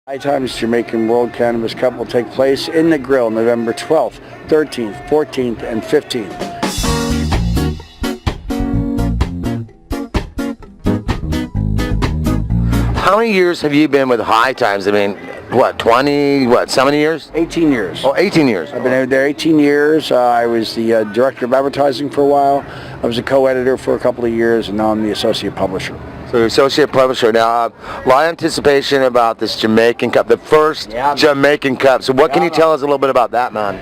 High Times Jamaican World Cannabis Cup will take place in the Grill November 12th, 13th, 14th, and 15th. How many years have you been with High Times? I mean, what, 20, what, 70 years? 18 years. Oh, 18 years. I've been there 18 years. I was the director of advertising for a while. I was a co-editor for a couple of years, and now I'm the associate publisher. So you're associate publisher. Now, a lot of anticipation about this Jamaican Cup, the first Jamaican Cup. So what can you tell us a little bit about that, man?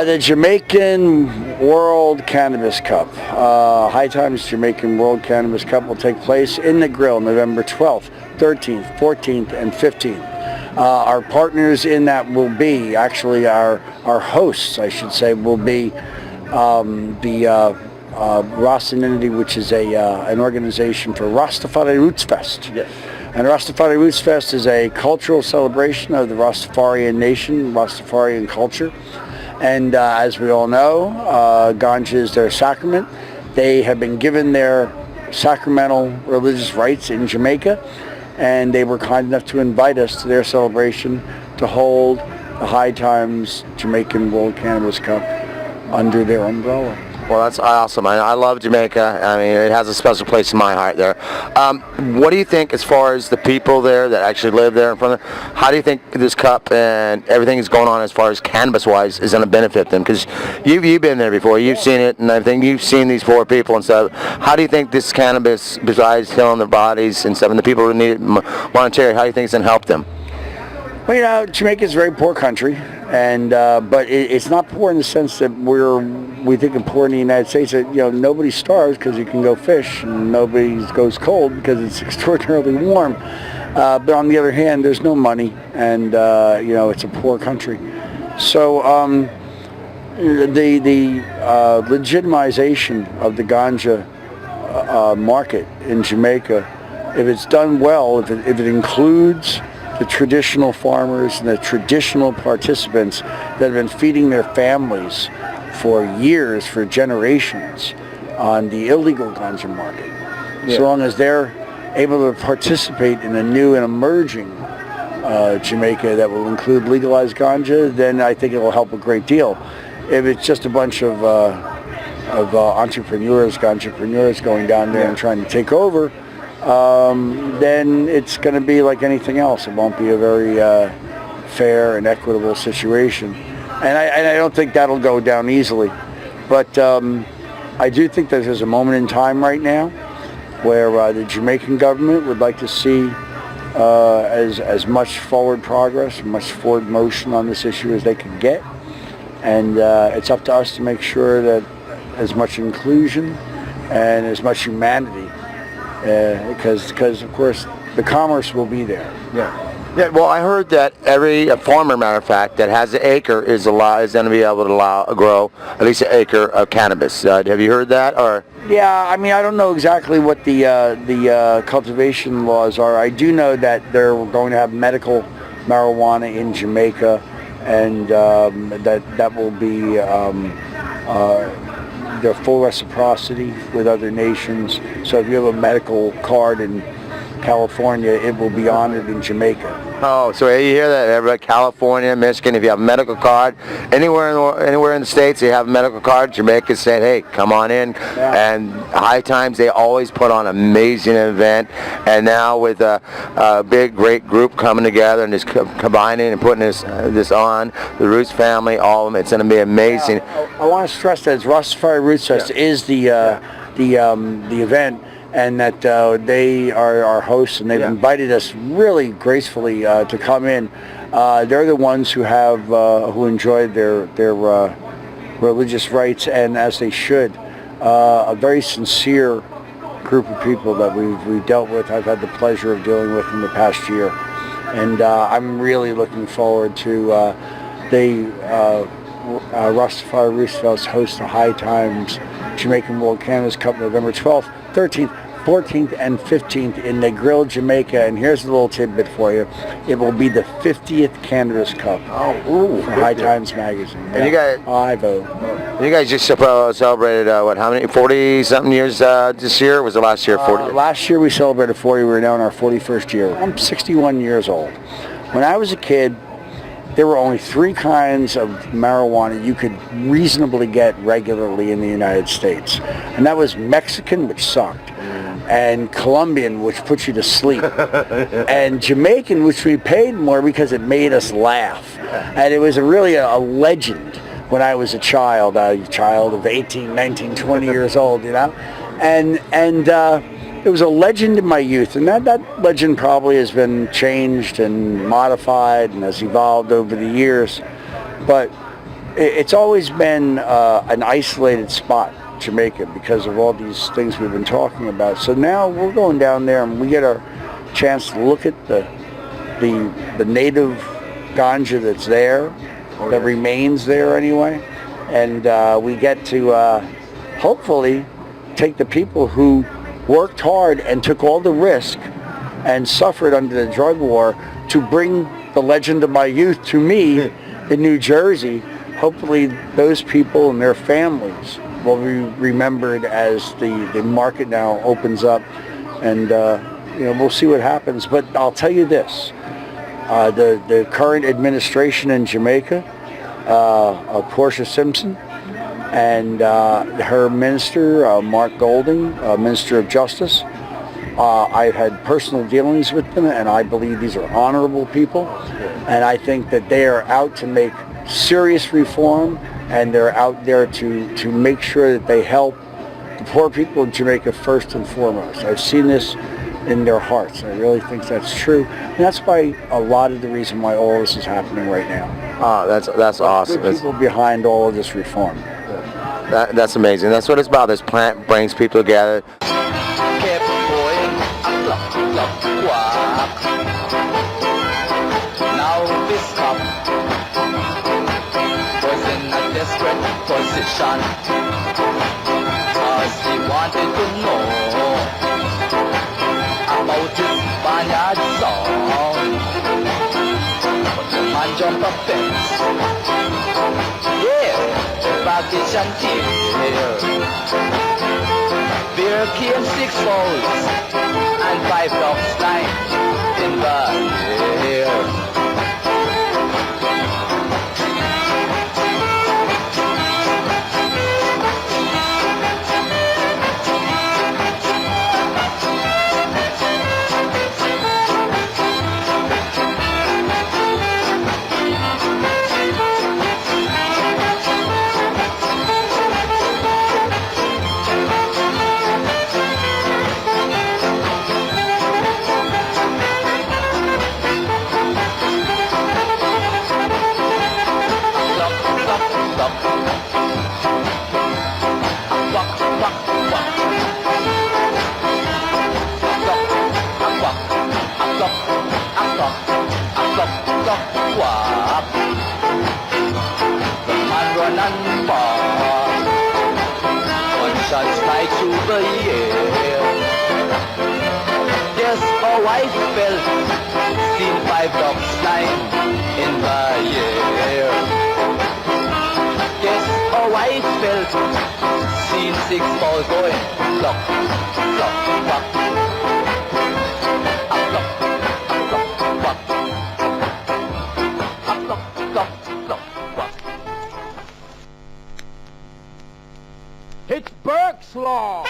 The Jamaican World Cannabis Cup. High Times Jamaican World Cannabis Cup will take place in the Grill November 12th, 13th, 14th, and 15th. Our partners in that will be, actually our hosts, I should say, will be the Rasta, which is an organization for Rastafari Roots Fest. Yes. And Rastafari Roots Fest is a cultural celebration of the Rastafarian nation, Rastafarian culture. And as we all know, ganja is their sacrament. They have been given their sacramental religious rights in Jamaica, and they were kind enough to invite us to their celebration to hold the High Times Jamaican World Cannabis Cup under their umbrella. Well, that's awesome. I love Jamaica. I mean, it has a special place in my heart there. What do you think as far as the people there that actually live there in front of them? How do you think this cup and everything is going on as far as cannabis-wise is going to benefit them? Because you've been there before. You've seen it and everything. You've seen these poor people and stuff. How do you think this cannabis, besides healing their bodies and stuff, and the people who need it monetarily, how do you think it's going to help them? Well, you know, Jamaica is a very poor country, and but it's not poor in the sense that we think of poor in the United States. That, you know, nobody starves because you can go fish, and nobody goes cold because it's extraordinarily warm. But on the other hand, there's no money, and you know, it's a poor country. So the legitimization of the ganja market in Jamaica, if it's done well, if it includes the traditional farmers and the traditional participants that have been feeding their families for years, for generations, on the illegal ganja market. Yeah. So long as they're able to participate in a new and emerging Jamaica that will include legalized ganja, then I think it will help a great deal. If it's just a bunch of entrepreneurs, ganjapreneurs going down there and trying to take over, then it's going to be like anything else. It won't be a very fair and equitable situation, and I don't think that'll go down easily. But I do think that there's a moment in time right now where the Jamaican government would like to see as much forward progress, much forward motion on this issue as they can get, and it's up to us to make sure that as much inclusion and as much humanity. Because of course the commerce will be there. Yeah. Well, I heard that every farmer, matter of fact, that has an acre is going to be able to grow at least an acre of cannabis. Have you heard that? Or yeah, I mean, I don't know exactly what the cultivation laws are. I do know that they're going to have medical marijuana in Jamaica, and that will be their full reciprocity with other nations. So if you have a medical card in California, it will be honored in Jamaica. Oh, so you hear that, everybody? California, Michigan, if you have a medical card, anywhere in the States, you have a medical card, Jamaica said, hey, come on in. Yeah. And High Times, they always put on an amazing event. And now with a big, great group coming together and just combining and putting this on, the Roots family, all of them, it's going to be amazing. Yeah, I want to stress that Rastafari Roots Fest is the event, and that they are our hosts, and they've invited us really gracefully to come in. They're the ones who have who enjoyed their religious rights, and as they should. A very sincere group of people that we've dealt with. I've had the pleasure of dealing with in the past year, and I'm really looking forward to the Rastafari Roots Fest host the High Times Jamaican World Cannabis Cup November 12th, 13th, 14th and 15th in Negril, Jamaica. And here's a little tidbit for you. It will be the 50th Cannabis Cup for High Times Magazine. And you guys, I vote. You guys just celebrated, what, how many, 40-something years this year? Or was it last year, 40? Last year we celebrated 40. We're now in our 41st year. I'm 61 years old. When I was a kid, there were only 3 kinds of marijuana you could reasonably get regularly in the United States. And that was Mexican, which sucked, and Colombian, which put you to sleep, and Jamaican, which we paid more because it made us laugh. And it was really a legend when I was a child of 18, 19, 20 years old, you know? And it was a legend in my youth, and that legend probably has been changed and modified and has evolved over the years. But it's always been an isolated spot, Jamaica, because of all these things we've been talking about. So now we're going down there and we get a chance to look at the native ganja that's there, that remains there anyway, and we get to hopefully take the people who worked hard and took all the risk and suffered under the drug war to bring the legend of my youth to me in New Jersey. Hopefully those people and their families will be remembered as the market now opens up, and we'll see what happens. But I'll tell you this, the current administration in Jamaica, Portia Simpson, and her minister, Mark Golding, Minister of Justice. I've had personal dealings with them, and I believe these are honorable people, and I think that they are out to make serious reform, and they're out there to make sure that they help the poor people of Jamaica first and foremost. I've seen this in their hearts. I really think that's true, and that's why a lot of the reason why all this is happening right now. That's awesome. Good people behind all of this reform. That's amazing. That's what it's about. This plant brings people together. Kept going walk. Now this cup was in a desperate position, cause he wanted to know about his barnyard song. But the man jumped a fence. Yeah, baggage and tear. There came 6 fowls and 5 dogs lying in the air. The man run and bark, 1 shot fly through the air. Yes, how I felt, seen 5 dogs flying in the air. Yes, how I felt, seen 6 balls going clock, clock, clock. It's Burke's Law.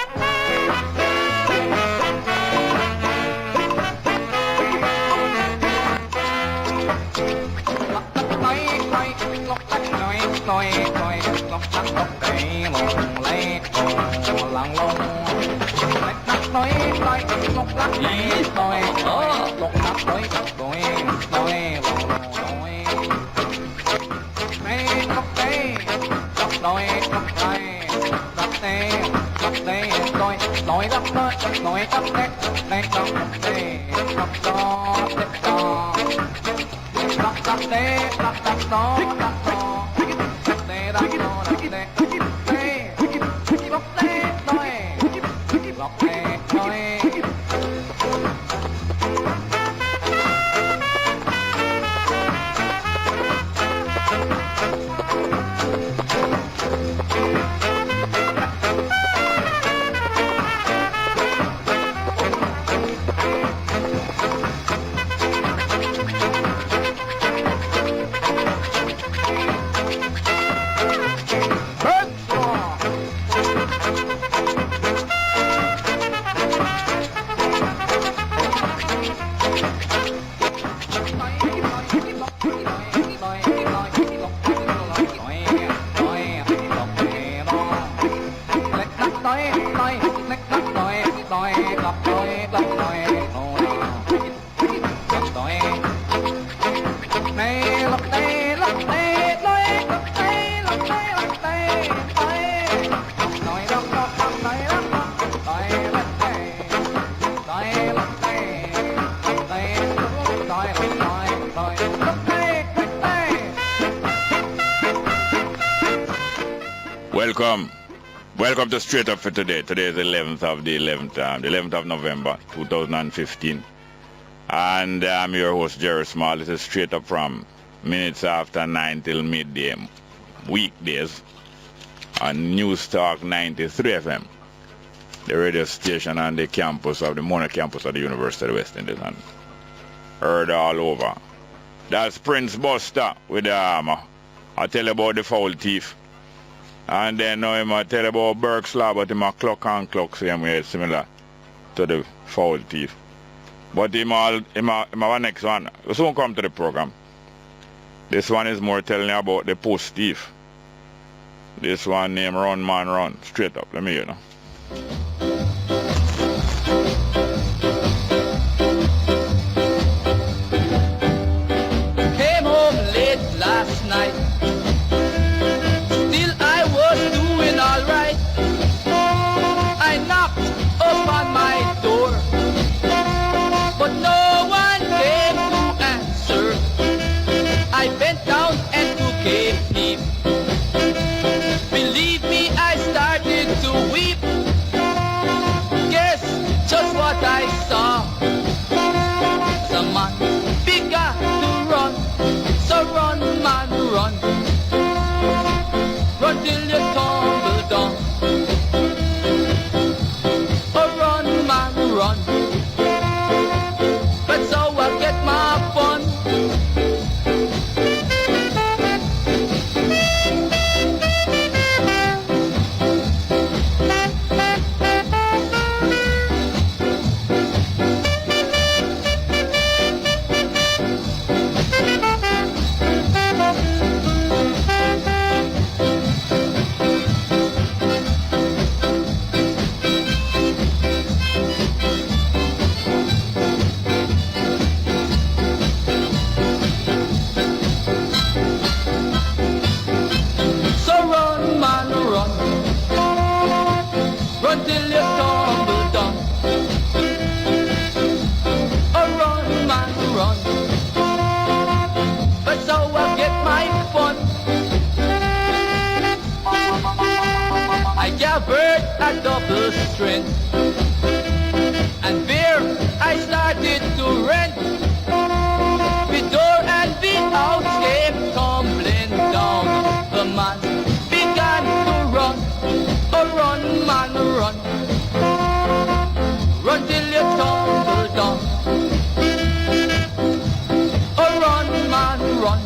Welcome to Straight Up for today. Today is the 11th of November 2015. And I'm your host, Jerry Small. This is Straight Up from minutes after 9 till midday, weekdays, on News Talk 93 FM, the radio station on the campus of the Mona campus of the University of the West Indies, and heard all over. That's Prince Buster with the armor. I'll tell you about the foul thief. And then now I tell you about Burke's Law, but him a clock and clock same way, similar to the foul thief. But him our next one. We soon come to the program. This one is more telling you about the post thief. This one named Run Man Run. Straight up, let me hear now. Came home late last night. Still I was doing alright. I knocked upon my door, but no one came to answer. I bent down and took a peep. Believe me, I started to weep. Guess just what I saw. Some man began to run. So run, man, run. Run till you tumble down. Oh, run, man, run. That's how I get my fun. A double strength, and there I started to rent. The door and the house came tumbling down. The man began to run. Oh, run, man, run. Run till you tumble down. Oh, run, man, run.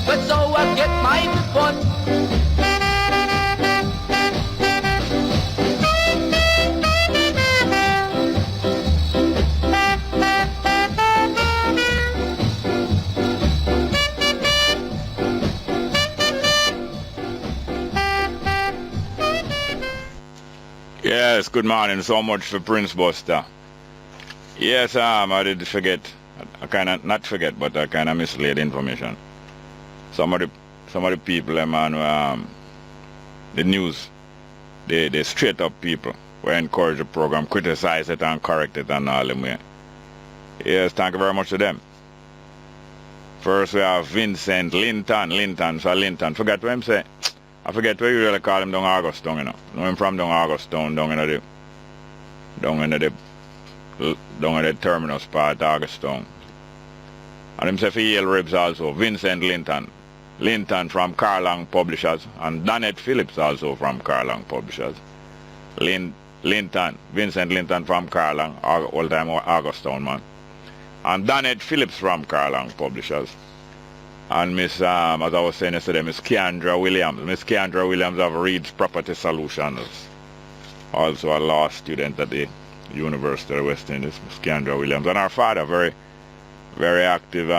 That's how I get my fun. Yes, good morning. So much for Prince Buster. Yes, I did forget. I kind of not forget, but I kind of misled information. Some of the people, man, the news, they straight up people who encourage the program, criticize it and correct it and all them way. Yes, thank you very much to them. First we have Vincent Linton. So Linton, forget what him say. I forget what you really call him down Augustown, you know. Know him from down Augustown, down in the terminus part of Augustown. And him say for Yale Ribs also, Vincent Linton. Linton from Carlang Publishers, and Donette Phillips also from Carlang Publishers. Vincent Linton from Carlang, all time Augustown man. And Donette Phillips from Carlang Publishers. And Miss, as I was saying yesterday, Miss Keandra Williams. Miss Keandra Williams of Reed's Property Solutions. Also a law student at the University of the West Indies, Miss Keandra Williams. And our father, very, very active,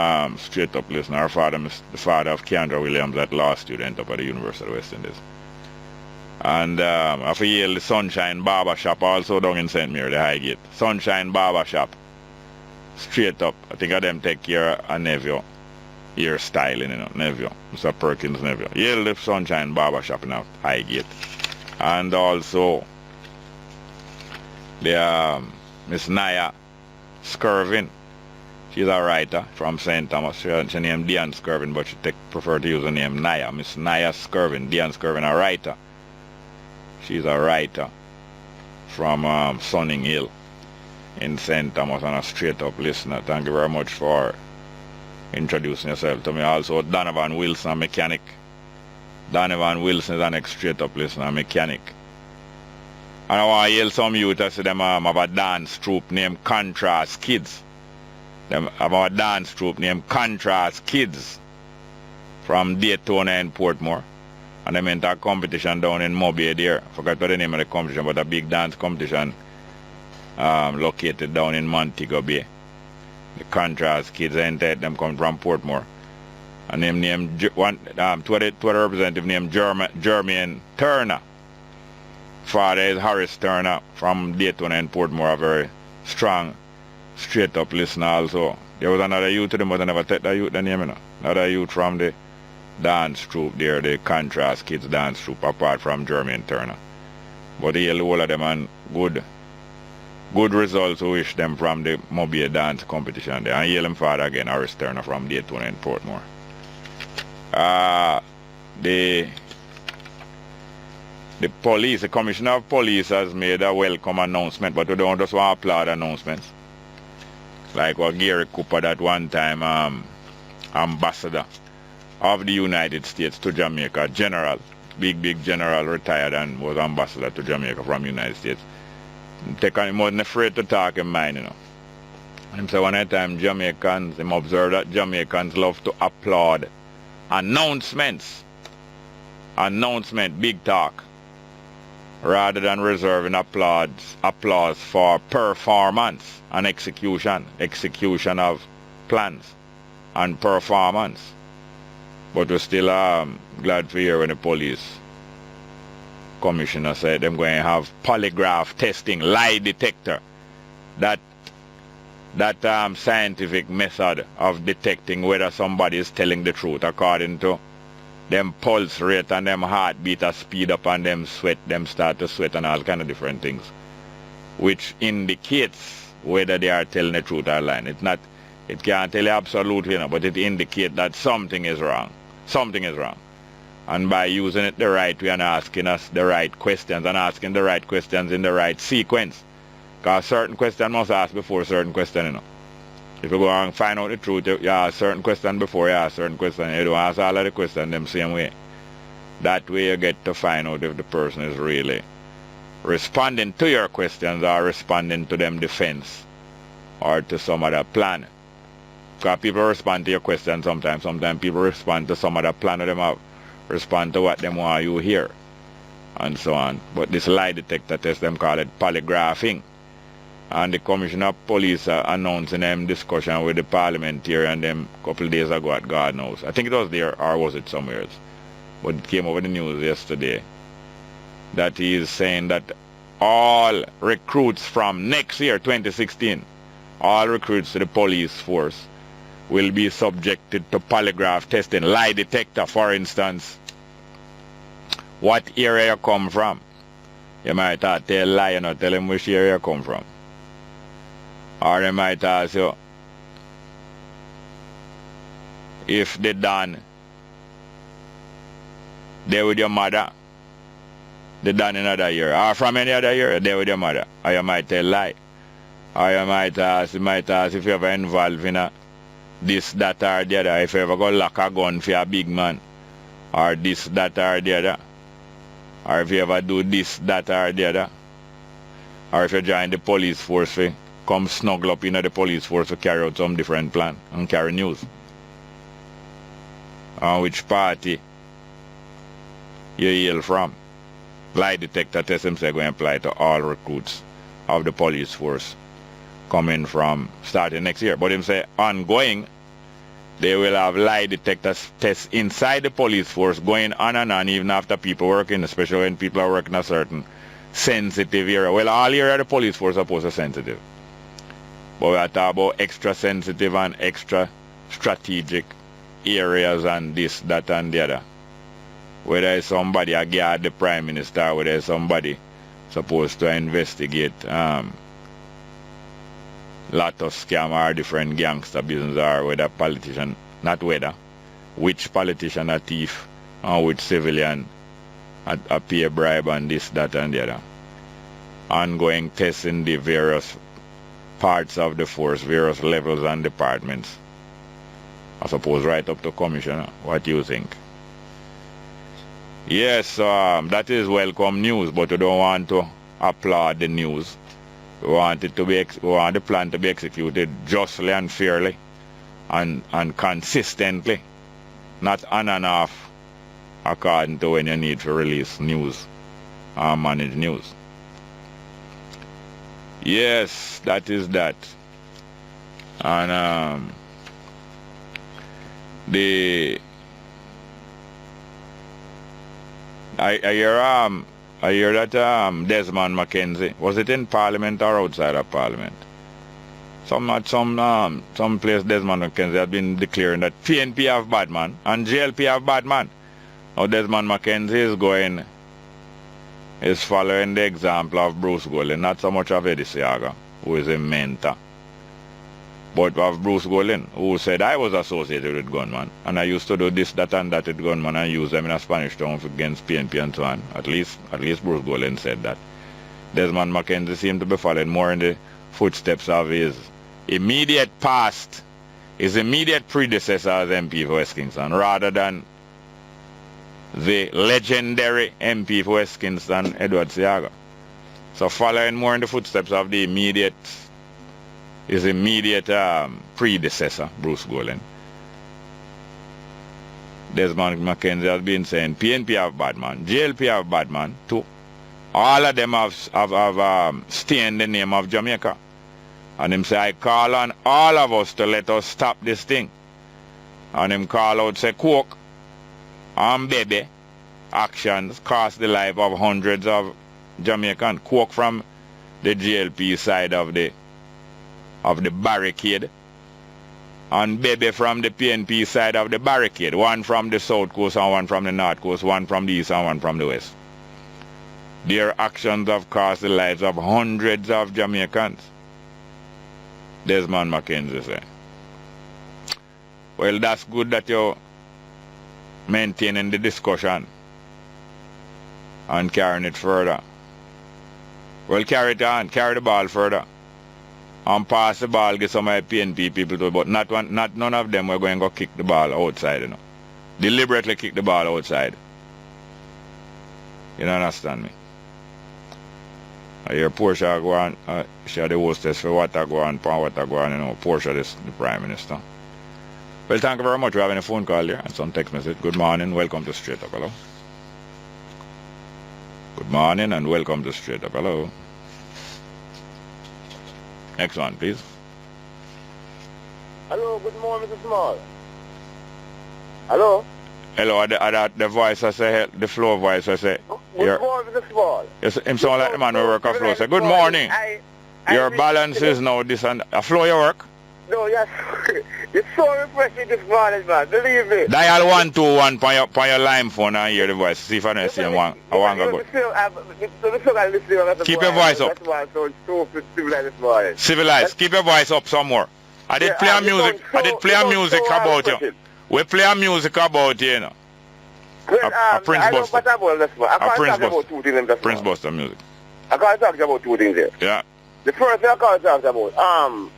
straight up listener. Our father, the father of Keandra Williams, that law student up at the University of the West Indies. And I feel the Sunshine Barber Shop also down in St. Mary, the Highgate. Sunshine Barber Shop. Straight up. I think of them take care of a nephew. Hair styling, you know, nephew. Mr. Perkins' nephew. Yale the Sunshine Barber Shop in Highgate. And also the Miss Naya Skirvin. She's a writer from St. Thomas. She named Diane Skirvin, but she prefer to use the name Naya. Miss Naya Skirvin. Diane Skirvin, a writer. She's a writer from Sunning Hill in St. Thomas and a straight-up listener. Thank you very much for introducing yourself to me. Also, Donovan Wilson, a mechanic. Donovan Wilson is an straight-up listener, a mechanic. And I want to hail some youth. I see them have a dance troupe named Contrast Kids. Them have a dance troupe named Contrast Kids from Daytona and Portmore. And they went to a competition down in Mobile there. Forgot what the name of the competition, but a big dance competition located down in Montego Bay. The Contrast Kids, them come from Portmore. And them named Twitter representative named Jermaine Turner. Father is Harris Turner from Daytona and Portmore, a very strong, straight up listener also. There was another youth to them, but I never take that youth the name, you know. Another youth from the dance troupe there, the Contrast Kids dance troupe, apart from Jermaine Turner. But the whole of them and good results we wish them from the Mobile dance competition there. And hail them father again, Harris Turner from Daytona and Portmore. The police, the Commissioner of Police has made a welcome announcement, but we don't just want to applaud announcements. Like what Gary Cooper, that one time ambassador of the United States to Jamaica, general, big general, retired and was ambassador to Jamaica from the United States. He wasn't afraid to talk in mind, you know. And him say one time Jamaicans, him observed that Jamaicans love to applaud announcements, big talk, rather than reserving applause for performance and execution of plans and performance. But we're still glad to hear when the police commissioner said they're going to have polygraph testing, lie detector. That scientific method of detecting whether somebody is telling the truth according to them pulse rate and them heartbeat a speed up and them start to sweat and all kind of different things, which indicates whether they are telling the truth or lying. It can't tell you absolutely, you know, but it indicates that something is wrong. Something is wrong. And by using it the right way and asking us the right questions and asking the right questions in the right sequence, because certain questions must ask before certain question, you know. If you go and find out the truth, you ask certain question before you ask certain question. You don't ask all of the questions them same way. That way you get to find out if the person is really responding to your questions or responding to them defense or to some other plan. Because people respond to your questions sometimes. Sometimes people respond to some other plan of them have. Respond to what them want you hear. And so on. But this lie detector test, them call it polygraphing. And the Commissioner of Police announcing them discussion with the parliamentarian them a couple of days ago at God knows. I think it was there or was it somewhere else. But it came over the news yesterday that he is saying that all recruits from next year, 2016, all recruits to the police force will be subjected to polygraph testing, lie detector, for instance. What area you come from? You might tell a lie and not tell them which area you come from. Or they might ask you if they done there with your mother, they done in another year, or from any other year, there with your mother. Or you might tell a lie. Or you might ask if you ever involved in a this, that, or the other. If you ever go lock a gun for a big man, or this, that, or the other. Or if you ever do this, that, or the other. Or if you join the police force, come snuggle up in the police force to carry out some different plan and carry news. On which party you hail from. Lie detector test himself going to apply to all recruits of the police force coming from starting next year. But him say ongoing, They will have lie detector tests inside the police force going on and on even after people working, especially when people are working a certain sensitive area. Well, all area of the police force are supposed to be sensitive. But we are talking about extra sensitive and extra strategic areas and this, that and the other. Whether it's somebody a guard the Prime Minister, whether it's somebody supposed to investigate lot of scam or different gangster business, or whether politician, not whether, which politician a thief or which civilian a pay bribe and this, that and the other. Ongoing tests in the various parts of the force, various levels and departments. I suppose right up to Commissioner. What do you think? Yes, that is welcome news, but we don't want to applaud the news. We want it to be, we want the plan to be executed justly and fairly and consistently, not on and off according to when you need to release news or manage news. Yes, that is that. And I hear that Desmond McKenzie, was it in Parliament or outside of Parliament? Some place Desmond McKenzie had been declaring that PNP have bad man and JLP have bad man. Now Desmond McKenzie is following the example of Bruce Golding, not so much of Eddie Seaga, who is a mentor, but of Bruce Golding, who said I was associated with gunmen and I used to do this, that and that with gunmen and use them in a Spanish town against PNP and so on. At least Bruce Golding said that. Desmond McKenzie seemed to be following more in the footsteps of his immediate past, his immediate predecessor as MP for West Kingston, rather than the legendary MP for West Kingston, Edward Seaga. So following more in the footsteps of his immediate predecessor, Bruce Golding. Desmond McKenzie has been saying PNP have bad man, JLP have bad man too. All of them have stained the name of Jamaica. And him say, I call on all of us to let us stop this thing. And him call out, say, Coke and Baby actions cost the life of hundreds of Jamaicans. Coke from the JLP side of the barricade, and Baby from the PNP side of the barricade. One from the south coast and one from the north coast, one from the east and one from the west. Their actions have cost the lives of hundreds of Jamaicans. Desmond McKenzie said. Well, that's good that you're maintaining the discussion and carrying it further. Well, carry it on, carry the ball further. And pass the ball, get some of the PNP people to, but none of them were going to go kick the ball outside, you know. Deliberately kick the ball outside. You don't understand me? I hear Portia go on, she had the hostess for what I go on, you know, Portia is the Prime Minister. Well, thank you very much. We have any phone call here and some text message. Good morning, welcome to Straight Up, hello. Good morning and welcome to Straight Up, hello. Next one, please. Hello, good morning, Mr. Small. Hello? Hello, the voice I say, the flow voice I say. Good morning, Mr. Small. Yes, him sound like the man who work a flow. Say, good morning. Your balance is now this and a flow your work? No, yes. It's so refreshing this morning, man. Believe me. Dial 121 on your line phone and hear the voice. See if I don't see him. I want to go. Keep your voice up. That's why I'm so civilized this morning. Civilized. Keep your voice up some more. I did play music. I did play music about you. We play music about you, you know. A Prince Buster. Prince Buster music. I can't talk about two things here. Yeah. The first thing I can't talk about,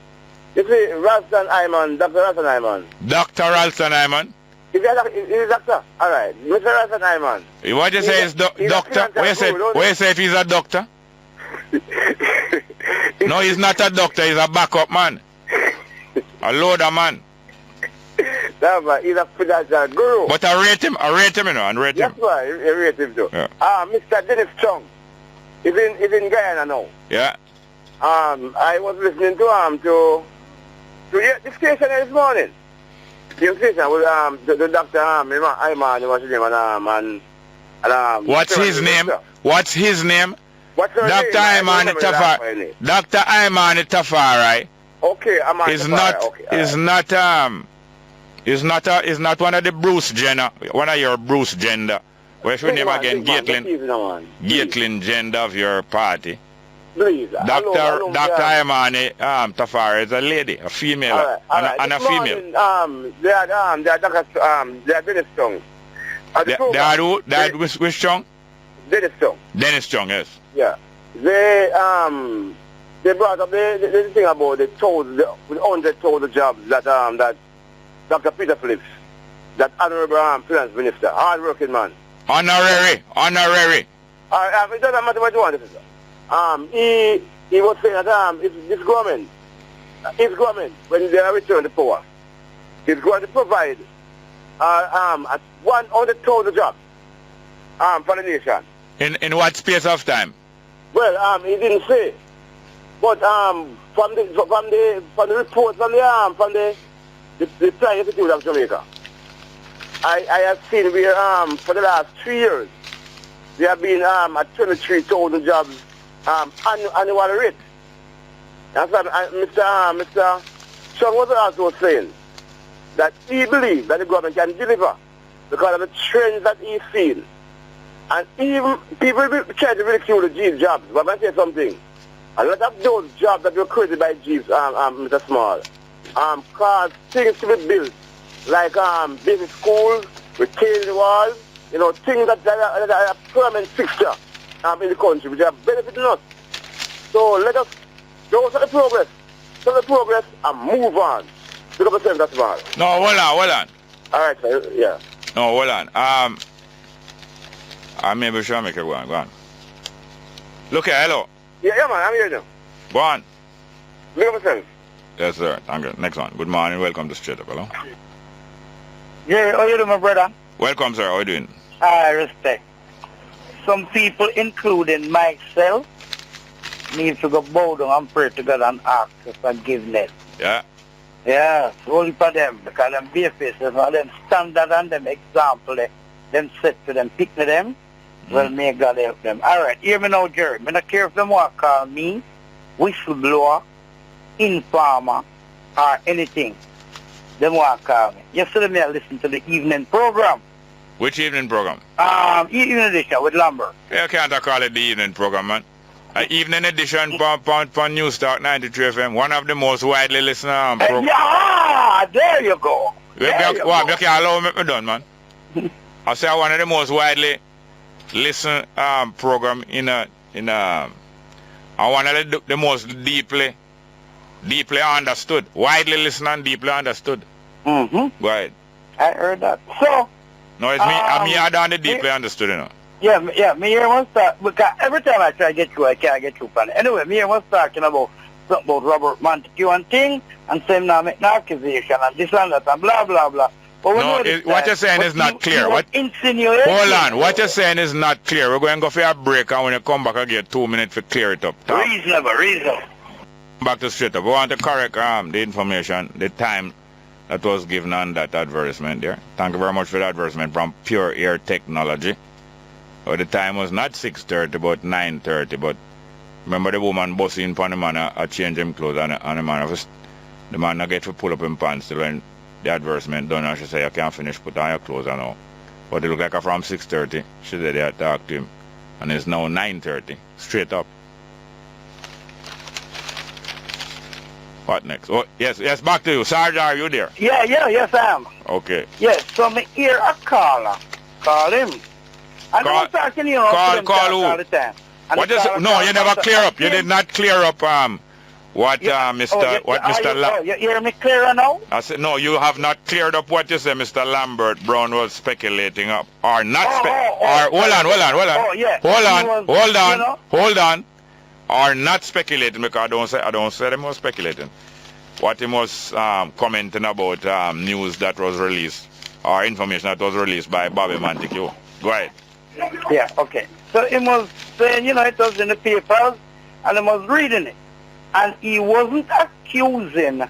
you see, Ralston Iman, Dr. Ralston Iman. Dr. Ralston Iman? Is he a doctor? All right. Mr. Ralston Iman. What you say is doctor? What you say if he's a doctor? No, he's not a doctor. He's a backup man. A loader man. No, man, he's a spiritual guru. But I rate him, you know, and rate him. That's why, I rate him too. Yeah. Mr. Dennis Chung. He's in Guyana now. Yeah. I was listening to the station this morning. station with the doctor Ayman, what's his name, What's his name? What's his name? What's her Dr. name? I Ayman remember the last name. Dr. Ayman Tafari Okay, Ayman is Tafari, not okay, is not one of the Bruce Jenner, one of your Bruce Jenner. What's your name again? Gaitlin Jenner of your party. Please. Dr. Ayman Tafari is a lady, a female, and a female. They are Dennis Strong. They are who? They are which Strong? Dennis Strong. Dennis Strong, yes. Yeah. They brought up the thing about the 100 total jobs that Dr. Peter Phillips, that honorable finance minister, hard working man. Honorary. It doesn't matter what you want, he was saying that this government, when they return to power, is going to provide 100 total jobs for the nation. In what space of time? Well, he didn't say, but from the report from the Prime Institute of Jamaica, I have seen where for the last 3 years there have been at 23,000 jobs annual rate. And so, Mr. Sean was also saying that he believes that the government can deliver because of the trends that he's seen. And even people try to ridicule the Jeeves jobs, but I'm going to say something. A lot of those jobs that were created by Jeeves, Mr. Small, cause things to be built, like basic schools, retaining walls, things that are a permanent fixture in the country, which are benefiting us. So let us go to the progress, and move on. Look up the same, that's Small. No, hold on. All right, sir, yeah. No, hold on. Maybe we should make it go on. Look here, hello. Yeah, man, I'm here now. Go on. Look up the same. Yes, sir. Thank you. Next one. Good morning. Welcome to Straight Up. Hello. Yeah, how you doing, my brother? Welcome, sir. How are you doing? I respect. Some people, including myself, need to go bow down and pray to God and ask for forgiveness. Yeah. Yeah, only for them, because them be faces, for them standard and them example, them set to them, pick to them, well, may God help them. All right, hear me now, Jerry. I don't care if them want to call me whistleblower, informer, or anything. They want to call me. Yesterday, I listened to the evening program. Which evening program? Evening edition with Lambert. You can't call it the evening program, man. Evening edition on News Talk 93 FM, one of the most widely listened programs. Yeah, there you go. You can't allow me done, man. I say one of the most widely listened program and one of the most deeply understood. Widely listened and deeply understood. Mm-hmm. Go ahead. I heard that. So. No, it's me. I done the deeply understood, you know. Yeah, me here was talking, because every time I try to get you, I can't get you from it. Anyway, me here was talking about something about Robert Montague and thing, and saying now make an accusation, and this and that, and blah, blah, blah. But no, what you're saying is not clear. What? Hold on, what you're saying is not clear. We're going to go for a break, and when you come back, I'll get 2 minutes to clear it up. Reasonable. Back to Straight Up. We want to correct the information, the time that was given on that advertisement there. Thank you very much for the advertisement from Pure Air Technology. The time was not 6:30 but 9:30, but remember the woman busting upon the man a change him clothes and the man not get to pull up him pants till when the advertisement done and she say, you can't finish put on your clothes and all. But it look like from 6:30 she said they had talked to him and it's now 9:30. Straight up. What next? Oh yes, back to you. Sarge, are you there? Yes I am. Okay. Yes, so me hear a caller. Call him. I don't talking, call who? All the time. What is it? No, you never clear up. You did not clear up Mr. You hear me clearer now? I said no, you have not cleared up what you said Mr. Lambert Brown was speculating up or not hold on. Oh, yeah. Hold on. Or not speculating because I don't say them was speculating. What he was commenting about news that was released or information that was released by Bobby Montague. Go ahead. Yeah, okay. So he was saying, it was in the papers, and he was reading it. And he wasn't accusing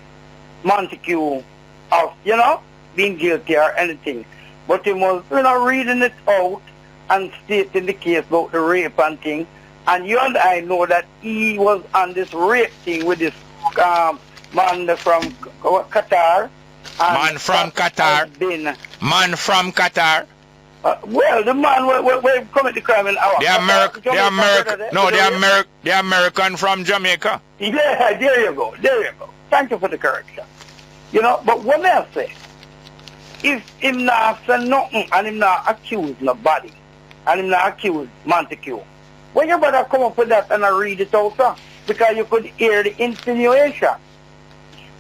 Montague of, being guilty or anything. But he was, reading it out and stating the case about the rape and thing. And you and I know that he was on this rape thing with this man from Qatar. Man from Qatar. Man from Qatar. Well, the man who committed the crime in our the American from Jamaica. Yeah, there you go. Thank you for the correction. But what I say, if him not say nothing and him not accuse nobody, and him not accuse Montague, when you better come up with that and I read it also, because you could hear the insinuation.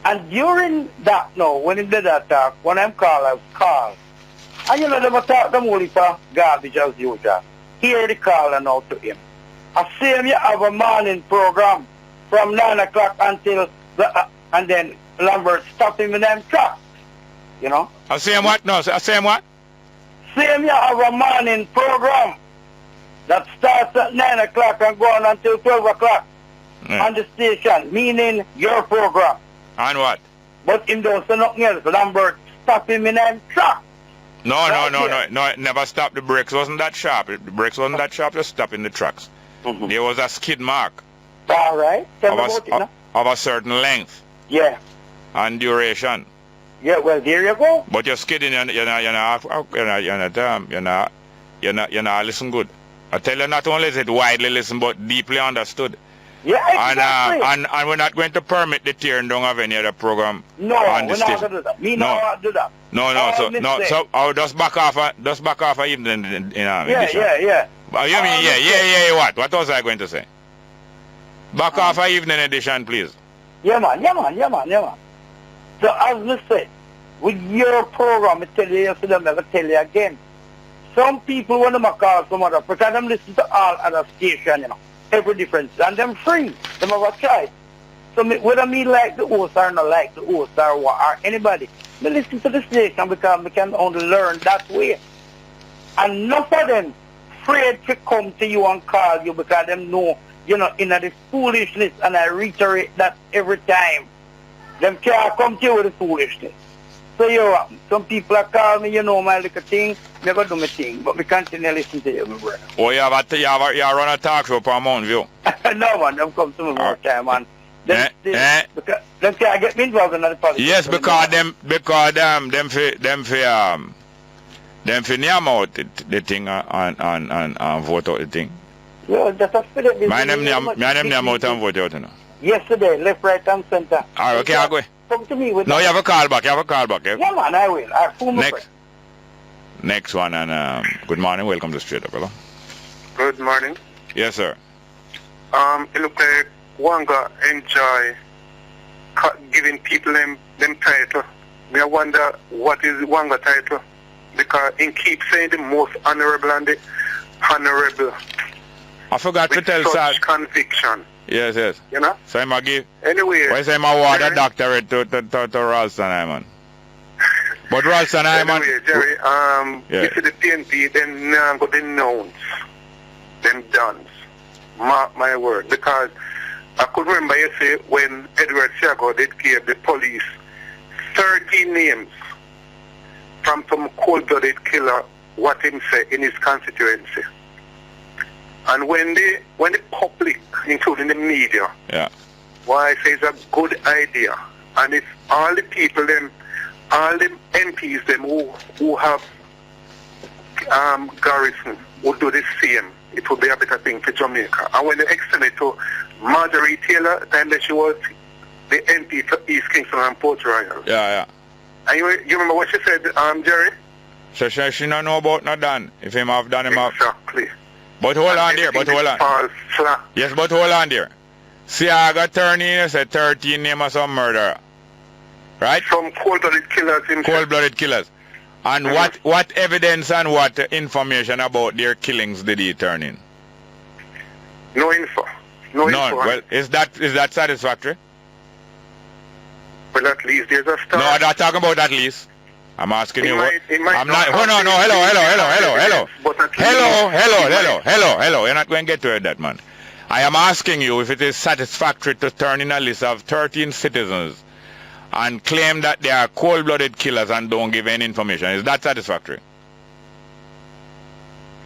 And during that now, when he did that talk, when I'm called, I was called. And they were talking them only for garbage as usual. Hear the caller now to him. I see him, you have a morning program from 9 o'clock until, and then Lambert stop him in them trucks. I see him what? No, I see him what? See him, you have a morning program that starts at 9 o'clock and go on until 12 o'clock on the station, meaning your program. And what? But him don't say nothing else. Lambert stop him in them trucks. No, it never stopped. The brakes wasn't that sharp. The brakes wasn't that sharp to stop in the trucks. Mm-hmm. There was a skid mark. All right. Tell me about it now. Of a certain length. Yeah. And duration. Yeah, well, there you go. But you're skidding, you're not listen good. I tell you, not only is it widely listened, but deeply understood. Yeah, exactly. And we're not going to permit the tearing down of any other program. No, on the we're not going to do that. We not do that. So I'll just back off a evening edition. Yeah. You mean yeah, what? What was I going to say? Back off a evening edition, please. Yeah, man. So as we said, with your program, I tell you yesterday, I'm going to tell you again. Some people want to call some other, because I'm listening to all other stations, every difference, and them free. Them have a choice. So whether me like the host or not like the host or anybody, me listen to the station because we can only learn that way. And enough of them afraid to come to you and call you because them know, in the foolishness, and I reiterate that every time. Them can't come to you with the foolishness. So some people are calling me, my little thing, me go do my thing, but we continue to listen to you, my brother. Oh, you run a talk show for Mount View? No, man, them come to me more time, man. Them can't get me involved in the politics. Yes, because them for name out the thing and vote out the thing. Yeah, that's a spirit. My name out and vote out, Yesterday, left, right, and center. All right, okay, I'll go. Come to me with No, that. you have a call back. Yeah, man, I will. Next one, and good morning. Welcome to Straight Up, hello. Good morning. Yes, sir. It looks like Wanga enjoy giving people them title. I wonder what is Wanga title, because he keeps saying the most honorable and the honorable. I forgot to tell such conviction. Yes. So I'm give. Anyway. Why say I'm award a doctorate to Ralston Hyman? But Ralston Hyman. Anyway, Jerry, you see the PNP, then go denounce them dons. Mark my word, because I could remember you say when Edward Siago did give the police 30 names from some cold-blooded killer, what him say in his constituency. And when the public, including the media, why I say it's a good idea, and if all the people all the MPs who have garrison would do the same, it would be a better thing for Jamaica. And when they extend it to Marjorie Taylor, time that she was the MP for East Kingston and Port Royal. Yeah. And you remember what she said, Jerry? So she don't know about not done. If him have done him up. Exactly. But hold on there, Yes, but hold on there. See, I got turn in, you said 13 name of some murderer. Right? Some cold-blooded killers. Cold-blooded killers. And what evidence and what information about their killings did he turn in? No info. No info. Well, is that satisfactory? Well, at least there's a start. No, I'm not talking about at least. I'm asking you. I'm not. Hello. You're not going to get to that, man. I am asking you if it is satisfactory to turn in a list of 13 citizens and claim that they are cold-blooded killers and don't give any information. Is that satisfactory?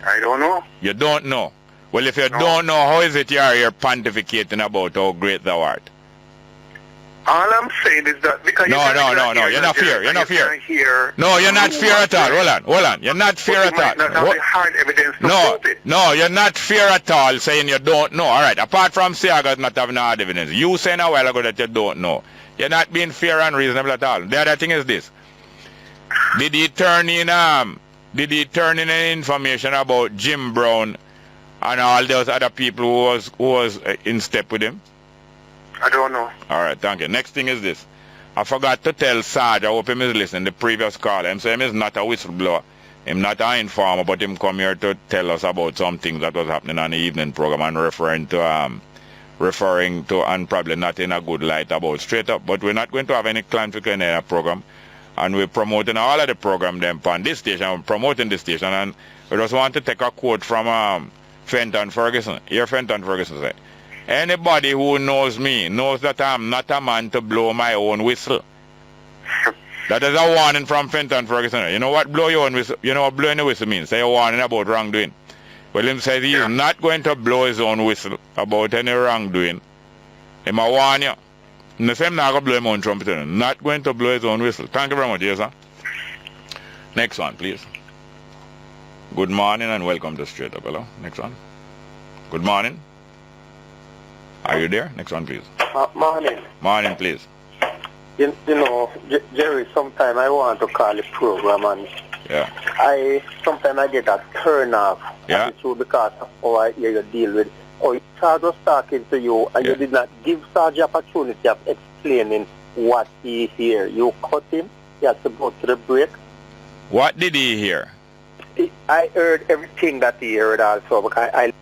I don't know. You don't know. Well, if you don't know, how is it you are here pontificating about how great thou art? All I'm saying is that because No, you're not fair. You're not fair. No, you're not fair at all. Hold on. You're not fair at all. Not have the hard evidence to prove it. No, you're not fair at all saying you don't know. All right, apart from Siagas not having hard evidence, you saying a while ago that you don't know. You're not being fair and reasonable at all. The other thing is this. Did he turn in any information about Jim Brown and all those other people who was in step with him? I don't know. All right, thank you. Next thing is this. I forgot to tell Sarge, I hope him is listening, the previous caller. Him say him is not a whistleblower. Him not an informer, but him come here to tell us about some things that was happening on the evening program and referring to and probably not in a good light about straight up. But we're not going to have any clarification in our program. And we're promoting all of the program them on this station. We're promoting this station. And we just want to take a quote from Fenton Ferguson. Here Fenton Ferguson said, "Anybody who knows me knows that I'm not a man to blow my own whistle." That is a warning from Fenton Ferguson. You know what blow your own whistle? You know what blowing the whistle means? Say a warning about wrongdoing. Well, him says he is not going to blow his own whistle about any wrongdoing. Him a warn you. The same not going to blow his own trumpet. Not going to blow his own whistle. Thank you very much, yes, sir. Next one, please. Good morning and welcome to Straight Up. Hello. Next one. Good morning. Are you there? Next one, please. Morning. Morning, please. You know, Jerry, sometimes I want to call the program and sometimes I get a turn off attitude because of how I hear you deal with. Oh, Sarge was talking to you and you did not give Sarge the opportunity of explaining what he hear. You cut him. He has to go to the break. What did he hear? I heard everything that he heard also because I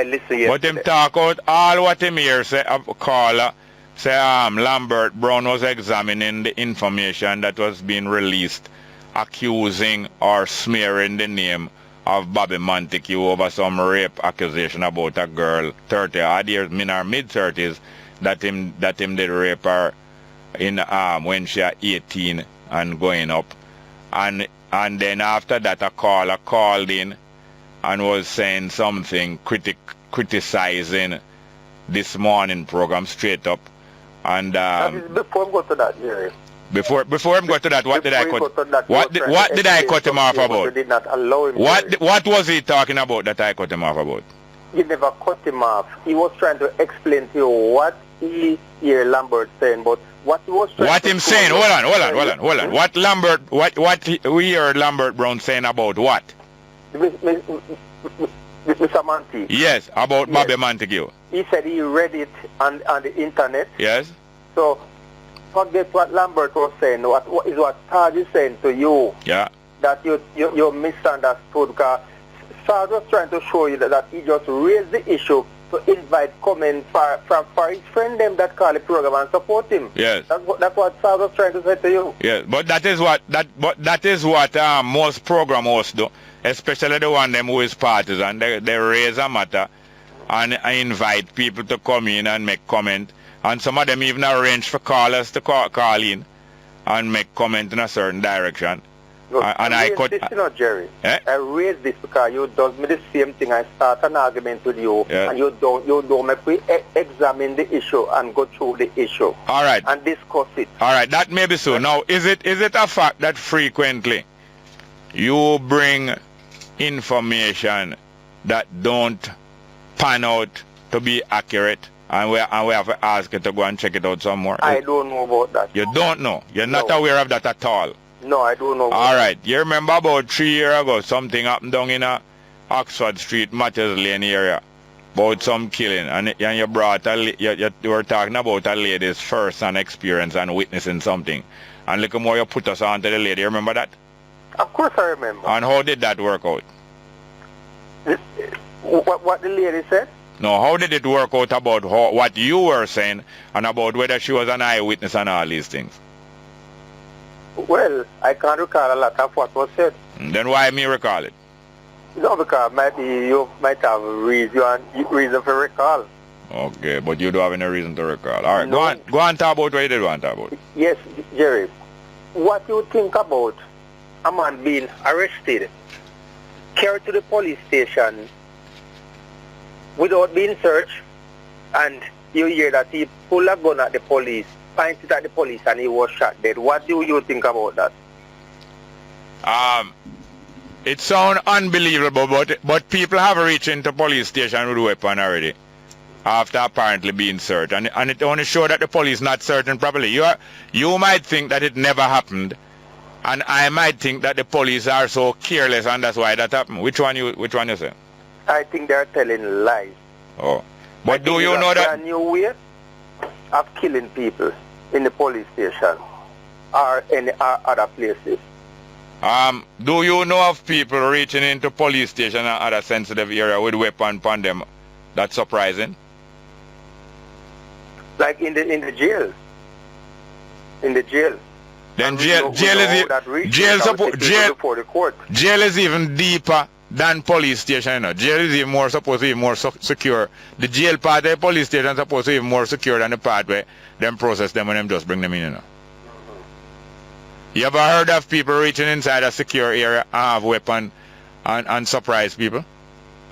listen yesterday. But him talk out all what him hear say caller say Lambert Brown was examining the information that was being released accusing or smearing the name of Bobby Montague over some rape accusation about a girl 30 odd years in her mid-30s that him did rape her in when she was 18 and going up, and then after that a caller called in and was saying something criticizing this morning program straight up. And before we go to that, Jerry. Before him go to that, what did I cut? What did I cut him off about? You did not allow him. What was he talking about that I cut him off about? You never cut him off. He was trying to explain to you what he hear Lambert saying, but what he was trying to saying? Hold on. What Lambert? We heard Lambert Brown saying about what? Mr. Montague. Yes, about Bobby Montague. He said he read it on the internet. Yes. So forget what Lambert was saying. What is what Sarge is saying to you? Yeah. That you misunderstood because Sarge was trying to show you that he just raised the issue to invite comments for his friend them that call the program and support him. Yes. That's what Sarge was trying to say to you. Yes, but that is what most program hosts do, especially the one them who is partisan. They raise a matter and invite people to come in and make comment. And some of them even arrange for callers to call in and make comment in a certain direction. Look, I raised this, you know, Jerry. I raised this because you does me the same thing. I start an argument with you, and you don't make me examine the issue and go through the issue. All right. And discuss it. All right, that may be so. Now, is it a fact that frequently you bring information that don't pan out to be accurate? And we have to ask you to go and check it out some more. I don't know about that. You don't know? You're not aware of that at all? No, I don't know. All right. You remember about 3 years ago, something happened down in Oxford Street, Matthews Lane area, about some killing. And you brought you were talking about a lady's first-hand experience and witnessing something. And look more you put us on to the lady. You remember that? Of course I remember. And how did that work out? What the lady said? No, how did it work out about what you were saying and about whether she was an eyewitness and all these things? Well, I can't recall a lot of what was said. Then why me recall it? No, because maybe you might have reason for recall. Okay, but you don't have any reason to recall. All right, go on, talk about what you did want to talk about. Yes, Jerry. What you think about a man being arrested, carried to the police station without being searched, and you hear that he pulled a gun at the police, pointed at the police, and he was shot dead? What do you think about that? It sounds unbelievable, but people have reached into police station with a weapon already after apparently being searched, and it only shows that the police not searching properly. You might think that it never happened, and I might think that the police are so careless, and that's why that happened. Which one you say? I think they're telling lies. Oh, but do you know that? A new way of killing people in the police station or in other places. Do you know of people reaching into police station and other sensitive area with weapon upon them? That's surprising. Like in the jail. In the jail. Then jail is even deeper than police station. You know. Jail is even more supposed to be more secure. The jail part of the police station is supposed to be more secure than the part where them process them and them just bring them in. You know. You ever heard of people reaching inside a secure area and have weapon and surprise people?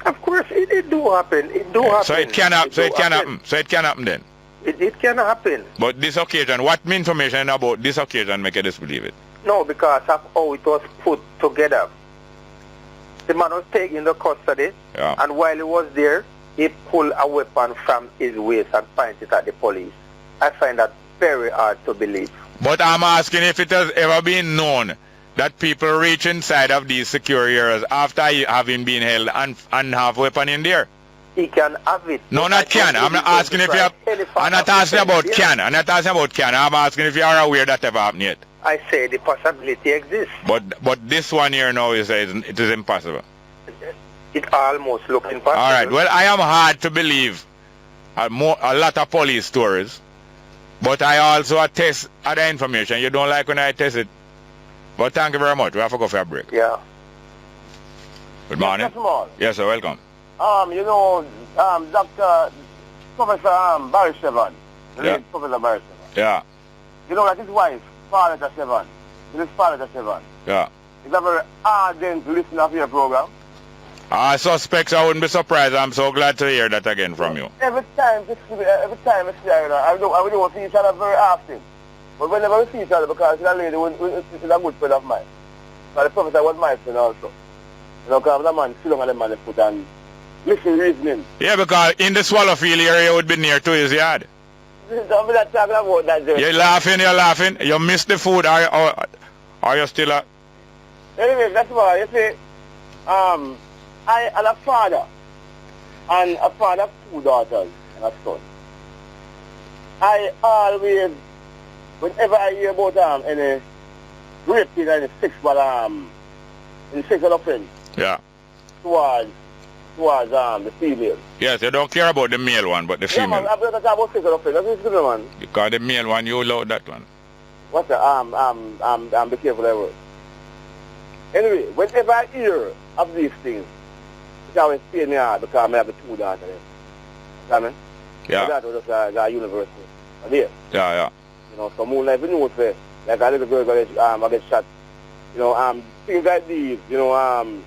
Of course, it do happen. It do happen. So it can happen. So it can happen. So it can happen then. It can happen. But this occasion, what information about this occasion make you disbelieve it? No, because of how it was put together. The man was taken into custody, and while he was there, he pulled a weapon from his waist and pointed at the police. I find that very hard to believe. But I'm asking if it has ever been known that people reach inside of these secure areas after having been held and have weapon in there. He can have it. No, not can. I'm not asking if you have, I'm not asking about can. I'm not asking about can. I'm asking if you are aware that ever happened yet. I say the possibility exists. But this one here now it is impossible. It almost looks impossible. All right. Well, I am hard to believe a lot of police stories, but I also attest other information. You don't like when I test it. But thank you very much. We have to go for a break. Yeah. Good morning. Yes, sir. Welcome. Dr. Professor Barry Sevan. Professor Barry Sevan. Yeah. You know that his wife, Father Sevan. His father Sevan. Yeah. He's a very ardent listener of your program. I suspect I wouldn't be surprised. I'm so glad to hear that again from you. Every time I see her, I don't see each other very often. But whenever we see each other, because she's a lady she's a good friend of mine. But the professor was my friend also. You know, because the man, sit down on the man foot and listen reasoning. Yeah, because in the Swallowfield area, you would be near to his yard. Don't be not talking about that, Jerry. You're laughing. You missed the food. Are you still at? Anyway, that's why, you see, I am a father, and a father of 2 daughters and a son. I always, whenever I hear about any rape in any sexual offense, towards the female. Yes, you don't care about the male one, but the female. Yeah, man, I'm not talking about sexual offense. That's the man. Because the male one, you allow that one. What's that? Be careful that word. Anyway, whenever I hear of these things, it always pain me hard because I have 2 daughters. You know what I mean? Yeah. My daughter was just at university. There. Yeah. You know, so moonlight, you know, say, like a little girl I get shot. You know, things like these, you know,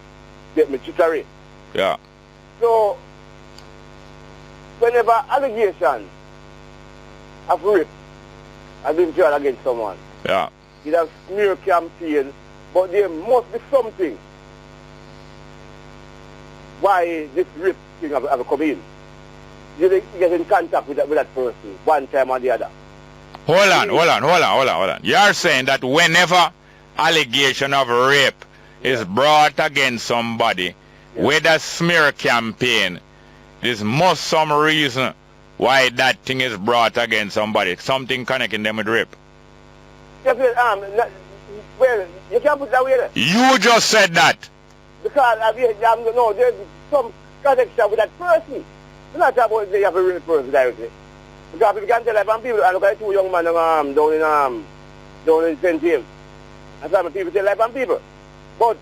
get me jittery. Yeah. So, whenever allegations of rape have been tried against someone, it has smear campaign, but there must be something why this rape thing have come in. You get in contact with that person one time or the other. Hold on. You are saying that whenever allegation of rape is brought against somebody with a smear campaign, there's must some reason why that thing is brought against somebody, something connecting them with rape. Well, you can't put that way there. You just said that. Because no, there's some connection with that person. It's not about they have a real person directly. Because if you can tell like people, I look at 2 young men down in St. James. And some people tell like people. But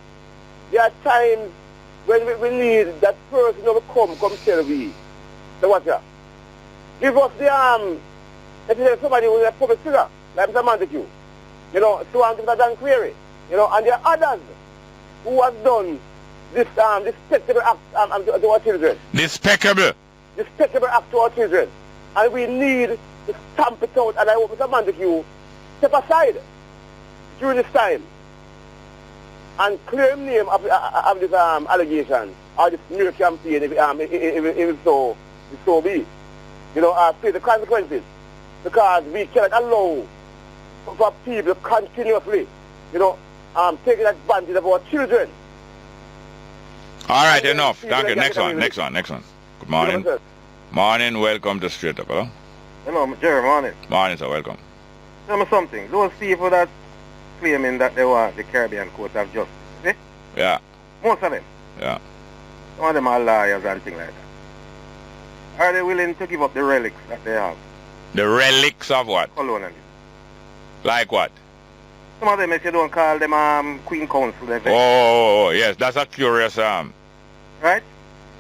there are times when we need that person to come tell we. So what's that? Give us the if there's somebody who is a public figure, like Mr. Montague, you know, so and give a damn query, you know, and there are others who have done this despicable act to our children. Despicable? Despicable act to our children. And we need to stamp it out, and I hope Mr. Montague step aside during this time and clear him name of this allegation or this new campaign if so be. You know, pay the consequences. Because we cannot allow for people continuously, you know, taking advantage of our children. All right, enough. Thank you. Next one. Good morning. Morning, welcome to Straight Up. Hello, Jerry, morning. Morning, sir, welcome. Tell me something. Those people that claiming that they want the Caribbean Court of Justice, see? Yeah. Most of them. Yeah. Some of them are lawyers and things like that. Are they willing to give up the relics that they have? The relics of what? Colonialism. Like what? Some of them, if you don't call them Queen Council, they say. Oh, yes, that's a curious Right?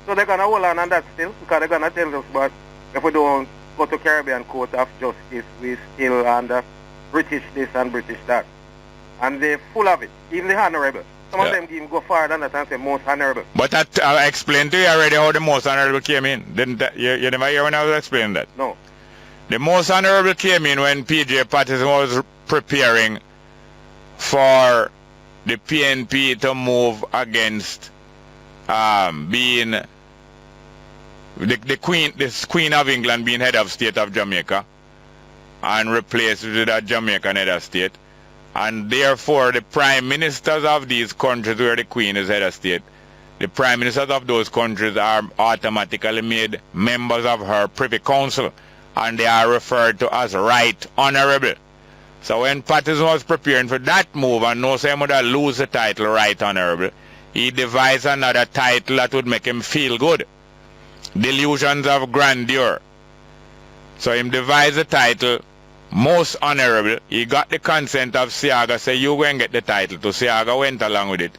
So they're going to hold on that still, because they're going to tell us, but if we don't go to Caribbean Court of Justice, we still under British this and British that. And they're full of it, even the honorable. Some of them even go further than that and say most honorable. But I explained to you already how the most honorable came in. Didn't you never hear when I was explaining that? No. The most honorable came in when PJ Patterson was preparing for the PNP to move against being the Queen of England being head of state of Jamaica and replaced with a Jamaican head of state. And therefore the prime ministers of these countries where the Queen is head of state, the prime ministers of those countries are automatically made members of her Privy Council, and they are referred to as Right Honorable. So when Patterson was preparing for that move and knows he would lose the title Right Honorable, he devised another title that would make him feel good. Delusions of Grandeur. So he devised the title Most Honorable. He got the consent of Siaga, say you go and get the title. So Siaga went along with it.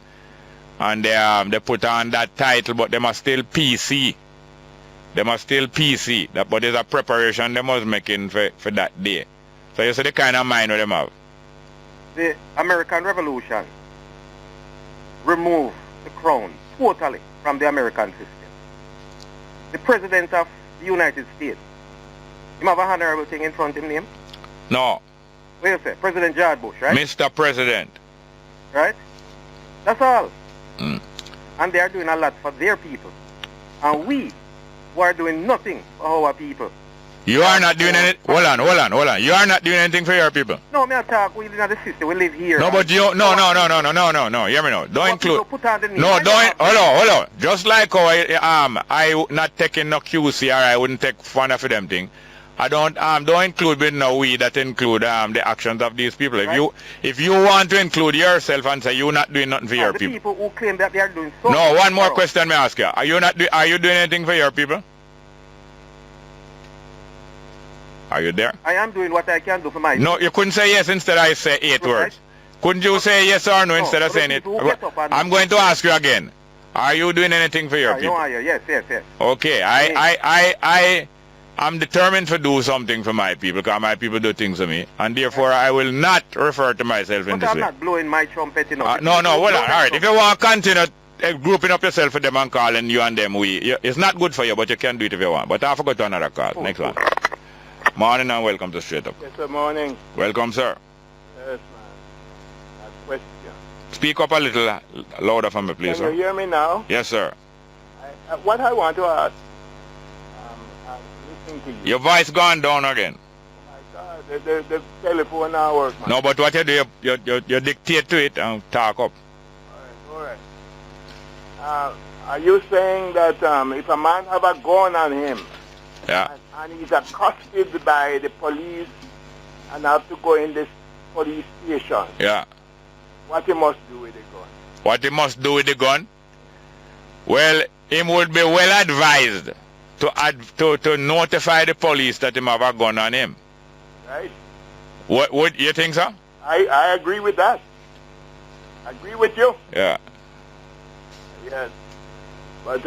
And they put on that title, but they must still PC. They must still PC. But there's a preparation they must make for that day. So you see the kind of mind what them have. The American Revolution removed the crown totally from the American system. The President of the United States, you have a honorable thing in front of him name? No. What you say? President George Bush, right? Mr. President. Right? That's all. Mm. And they are doing a lot for their people. And we who are doing nothing for our people. You are not doing anything. Hold on. You are not doing anything for your people. No, me talk. We live in the system. We live here. No, but you. No. Hear me now. Don't include. No, don't. Hold on. Just like how I not taking no QC or I wouldn't take fun of them thing. I don't include with no we that include the actions of these people. Right. If you want to include yourself and say you're not doing nothing for your people. People who claim that they are doing so. No, one more question may I ask you. Are you doing anything for your people? Are you there? I am doing what I can do for my people. No, you couldn't say yes instead I say 8 words. Couldn't you say yes or no instead of saying it? I'm going to ask you again. Are you doing anything for your people? Yes. Okay, I'm determined to do something for my people because my people do things to me, and therefore I will not refer to myself in this way. I'm not blowing my trumpet enough. No, well, all right. If you want to continue grouping up yourself with them and calling you and them it's not good for you, but you can do it if you want. But I forgot to another call. Next one. Morning and welcome to Straight Up. Yes, sir, morning. Welcome, sir. Yes, man. A question. Speak up a little louder for me, please, Can sir. you hear me now? Yes, sir. What I want to ask, I'm listening to you. Your voice gone down again. Oh my God, the telephone now works, man. No, but what you do, you dictate to it and talk up. All right. Are you saying that if a man have a gun on him, yeah, and he's accosted by the police and have to go in this police station, yeah, what he must do with the gun? What he must do with the gun? Well, he would be well advised to notify the police that he have a gun on him. Right? What you think, sir? I agree with that. I agree with you. Yeah. Yes. But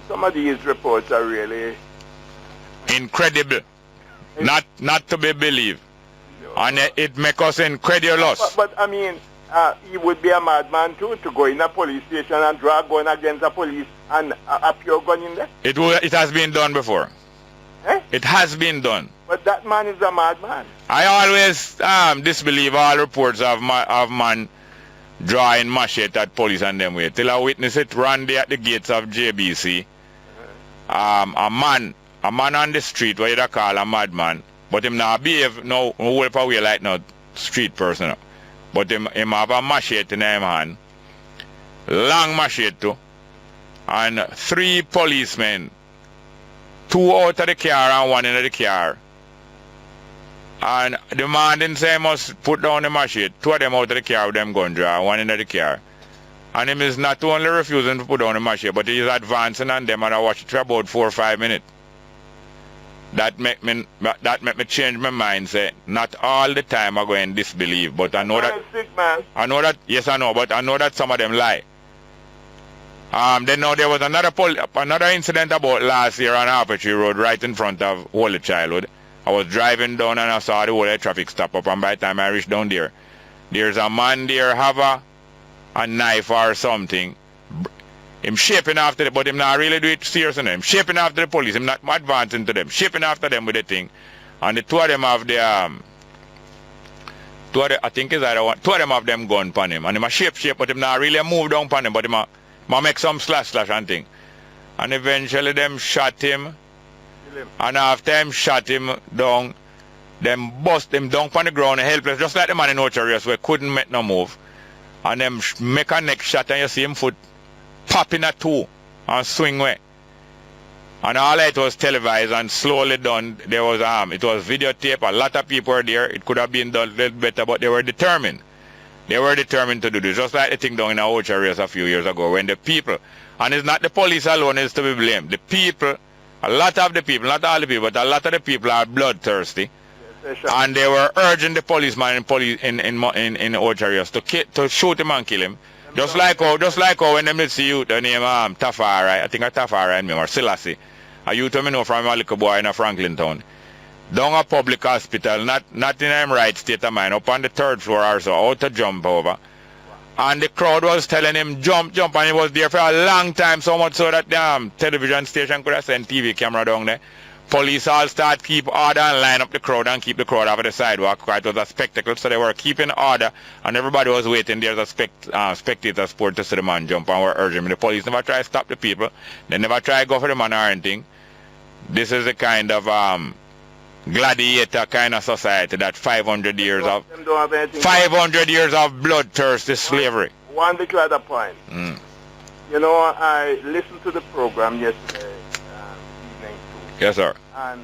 some of these reports are really incredible, not to be believed, and it makes us incredulous. But I mean, he would be a madman too to go in a police station and draw a gun against a police and a pure gun in there. It has been done before. Eh? It has been done. But that man is a madman. I always disbelieve all reports of man drawing machete at police and them way. Till I witness it run there at the gates of JBC. A man on the street, what you call a madman, but him not behave no whole away like no street person. But him have a machete in him hand, long machete too, and 3 policemen, 2 out of the car and 1 in the car. And the man didn't say he must put down the machete. 2 of them out of the car with them gun draw, 1 in the car. And him is not only refusing to put down the machete, but he is advancing on them, and I watched it for about 4 or 5 minutes. That make me change my mind. Say not all the time I go and disbelieve, but I know that Sick, man. I know that yes I know, but I know that some of them lie. Then now there was another incident about last year on Arbitrary Road, right in front of Holy Childhood. I was driving down and I saw the whole traffic stop up, and by the time I reached down there, there's a man there have a knife or something. Him shaping after them, but him not really do it serious on them. Shaping after the police, him not advancing to them. Shaping after them with the thing. And the 2 of them have the I think it's either 2 of them have them gun upon him. And him a shape, but him not really move down upon him, but him a make some slash and thing. And eventually them shot him. And after them shot him down, them bust him down on the ground helpless, just like the man in Ocharias where couldn't make no move. And them make a neck shot, and you see him foot popping at 2 and swing away. And all that was televised and slowly done. There was it was videotape. A lot of people were there. It could have been done a little better, but they were determined. They were determined to do this. Just like the thing down in our Ocharias a few years ago, when the people, and it's not the police alone is to be blamed. The people, a lot of the people, not all the people, but a lot of the people are bloodthirsty. And they were urging the policeman in Ocharias to shoot him and kill him. Just like how when them see you, the name Tafari, I think a Tafari and me, or Selassie. A youth me know from a little boy in a Franklin town. Down a public hospital, not in him right state of mind, up on the 3rd floor or so, out to jump over. And the crowd was telling him jump, and he was there for a long time, so much so that the television station could have sent TV camera down there. Police all start keep order and line up the crowd and keep the crowd off the sidewalk. It was a spectacle, so they were keeping order, and everybody was waiting there as a spectator sport to see the man jump, and were urging him. The police never try to stop the people. They never try to go for the man or anything. This is the kind of gladiator kind of society that 500 years of bloodthirsty slavery. One little other point. You know, I listened to the program yesterday. Yes, sir. And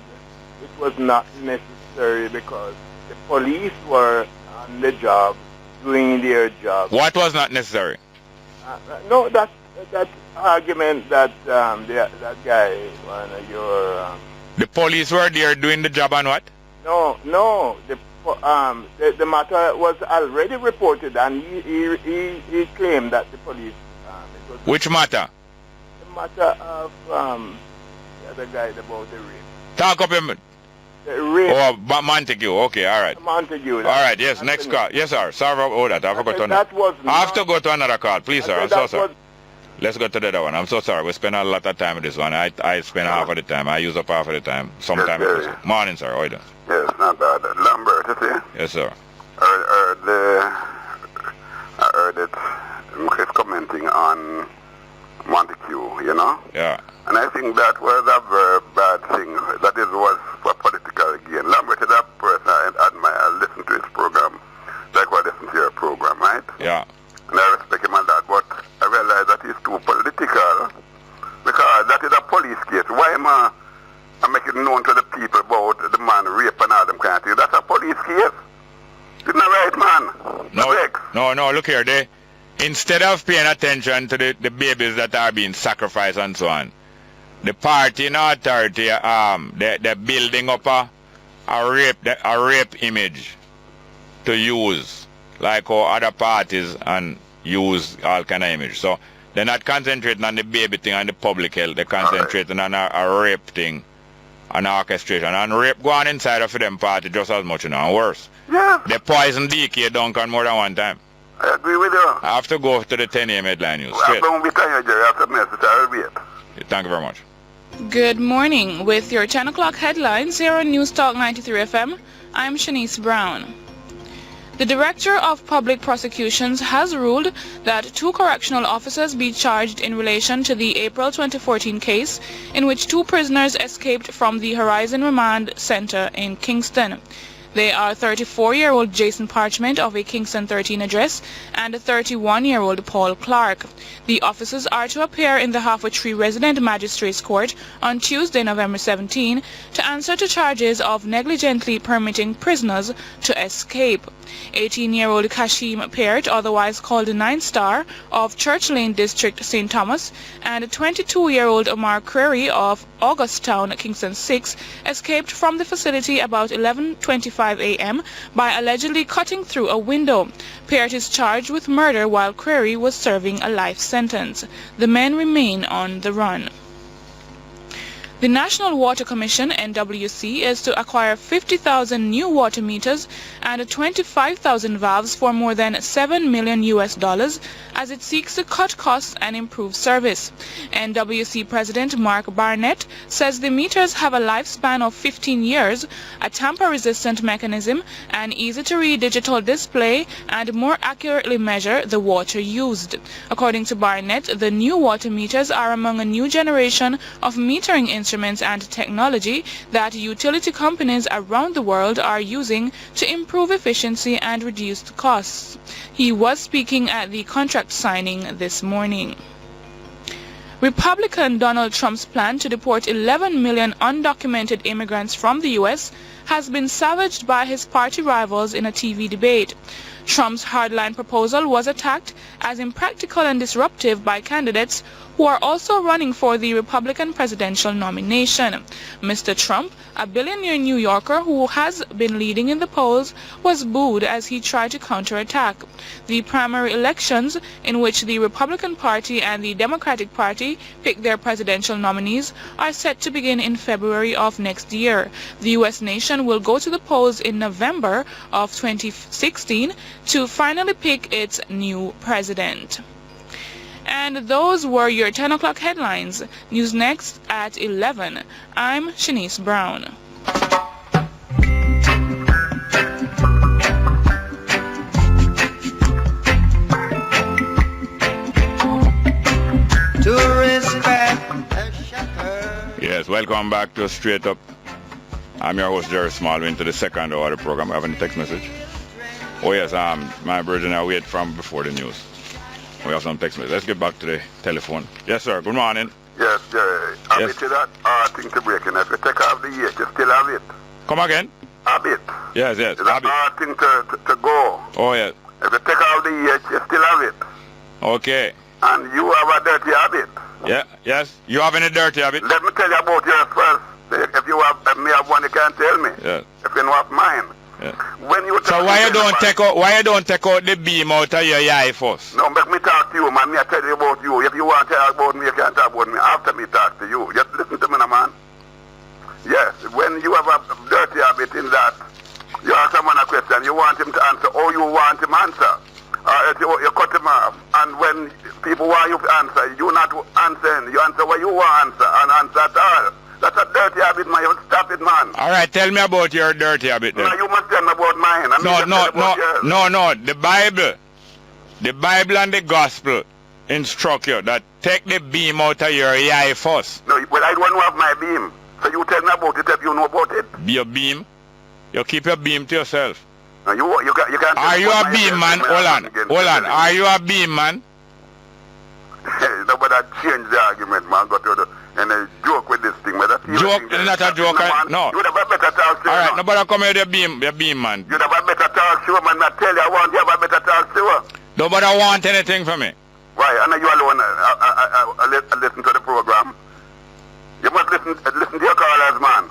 it was not necessary because the police were on the job, doing their job. What was not necessary? No, that argument that that guy, your... the police were there doing the job and what? No. The matter was already reported, and he claimed that the police... Which matter? The matter of... the guy about the rape. Talk up him. The rape. Oh, Montague. Okay, all right. Montague. All right, yes, next call. Yes, sir. Sorry about that. I forgot to I have to go to another call. Please, sir. I'm so sorry. Let's go to the other one. I'm so sorry. We spend a lot of time with this one. I spend half of the time. I use up half of the time. Sometimes. Morning, sir. How are you doing? Yes, not bad. Lambert, you see? Yes, sir. I heard it. He's commenting on Montague, you know? Yeah. And I think that was a very bad thing. That was for political gain. Lambert is a person I admire. I listen to his program. Like I listen to your program, right? Yeah. And I respect him and that. But I realize that he's too political. Because that is a police case. Why am I making known to the people about the man rape and all them kind of things? That's a police case. Isn't that right, man? No, look here. Instead of paying attention to the babies that are being sacrificed and so on, the party and authority, they're building up a rape image to use, like how other parties and use all kind of image. So they're not concentrating on the baby thing and the public health. They're concentrating on a rape thing and orchestration. And rape go on inside of them party just as much, and worse. Yeah. They poison DK Duncan more than one time. I agree with you. I have to go to the 10 a.m. headline news. Well, don't be tired, Jerry. After message, I will wait. Thank you very much. Good morning. With your 10 o'clock headlines here on News Talk 93 FM, I'm Shanice Brown. The Director of Public Prosecutions has ruled that 2 correctional officers be charged in relation to the April 2014 case in which 2 prisoners escaped from the Horizon Remand Center in Kingston. They are 34-year-old Jason Parchment of a Kingston 13 address and 31-year-old Paul Clark. The officers are to appear in the Halfway Tree Resident Magistrates Court on Tuesday, November 17, to answer to charges of negligently permitting prisoners to escape. 18-year-old Kashim Peart, otherwise called 9 Star, of Church Lane District, St. Thomas, and 22-year-old Omar Query of Augusttown, Kingston 6, escaped from the facility about 11:25 a.m. by allegedly cutting through a window. Peart is charged with murder while Query was serving a life sentence. The men remain on the run. The National Water Commission, NWC, is to acquire 50,000 new water meters and 25,000 valves for more than $7 million as it seeks to cut costs and improve service. NWC President Mark Barnett says the meters have a lifespan of 15 years, a tamper-resistant mechanism, an easy-to-read digital display, and more accurately measure the water used. According to Barnett, the new water meters are among a new generation of metering instruments and technology that utility companies around the world are using to improve efficiency and reduce costs. He was speaking at the contract signing this morning. Republican Donald Trump's plan to deport 11 million undocumented immigrants from the U.S. has been savaged by his party rivals in a TV debate. Trump's hardline proposal was attacked as impractical and disruptive by candidates who are also running for the Republican presidential nomination. Mr. Trump, a billionaire New Yorker who has been leading in the polls, was booed as he tried to counterattack. The primary elections, in which the Republican Party and the Democratic Party pick their presidential nominees, are set to begin in February of next year. The U.S. nation will go to the polls in November of 2016 to finally pick its new president. And those were your 10 o'clock headlines. News next at 11. I'm Shanice Brown. Yes, welcome back to Straight Up. I'm your host, Jerry Small. We're into the second hour of the program. I have a text message. Oh yes, my brethren I wait from before the news. We have some text message. Let's get back to the telephone. Yes, sir. Good morning. Yes, Jerry. I bet you that hard thing to break in. If you take off the H, you still have it. Come again? Habit. Yes, yes. It's a hard thing to go. Oh, yes. If you take off the H, you still have it. Okay. And you have a dirty habit. Yeah, yes. You have any dirty habit? Let me tell you about yours first. If you have, me have one, you can tell me. Yeah. If you know have mine. Yeah. When you so why you don't take out the beam out of your eye first? No, make me talk to you, man. Me I tell you about you. If you want to talk about me, you can talk about me after me talk to you. Just listen to me, man. Yes, when you have a dirty habit in that, you ask someone a question, you want him to answer, or you want him to answer. You cut him off. And when people want you to answer, you not answering. You answer what you want to answer, and answer at all. That's a dirty habit, man. You stop it, man. All right, tell me about your dirty habit then. No, you must tell me about mine. No. The Bible and the Gospel instruct you that take the beam out of your eye first. No, well, I don't have my beam. So you tell me about it if you know about it. Your beam? You keep your beam to yourself. No, you can't. Are you a beam man? Hold on. Are you a beam man? Nobody change the argument, man. Go to the and a joke with this thing, man. Joke? Not a joke, no. You'd have a better talk show. All right, nobody come here with your beam man. You'd have a better talk show, man. I tell you, I want you have a better talk show. Nobody want anything from me. Why? I know you alone. I listen to the program. You must listen to your callers, man.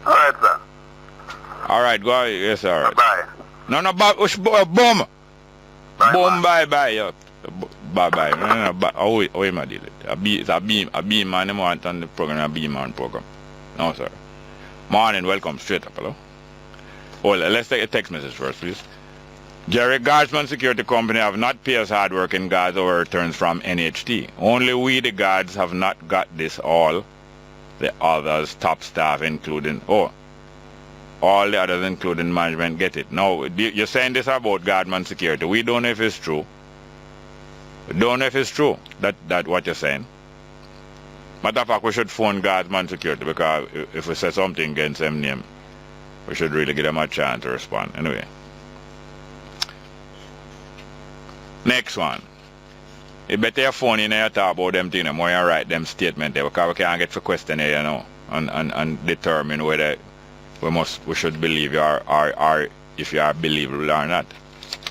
All right, sir. All right, go ahead. Yes, all right. Bye. No, boom. Bye, boom, bye. Yeah. Bye. No. Oh, my deal. A beam man, I want on the program, a beam man program. No, sir. Morning, welcome. Straight up, hello. Well, let's take a text message first, please. Jerry, Guardsman Security Company have not paid us hard-working guards over returns from NHT. Only we, the guards, have not got this all. The others, top staff, including... Oh, all the others, including management, get it. No, you're saying this about Guardsman Security. We don't know if it's true. We don't know if it's true, that what you're saying. Matter of fact, we should phone Guardsman Security, because if we say something against them name, we should really give them a chance to respond. Anyway. Next one. You better your phone in there talk about them things, more you write them statement there, because we can't get for question here, you know, and determine whether we should believe you or if you are believable or not.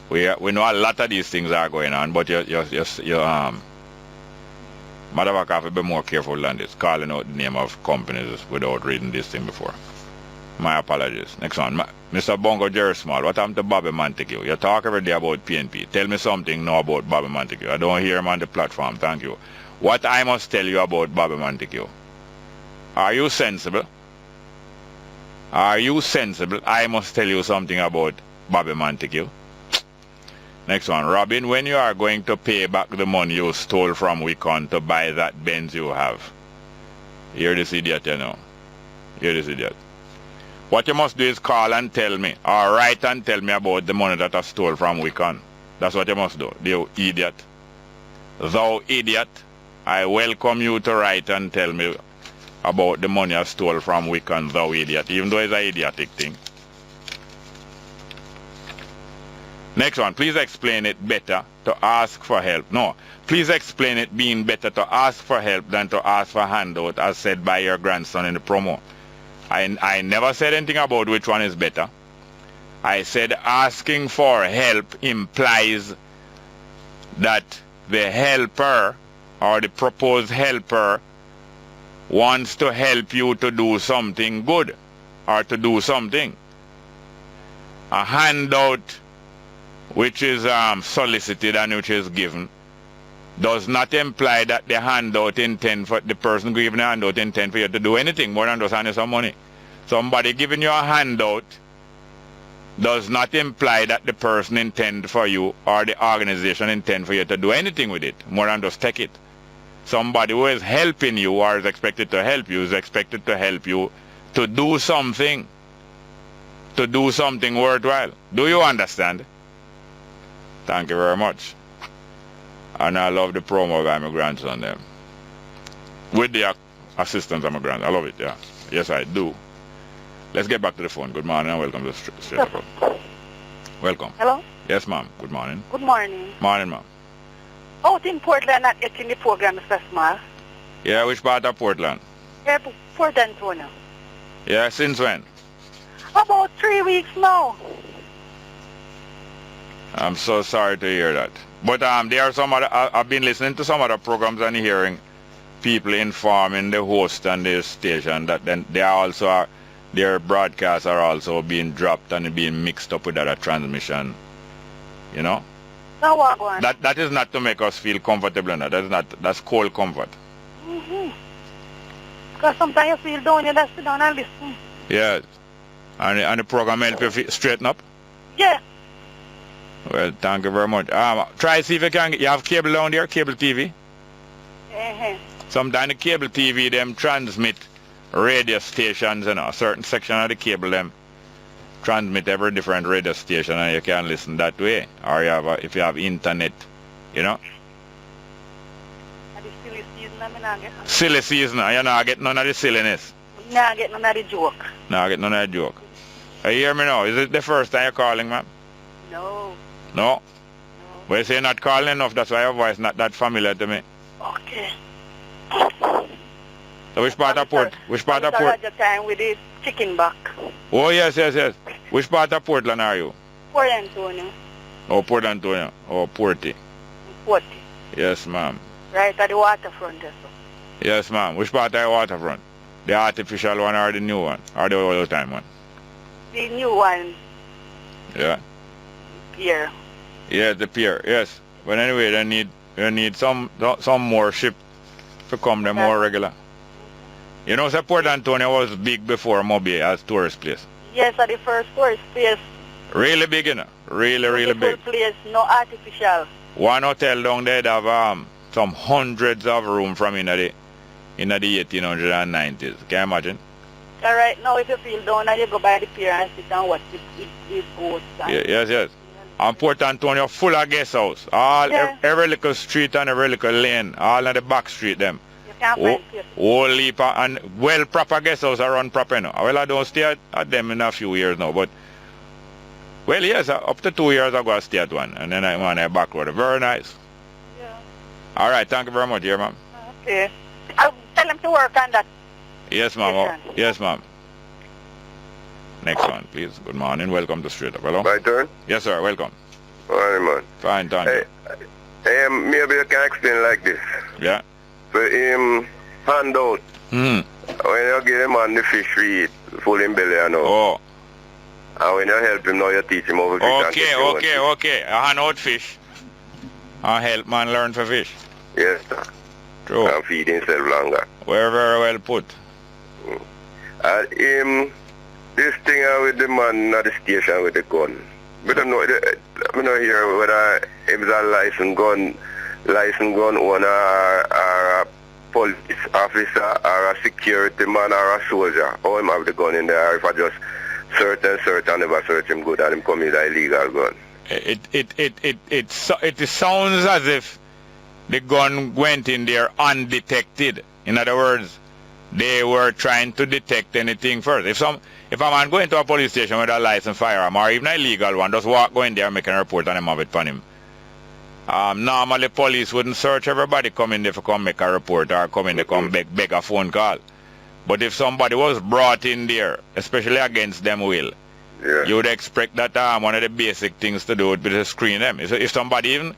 We know a lot of these things are going on, but you matter of fact, I have to be more careful than this, calling out the name of companies without reading this thing before. My apologies. Next one. Mr. Bongo Jerry Small, what happened to Bobby Montague? You talk every day about PNP. Tell me something now about Bobby Montague. I don't hear him on the platform. Thank you. What I must tell you about Bobby Montague? Are you sensible? Are you sensible? I must tell you something about Bobby Montague. Next one. Robin, when you are going to pay back the money you stole from Wicon to buy that Benz you have? Hear this idiot, you know. Hear this idiot. What you must do is call and tell me, or write and tell me about the money that I stole from Wicon. That's what you must do, you idiot. Thou idiot, I welcome you to write and tell me about the money I stole from Wicon, thou idiot, even though it's an idiotic thing. Next one, please explain it better to ask for help. No, please explain it being better to ask for help than to ask for handout, as said by your grandson in the promo. I never said anything about which one is better. I said asking for help implies that the helper or the proposed helper wants to help you to do something good or to do something. A handout which is solicited and which is given does not imply that the handout intend for the person giving the handout intend for you to do anything more than just hand you some money. Somebody giving you a handout does not imply that the person intend for you or the organization intend for you to do anything with it more than just take it. Somebody who is helping you or is expected to help you is expected to help you to do something worthwhile. Do you understand? Thank you very much. And I love the promo by my grandson there. With the assistance of my grandson. I love it, yeah. Yes, I do. Let's get back to the phone. Good morning and welcome to Straight Up. Welcome. Hello? Yes, ma'am. Good morning. Good morning. Morning, ma'am. Out in Portland, not yet in the program, Mr. Small. Yeah, which part of Portland? Yeah, Port Antonio. Yeah, since when? About 3 weeks now. I'm so sorry to hear that. But there are some other, I've been listening to some other programs and hearing people informing the host and the station that then they are also, their broadcasts are also being dropped and being mixed up with other transmission. You know? Now what going? That is not to make us feel comfortable enough. That's cold comfort. Because sometimes you feel down, you just sit down and listen. Yeah. And the program help you straighten up? Yeah. Well, thank you very much. Try see if you can. You have cable down there, cable TV. Sometimes the cable TV them transmit radio stations, you know, a certain section of the cable them transmit every different radio station, and you can listen that way. Or you have if you have internet, you know. Silly season, I not get none. Silly season, you not get none of the silliness. Not get none of the joke. Not get none of the joke. You hear me now? Is it the first time you're calling, ma'am? No. No? Well, you say you're not calling enough, that's why your voice not that familiar to me. Okay. So which part of Port? Which part of Port? Time with the chicken back. Oh, yes. Which part of Portland are you? Port Antonio. Oh, Port Antonio. Oh, Porty. Porty. Yes, ma'am. Right at the waterfront. So. Yes, ma'am. Which part of the waterfront? The artificial one or the new one? Or the old time one? The new one. Yeah. Pier. Yeah, the pier. Yes. But anyway, they need some more ship to come there more regular. You know, Port Antonio was big before Mobile as tourist place. Yes, at the first tourist place. Really big, you know. Really big. Place, no artificial. One hotel down there have some hundreds of room from in the 1890s. Can you imagine? All right, now if you feel down and you go by the pier and sit and watch the boats. Yes. And Port Antonio full of guest house. Every little street and every little lane, all on the back street them. You can't find place. Whole heap and well proper guest house are run proper now. Well, I don't stay at them in a few years now, but well, yes, up to 2 years I go stay at one, and then I went back road. Very nice. Yeah. All right, thank you very much, dear ma'am. Okay. I'll tell him to work on that. Yes, ma'am. Yes, ma'am. Next one, please. Good morning. Welcome to Straight Up. Hello? My turn? Yes, sir. Welcome. Morning, man. Fine, thank you. Maybe you can explain like this. Yeah. So, hand out. When you give him on the fish we eat, full in belly, you know. Oh. And when you help him now, you teach him how to fish. Okay. I hand out fish. And help man learn for fish. Yes, sir. True. And feed himself longer. Very well put. This thing with the man at the station with the gun. We don't know. I don't hear whether it was a licensed gun owner or a police officer or a security man or a soldier. Or him have the gun in there. Or if I just search and never search him good and him come with an illegal gun. It sounds as if the gun went in there undetected. In other words, they were trying to detect anything first. If a man go into a police station with a licensed firearm or even an illegal one, just go in there and make a report and them have it for him. Normally police wouldn't search everybody come in there to come make a report or come in there come beg a phone call. But if somebody was brought in there, especially against them will, you would expect that one of the basic things to do would be to screen them. If somebody even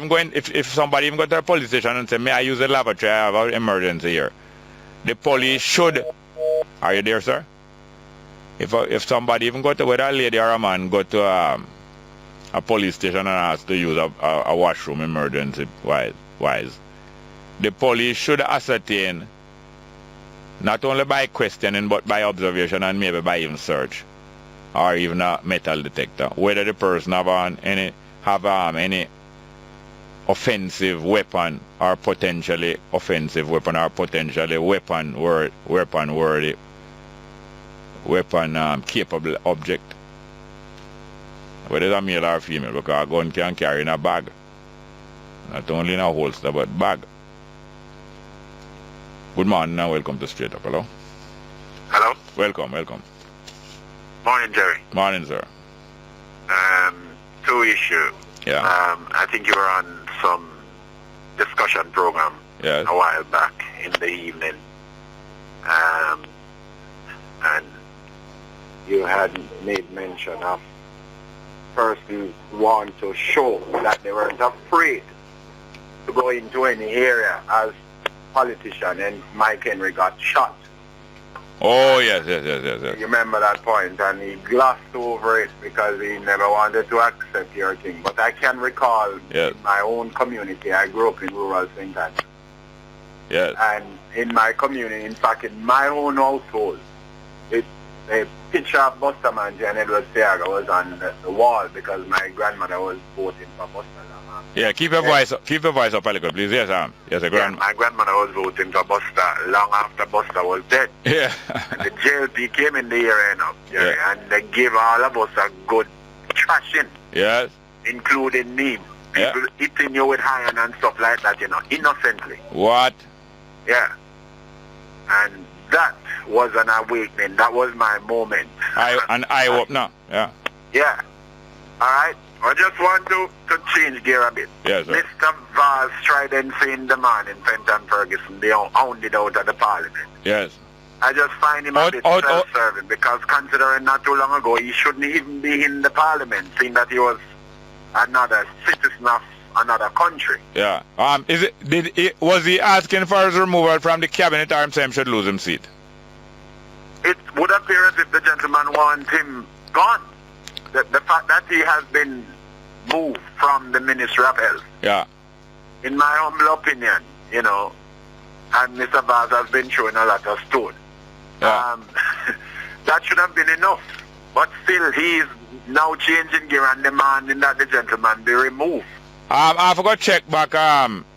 go to a police station and say, may I use the lavatory, I have an emergency here. The police should. Are you there, sir? If somebody even go to, whether a lady or a man go to a police station and ask to use a washroom emergency wise, the police should ascertain, not only by questioning but by observation and maybe by even search or even a metal detector, whether the person have any offensive weapon or potentially offensive weapon or potentially weapon capable object, whether it's a male or female, because a gun can carry in a bag, not only in a holster but bag. Good morning and welcome to Straight Up. Hello? Hello? Welcome. Morning, Jerry. Morning, sir. Two issues. Yeah. I think you were on some discussion program a while back in the evening. And you had made mention of persons who want to show that they weren't afraid to go into any area as politician, and Mike Henry got shot. Oh, yes. You remember that point, and he glossed over it because he never wanted to accept your thing. But I can recall in my own community, I grew up in rural St. Andrew. Yes. And in my community, in fact, in my own household, a picture of Buster Manji and Edward Seaga was on the wall because my grandmother was voting for Buster. Yeah, keep your voice up a little, please. Yes, my grandmother was voting for Buster long after Buster was dead. Yeah. And the JLP came in the area now, and they gave all of us a good trashing. Yes. Including me. People hitting you with iron and stuff like that, innocently. What? Yeah. And that was an awakening. That was my moment. I hope now. Yeah. Yeah. All right. I just want to change gear a bit. Yes, sir. Mr. Vaz Stridency in the man in Fenton Ferguson, they hounded out of the parliament. Yes. I just find him a bit self-serving because considering not too long ago he shouldn't even be in the parliament, seeing that he was another citizen of another country. Yeah. Was he asking for his removal from the cabinet or him should lose his seat? It would appear as if the gentleman wants him gone. The fact that he has been moved from the Ministry of Health. Yeah. In my humble opinion, and Mr. Vaz has been throwing a lot of stone. Yeah. That should have been enough. But still, he is now changing gear and demanding that the gentleman be removed. I forgot to check back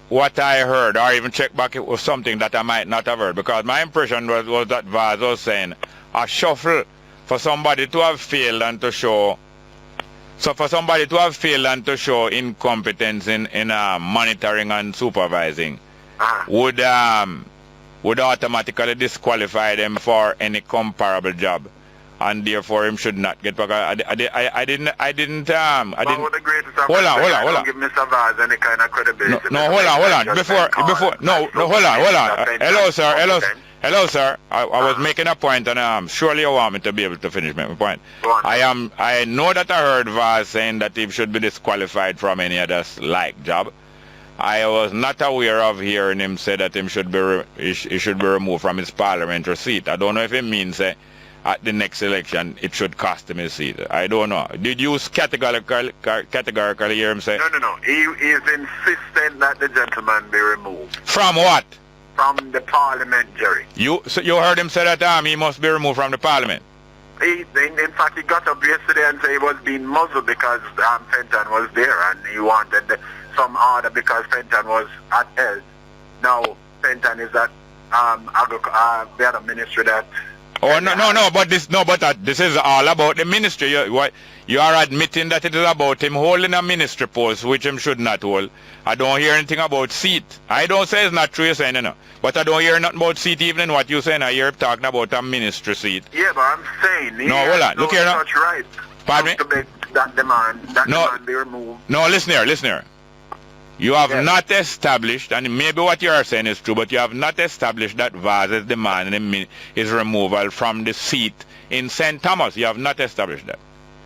what I heard, or even check back it was something that I might not have heard, because my impression was that Vaz was saying a shuffle for somebody to have failed and to show. So for somebody to have failed and to show incompetence in monitoring and supervising would automatically disqualify them for any comparable job, and therefore him should not get back. I didn't. With the greatest of hold on. don't give Mr. Vaz any kind of credibility. No, hold on. Before, hold on. Hello, sir. I was making a point, and surely you want me to be able to finish my point. I know that I heard Vaz saying that he should be disqualified from any other like job. I was not aware of hearing him say that he should be removed from his parliamentary seat. I don't know if it means at the next election it should cost him his seat. I don't know. Did you categorically hear him say? No. He is insistent that the gentleman be removed. From what? From the parliament, Jerry. You heard him say that he must be removed from the parliament? In fact, he got up yesterday and said he was being muzzled because Fenton was there, and he wanted some order because Fenton was at health. Now Fenton is at the other ministry that. Oh no! But this is all about the ministry. You are admitting that it is about him holding a ministry post which him should not hold. I don't hear anything about seat. I don't say it's not true, you're saying, but I don't hear nothing about seat even in what you're saying. I hear talking about a ministry seat. Yeah, but I'm saying no, hold on. Look here now. Such right. Pardon me? To make that demand be removed. No, listen here. You have not established, and maybe what you are saying is true, but you have not established that Vaz is demanding his removal from the seat in St. Thomas. You have not established that.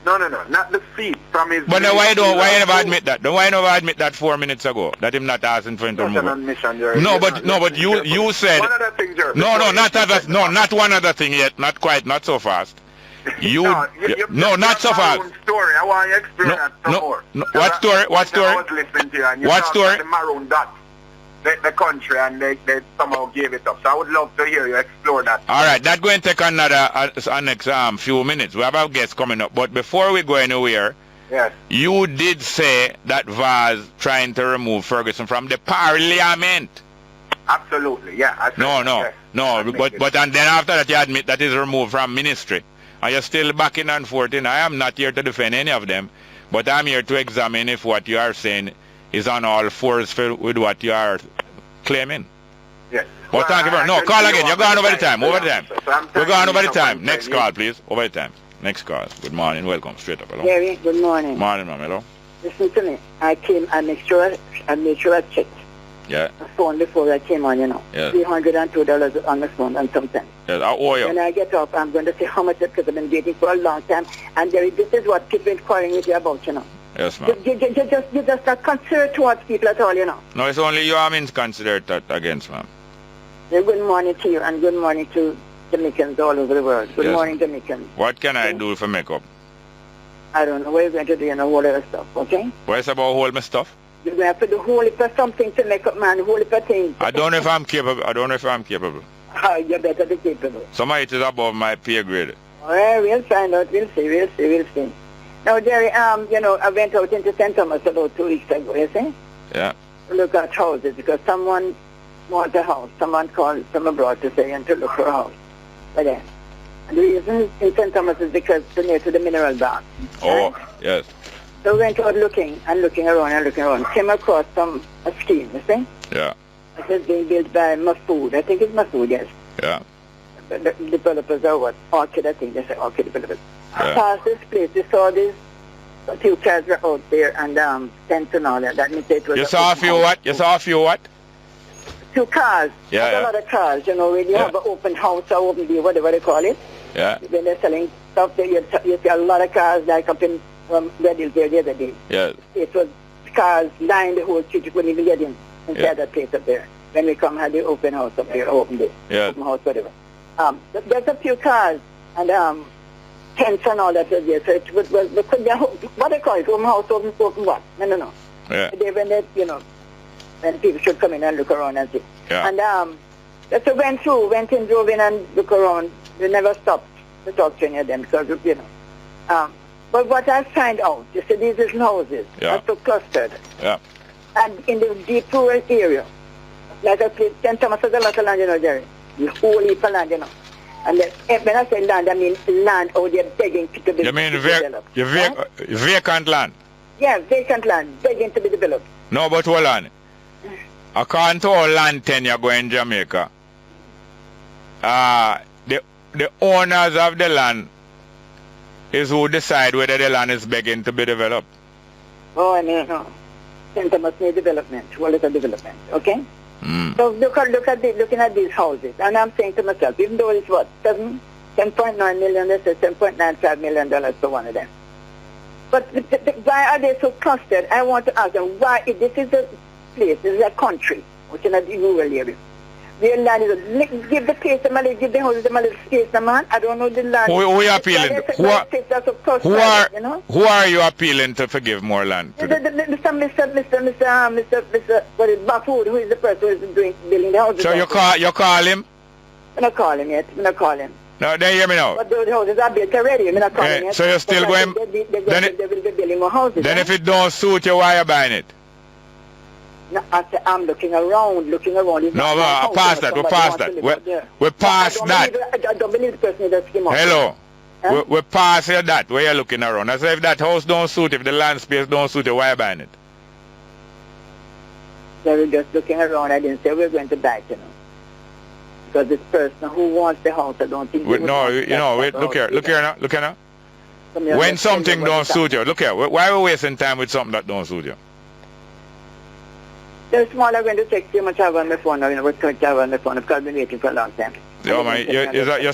No, not the seat from his. But then why never admit that? Then why never admit that 4 minutes ago that him not asking for him to remove it? No, but you said. One other thing, Jerry. Not one other thing yet. Not quite. Not so fast. Not so fast. Story. I want you to explain that some more. What story? I was listening to you, and you what story? The maroon dot, the country, and they somehow gave it up. So I would love to hear you explore that. All right, that's going to take another next few minutes. We have our guests coming up, but before we go anywhere, yes, you did say that Vaz trying to remove Ferguson from the parliament. Absolutely, yeah. But and then after that you admit that is removed from ministry. And you're still backing and forth. I am not here to defend any of them, but I'm here to examine if what you are saying is on all fours with what you are claiming. Yes. Well, thank you very much. No, call again. You're going over the time. We're going over the time. Next call, please. Over the time. Next call. Good morning. Welcome. Straight up. Hello. Gary, good morning. Morning, ma'am. Hello. Listen to me. I made sure I checked. Yeah. The phone before I came on, Yes. $302 on the phone and some cents. Yes, I owe you. When I get up, I'm going to say how much because I've been waiting for a long time. And this is what people inquiring with you about, Yes, ma'am. You're just not considerate towards people at all, No, it's only you I'm considered against, ma'am. Good morning to you and good morning to Jamaicans all over the world. Good morning, Jamaicans. What can I do for makeup? I don't know what you're going to do, all other stuff, okay? What's about hold my stuff? You're going to have to do whole heap of something to make up, man. Whole heap of things. I don't know if I'm capable. You better be capable. Some of it is above my pay grade. Well, we'll find out. We'll see. Now, Jerry, I went out into St. Thomas about 2 weeks ago, you see? Yeah. To look at houses because someone wants a house. Someone called from abroad to say and to look for a house. But then, and the reason in St. Thomas is because it's near to the mineral bath. Oh, right? yes. So we went out looking around. Came across a scheme, you see? Yeah. It is being built by Mafood. I think it's Mafood, yes. Yeah. The developers are what? Orchid, I think they say Orchid developers. Yeah. Past this place, we saw these a few cars were out there and tents and all that. That means it was You saw a few what? Two cars. Yeah. Not a lot of cars, when you have an open house or open day, whatever they call it. Yeah. When they're selling stuff there, you see a lot of cars like up in Red Hills there the other day. Yeah. It was cars lined the whole street. You couldn't even get inside that place up there. When we had the open house up there, open day. Yeah. Open house, whatever. There's a few cars and tents and all that was there. So it was what they call it, open house, open what? No. Yeah. When people should come in and look around and see. Yeah. And Just went in, drove in and look around. They never stopped to talk to any of them because, you know. But what I find out, you see, these little houses are so clustered. Yeah. And in the deep rural area, like I said, St. Thomas has a lot of land, you know, Jerry. The whole heap of land, you know. And then, when I say land, I mean land out there begging to be developed. You mean vacant land? Yeah, vacant land, begging to be developed. No, but hold on. According to our land tenure going in Jamaica, the owners of the land is who decide whether the land is begging to be developed. Oh, I mean, no. St. Thomas need development, well, it's a development, okay? So looking at these houses, and I'm saying to myself, even though it's what, $10.9 million, they say $10.95 million for one of them. But why are they so clustered? I want to ask them why. If this is a place, this is a country, which is a rural area. Their land is give the place them a little, give the houses them a little space, man. I don't know the land. Who are you appealing? Who are you appealing to forgive more land? To Mr. What is Bafood, who is the person who is building the houses? So you call him? I'm not calling yet. I'm not calling. No, they hear me now. But those houses are built already. I'm not calling yet. So you're still going? They will be building more houses. Then if it don't suit you, why are you buying it? No, I'm looking around. No, we pass that. We pass that. We pass that. I don't believe the person is a scheme. Hello. Huh? We pass that. Where you looking around? I say if that house don't suit, if the land space don't suit you, why are you buying it? They were just looking around. I didn't say we're going to buy it, you know. Because this person who wants the house, I don't think... Wait, look here now. When something don't suit you, look here. Why are we wasting time with something that don't suit you? The small are going to take too much hour on my phone now, you know, what's going to have on my phone because I've been waiting for a long time. Yo, man, you're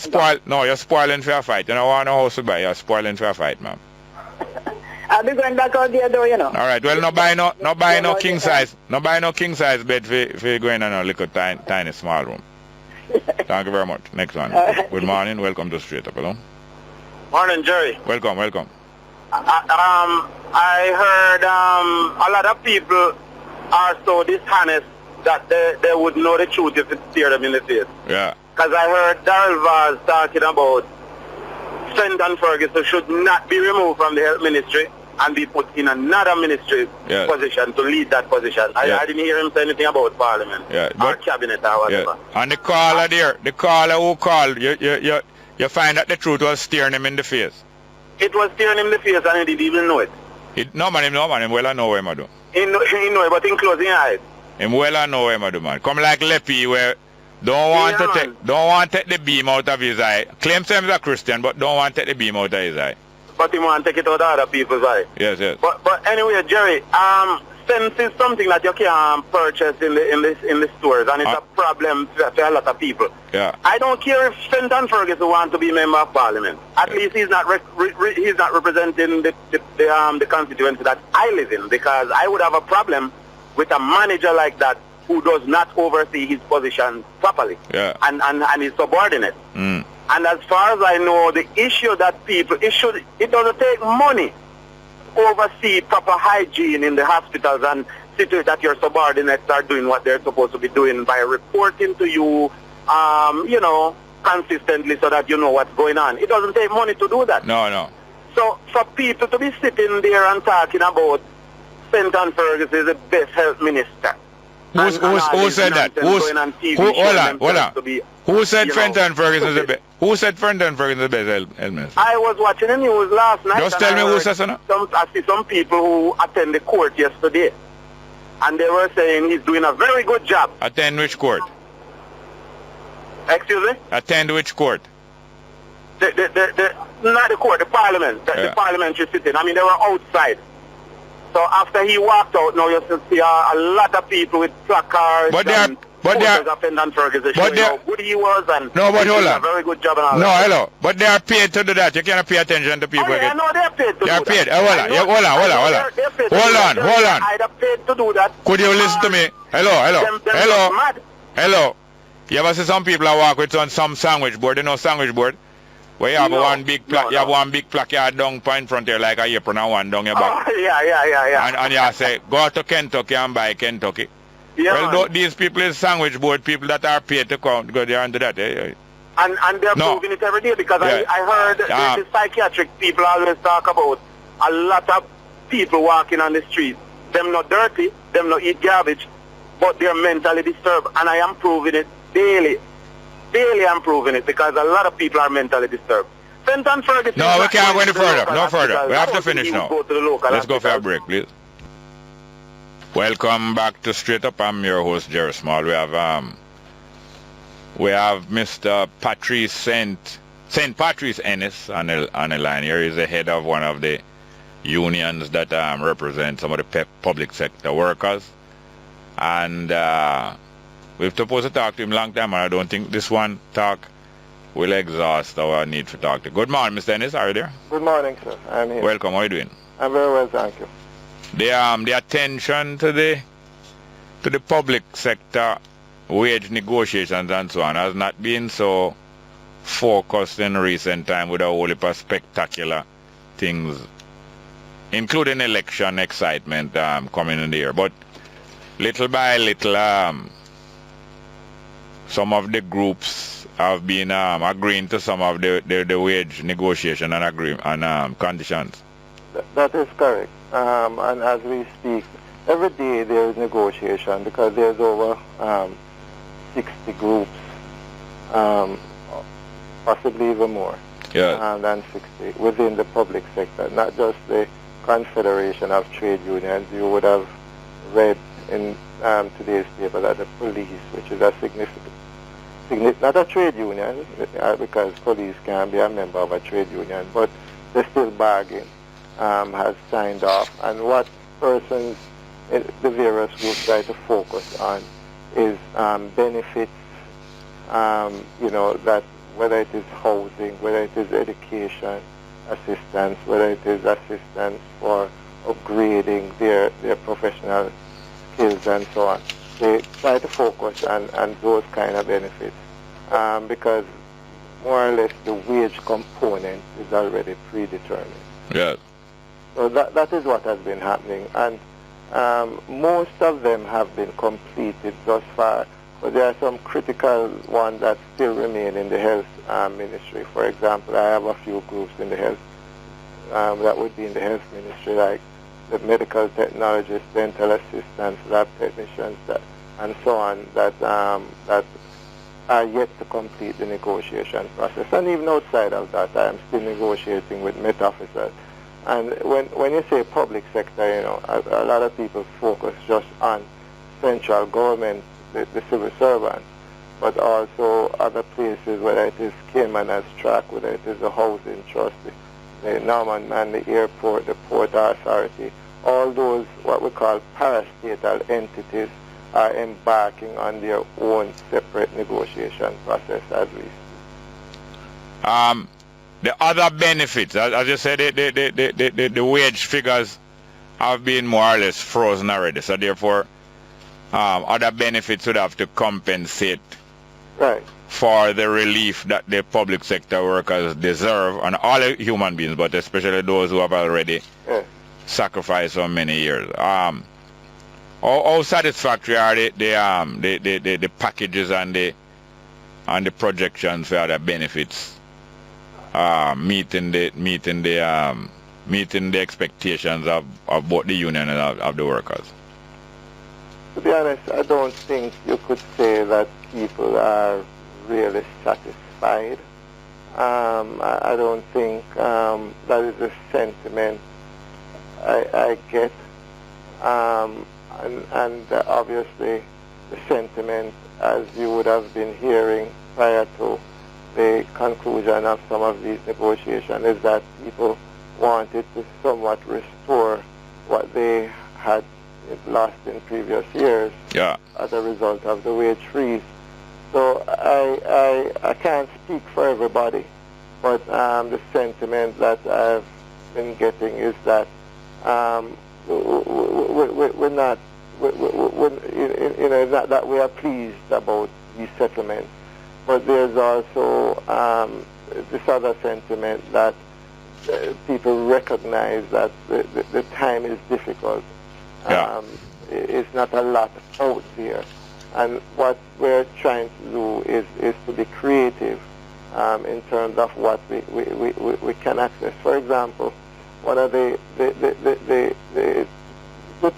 spoiling for a fight. You don't want no house to buy, you're spoiling for a fight, man. I'll be going back out there though, you know. Alright, well, no buy no king size bed for going in a little tiny small room. Thank you very much. Next one. Good morning, welcome to Straight Up, hello. Morning, Jerry. Welcome. I heard a lot of people are so dishonest that they would know the truth if it stared them in the face. Yeah. Because I heard Darrell Vaz talking about Fenton Ferguson should not be removed from the health ministry and be put in another ministry position to lead that position. I didn't hear him say anything about parliament or cabinet or whatever. And the caller who called, you find that the truth was staring him in the face. It was staring him in the face and he didn't even know it. No man, well I know him I do. He know it, but in closing eyes. Him well I know him I do, man. Come like Leppy where don't want to take the beam out of his eye. Claims him as a Christian, but don't want to take the beam out of his eye. But he want to take it out of other people's eye. Yes. But anyway, Jerry, sense is something that you can't purchase in the stores, and it's a problem for a lot of people. Yeah. I don't care if Fenton Ferguson wants to be member of parliament. At least he's not he's not representing the constituency that I live in, because I would have a problem with a manager like that who does not oversee his position properly and is subordinate. Mm. And as far as I know, the issue that it doesn't take money to oversee proper hygiene in the hospitals and see to it that your subordinates are doing what they're supposed to be doing by reporting to you, consistently so that you know what's going on. It doesn't take money to do that. No. So for people to be sitting there and talking about Fenton Ferguson is the best health minister. Who said that? Hold on. Who said Fenton Ferguson is the best? Who said Fenton Ferguson is the best health minister? I was watching the news last night. Just tell me who says so. I see some people who attend the court yesterday, and they were saying he's doing a very good job. Attend which court? Excuse me? Attend which court? Not the court, the parliament. The parliamentary sitting. I mean, they were outside. So after he walked out, now you see a lot of people with placards and posters of Fenton Ferguson showing how good he was and no, but hold on. a very good job and all no, that. Hello. But they are paid to do that. You cannot pay attention to people. Oh, yeah, no, they're paid to do that. They are paid. Hold on. Hold on. They're paid to do that. Could you listen to me? Hello. You ever see some people that walk with some sandwich board? You know sandwich board? Where you have one big placard down in front there like a apron and one down your back. Oh, yeah. And you say, go to Kentucky and buy Kentucky. Yeah, well, these people is sandwich board people that are paid to come go there and do that. Eh? And they're proving it every day because I heard the psychiatric people always talk about a lot of people walking on the street. Them not dirty, them not eat garbage, but they're mentally disturbed. And I am proving it daily. Daily I'm proving it because a lot of people are mentally disturbed. Fenton Ferguson. No, we can't go any further. No further. We have to finish now. Go to the local Let's go for a break, please. Welcome back to Straight Up. I'm your host, Jerry Small. We have Mr. Patrice St. Patrice Ennis on the line here. He's the head of one of the unions that represent some of the public sector workers. And we've supposed to talk to him a long time, and I don't think this one talk will exhaust our need to talk to. Good morning, Mr. Ennis. Are you there? Good morning, sir. I'm here. Welcome. How are you doing? I'm very well, thank you. The attention to the public sector wage negotiations and so on has not been so focused in recent time with a whole heap of spectacular things, including election excitement coming in the year. But little by little, some of the groups have been agreeing to some of the wage negotiation and conditions. That is correct. And as we speak, every day there is negotiation because there's over 60 groups, possibly even more than 60 within the public sector, not just the Confederation of Trade Unions. You would have read in today's paper that the police, which is a significant, not a trade union, because police can be a member of a trade union, but they still bargain, has signed off. And what persons in the various groups try to focus on is benefits, that whether it is housing, whether it is education assistance, whether it is assistance for upgrading their professional skills and so on. They try to focus on those kind of benefits because more or less the wage component is already predetermined. Yes. So that is what has been happening, and most of them have been completed thus far, but there are some critical ones that still remain in the health ministry. For example, I have a few groups in the health, that would be in the health ministry, like the medical technologists, dental assistants, lab technicians, and so on, that are yet to complete the negotiation process. And even outside of that, I am still negotiating with Met officers. And when you say public sector, a lot of people focus just on central government, the civil servants, but also other places, whether it is Caymanas Track, whether it is the housing trust, the Norman Man, the airport, the port authority, all those what we call parastatal entities are embarking on their own separate negotiation process as we speak. The other benefits, as you said, the wage figures have been more or less frozen already, so therefore other benefits would have to compensate for the relief that the public sector workers deserve, and all human beings, but especially those who have already sacrificed for many years. How satisfactory are the packages and the projections for other benefits meeting the expectations of both the union and of the workers? To be honest, I don't think you could say that people are really satisfied. I don't think that is a sentiment I get. And obviously the sentiment, as you would have been hearing prior to the conclusion of some of these negotiations, is that people wanted to somewhat restore what they had lost in previous years as a result of the wage freeze. So I can't speak for everybody, but the sentiment that I've been getting is that we're not, not that we are pleased about these settlements, but there's also this other sentiment that people recognize that the time is difficult. it's not a lot out there. And what we're trying to do is to be creative in terms of what we can access. For example, one of the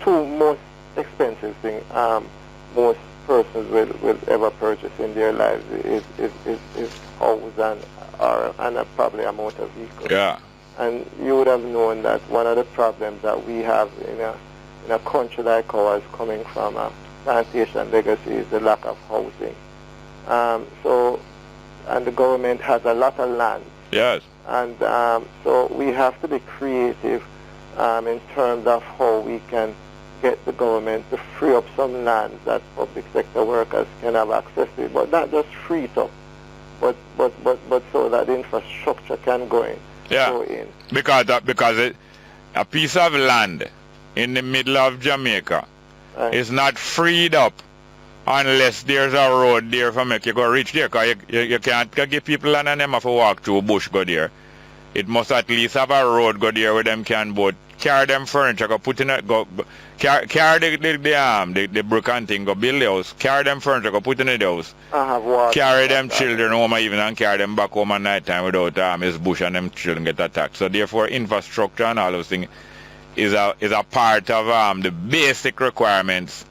two most expensive things most persons will ever purchase in their lives is house and probably a motor vehicle. Yeah. And you would have known that one of the problems that we have in a country like ours, coming from a plantation legacy, is the lack of housing. And the government has a lot of land. Yes. And so we have to be creative in terms of how we can get the government to free up some land that public sector workers can have access to, but not just free it up, but so that the infrastructure can go in. Because a piece of land in the middle of Jamaica is not freed up unless there's a road there for make you go reach there. Because you can't give people land and them have to walk through bush go there. It must at least have a road go there where them can both carry them furniture, go put in it, carry the brick and thing, go build the house, carry them furniture, go put in the house, carry them children home even and carry them back home at night time without it's bush and them children get attacked. So therefore infrastructure and all those things is a part of the basic requirements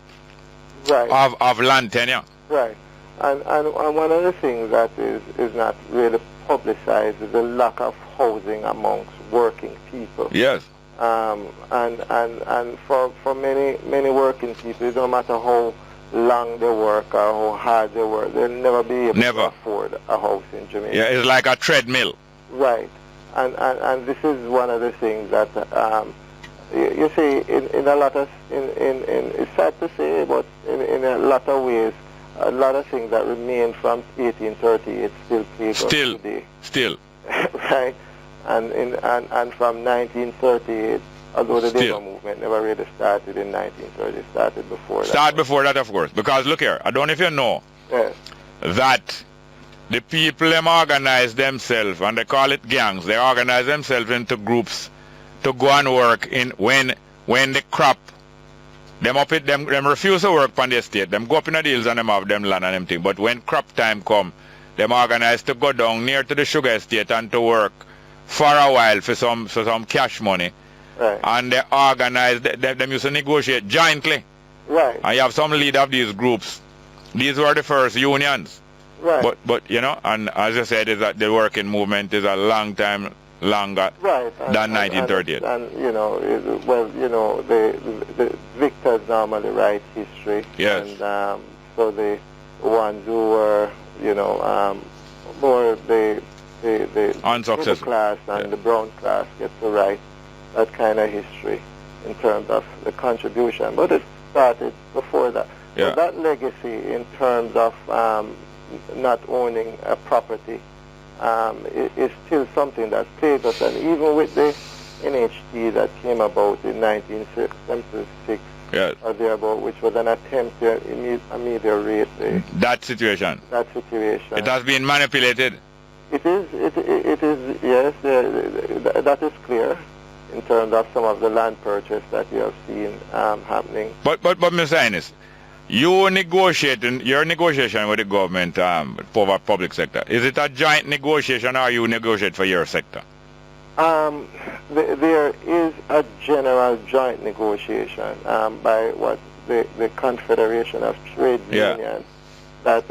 of land tenure. Right. And one of the things that is not really publicized is the lack of housing amongst working people. Yes. And for many working people, it don't matter how long they work or how hard they work, they'll never be able to afford a house in Jamaica. Yeah, it's like a treadmill. Right. And this is one of the things that you see in a lot of it's sad to say, but in a lot of ways, a lot of things that remain from 1838 still plague us today. Still. Right. And from 1938, although the Labour movement never really started in 1930, it started before that. Start before that, of course. Because look here, I don't know if you know that the people them organize themselves, and they call it gangs. They organize themselves into groups to go and work in when the crop them refuse to work on the estate. Them go up in the hills and them have them land and them thing. But when crop time come, them organize to go down near to the sugar estate and to work for a while for some cash money. Right. And they organize, them used to negotiate jointly. Right. And you have some leader of these groups. These were the first unions. Right. But you know, and as I said, is that the working movement is a long time longer than 1938. And you know, the victors normally write history. Yes. And so the ones who were, more the middle class and the brown class get to write that kind of history in terms of the contribution. But it started before that. Yeah. So that legacy in terms of not owning a property is still something that plagues us. And even with the NHT that came about in 1976 or thereabout, which was an attempt to ameliorate that situation. It has been manipulated. It is, yes, that is clear in terms of some of the land purchase that you have seen happening. But Mr. Innes, your negotiation with the government for public sector, is it a joint negotiation or you negotiate for your sector? There is a general joint negotiation by what the Confederation of Trade Unions that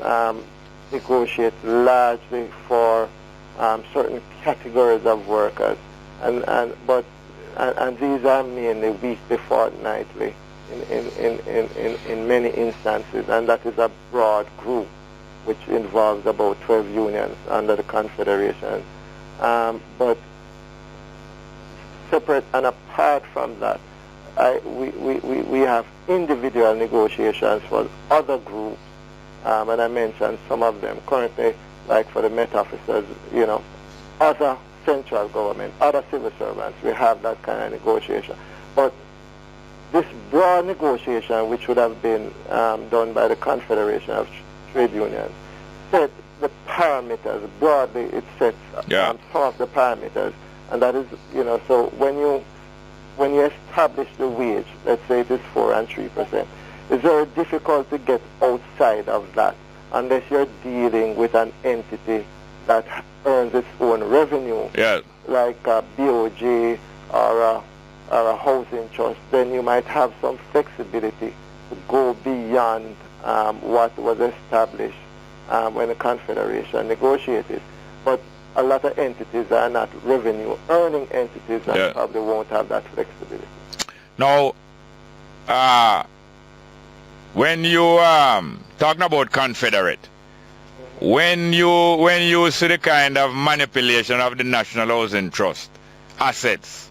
negotiate largely for certain categories of workers, and these are mainly weekly, fortnightly in many instances, and that is a broad group which involves about 12 unions under the Confederation. But separate and apart from that, we have individual negotiations for other groups. And I mentioned some of them currently, like for the Met officers, other central government, other civil servants, we have that kind of negotiation. But this broad negotiation, which would have been done by the Confederation of Trade Unions, set the parameters, broadly it sets some of the parameters, and that is, so when you establish establish the wage, let's say it is 4 and 3%, it's very difficult to get outside of that unless you're dealing with an entity that earns its own revenue, like a BOJ or a housing trust. Then you might have some flexibility to go beyond what was established when the Confederation negotiated. But a lot of entities are not revenue-earning entities and probably won't have that flexibility. Now, when you talking about Confederate, when you see the kind of manipulation of the National Housing Trust assets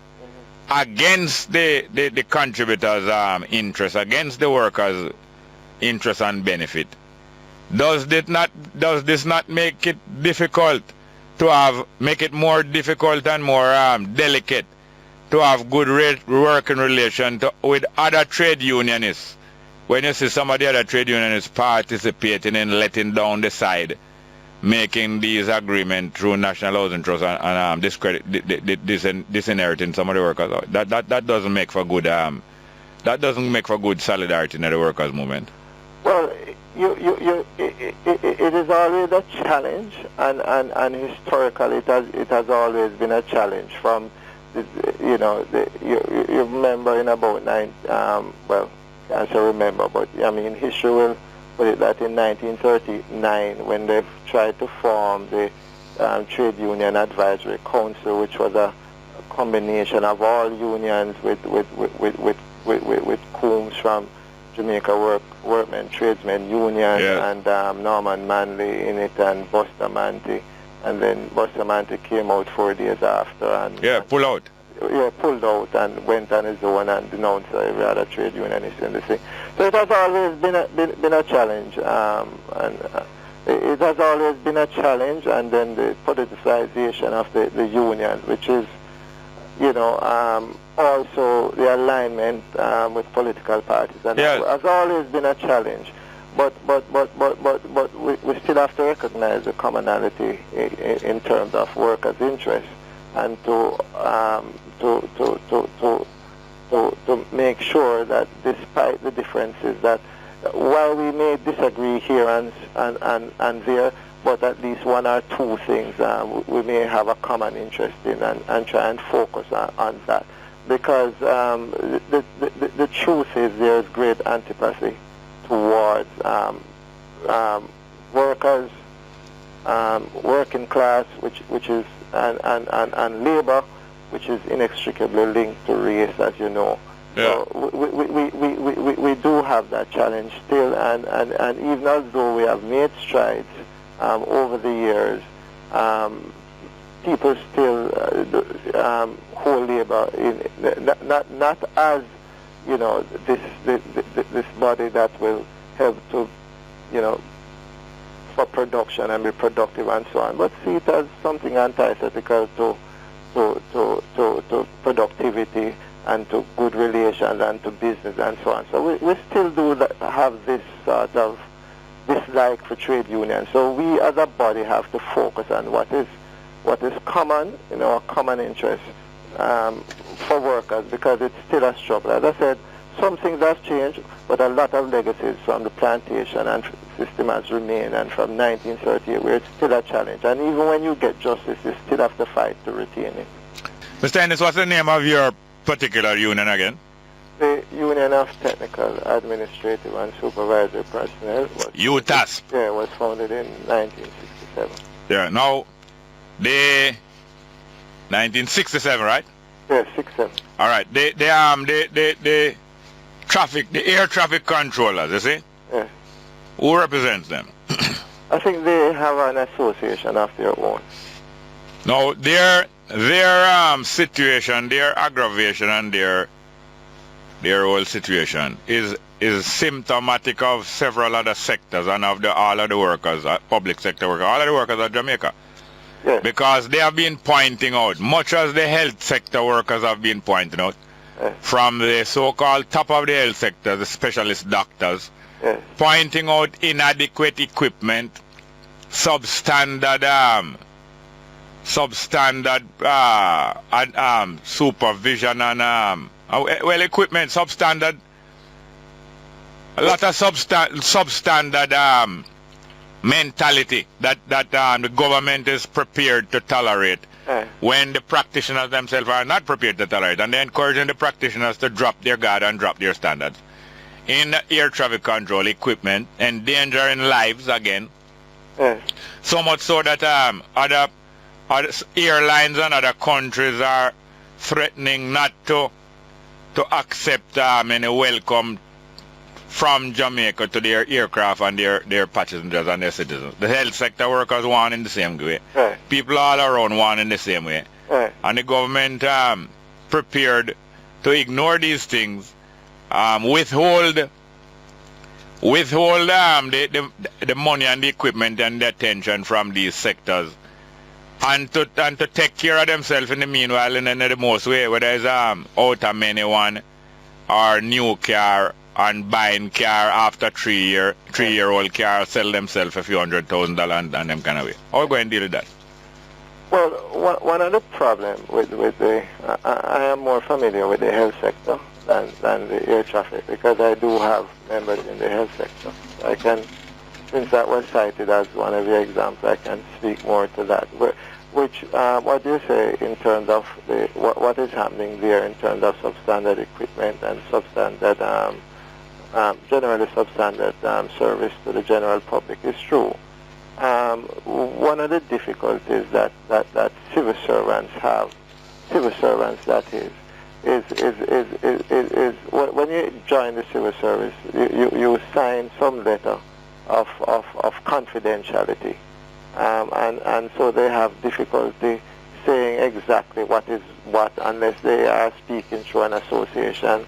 against the contributors' interest, against the workers' interest and benefit, does this not make it difficult to make it more difficult and more delicate to have good working relation with other trade unionists? When you see some of the other trade unionists participating in letting down the side, making these agreements through National Housing Trust and disinheriting some of the workers, that doesn't make for good solidarity in the workers' movement. Well, it is always a challenge, and historically it has always been a challenge. From you remember in about I can't remember, but I mean history will put it that in 1939 when they tried to form the Trade Union Advisory Council, which was a combination of all unions with Coombs from Jamaica Workmen Tradesmen Union and Norman Manley in it and Bustamante, and then Bustamante came out 4 days after and pulled out. Yeah, pulled out and went on his own and denounced every other trade unionist in the thing. So it has always been a challenge, it has always been a challenge, and then the politicization of the unions, which is, also the alignment with political parties, and has always been a challenge. But we still have to recognize the commonality in terms of workers' interests, and to make sure that despite the differences, that while we may disagree here and there, but at least 1 or 2 things we may have a common interest in, and try and focus on that. Because the truth is there is great antipathy towards workers, working class, which is and labor, which is inextricably linked to race, as you know. So we do have that challenge still, and even although we have made strides over the years, people still hold labor not as this body that will help to for production and be productive and so on, but see it as something antithetical to productivity and to good relations and to business and so on. So we still do have this sort of dislike for trade unions. So we as a body have to focus on what is common, a common interest for workers, because it's still a struggle. As I said, some things have changed, but a lot of legacies from the plantation and system has remained, and from 1938, where it's still a challenge. And even when you get justice, you still have to fight to retain it. Mr. Ennis, what's the name of your particular union again? The Union of Technical, Administrative and Supervisory Personnel. UTASP. Yeah, was founded in 1967. Yeah, now, the 1967, right? Yeah, 67. All right, the air traffic controllers, you see? Yes. Who represents them? I think they have an association of their own. Now, their situation, their aggravation, and their whole situation is symptomatic of several other sectors and of all of the workers, public sector workers, all of the workers of Jamaica. Yes. Because they have been pointing out, much as the health sector workers have been pointing out, from the so-called top of the health sector, the specialist doctors, pointing out inadequate equipment, substandard supervision and Well, equipment, substandard. A lot of substandard mentality that the government is prepared to tolerate when the practitioners themselves are not prepared to tolerate, and they're encouraging the practitioners to drop their guard and drop their standards. In air traffic control equipment, endangering lives again. So much so that other airlines and other countries are threatening not to accept any welcome from Jamaica to their aircraft and their passengers and their citizens. The health sector workers want in the same way. People all around want in the same way. And the government prepared to ignore these things, withhold the money and the equipment and the attention from these sectors, and to take care of themselves in the meanwhile in the most way, whether it's out of many one or new car and buying car after 3-year-old car, sell themselves a few $100,000 and them kind of way. How are we going to deal with that? Well, one of the problems with the I am more familiar with the health sector than the air traffic, because I do have members in the health sector. I can, since that was cited as one of the examples, I can speak more to that. Which, what do you say in terms of what is happening there in terms of substandard equipment and substandard, generally substandard service to the general public is true. One of the difficulties that civil servants have, that is when you join the civil service, you sign some letter of confidentiality, and so they have difficulty saying exactly what is what unless they are speaking through an association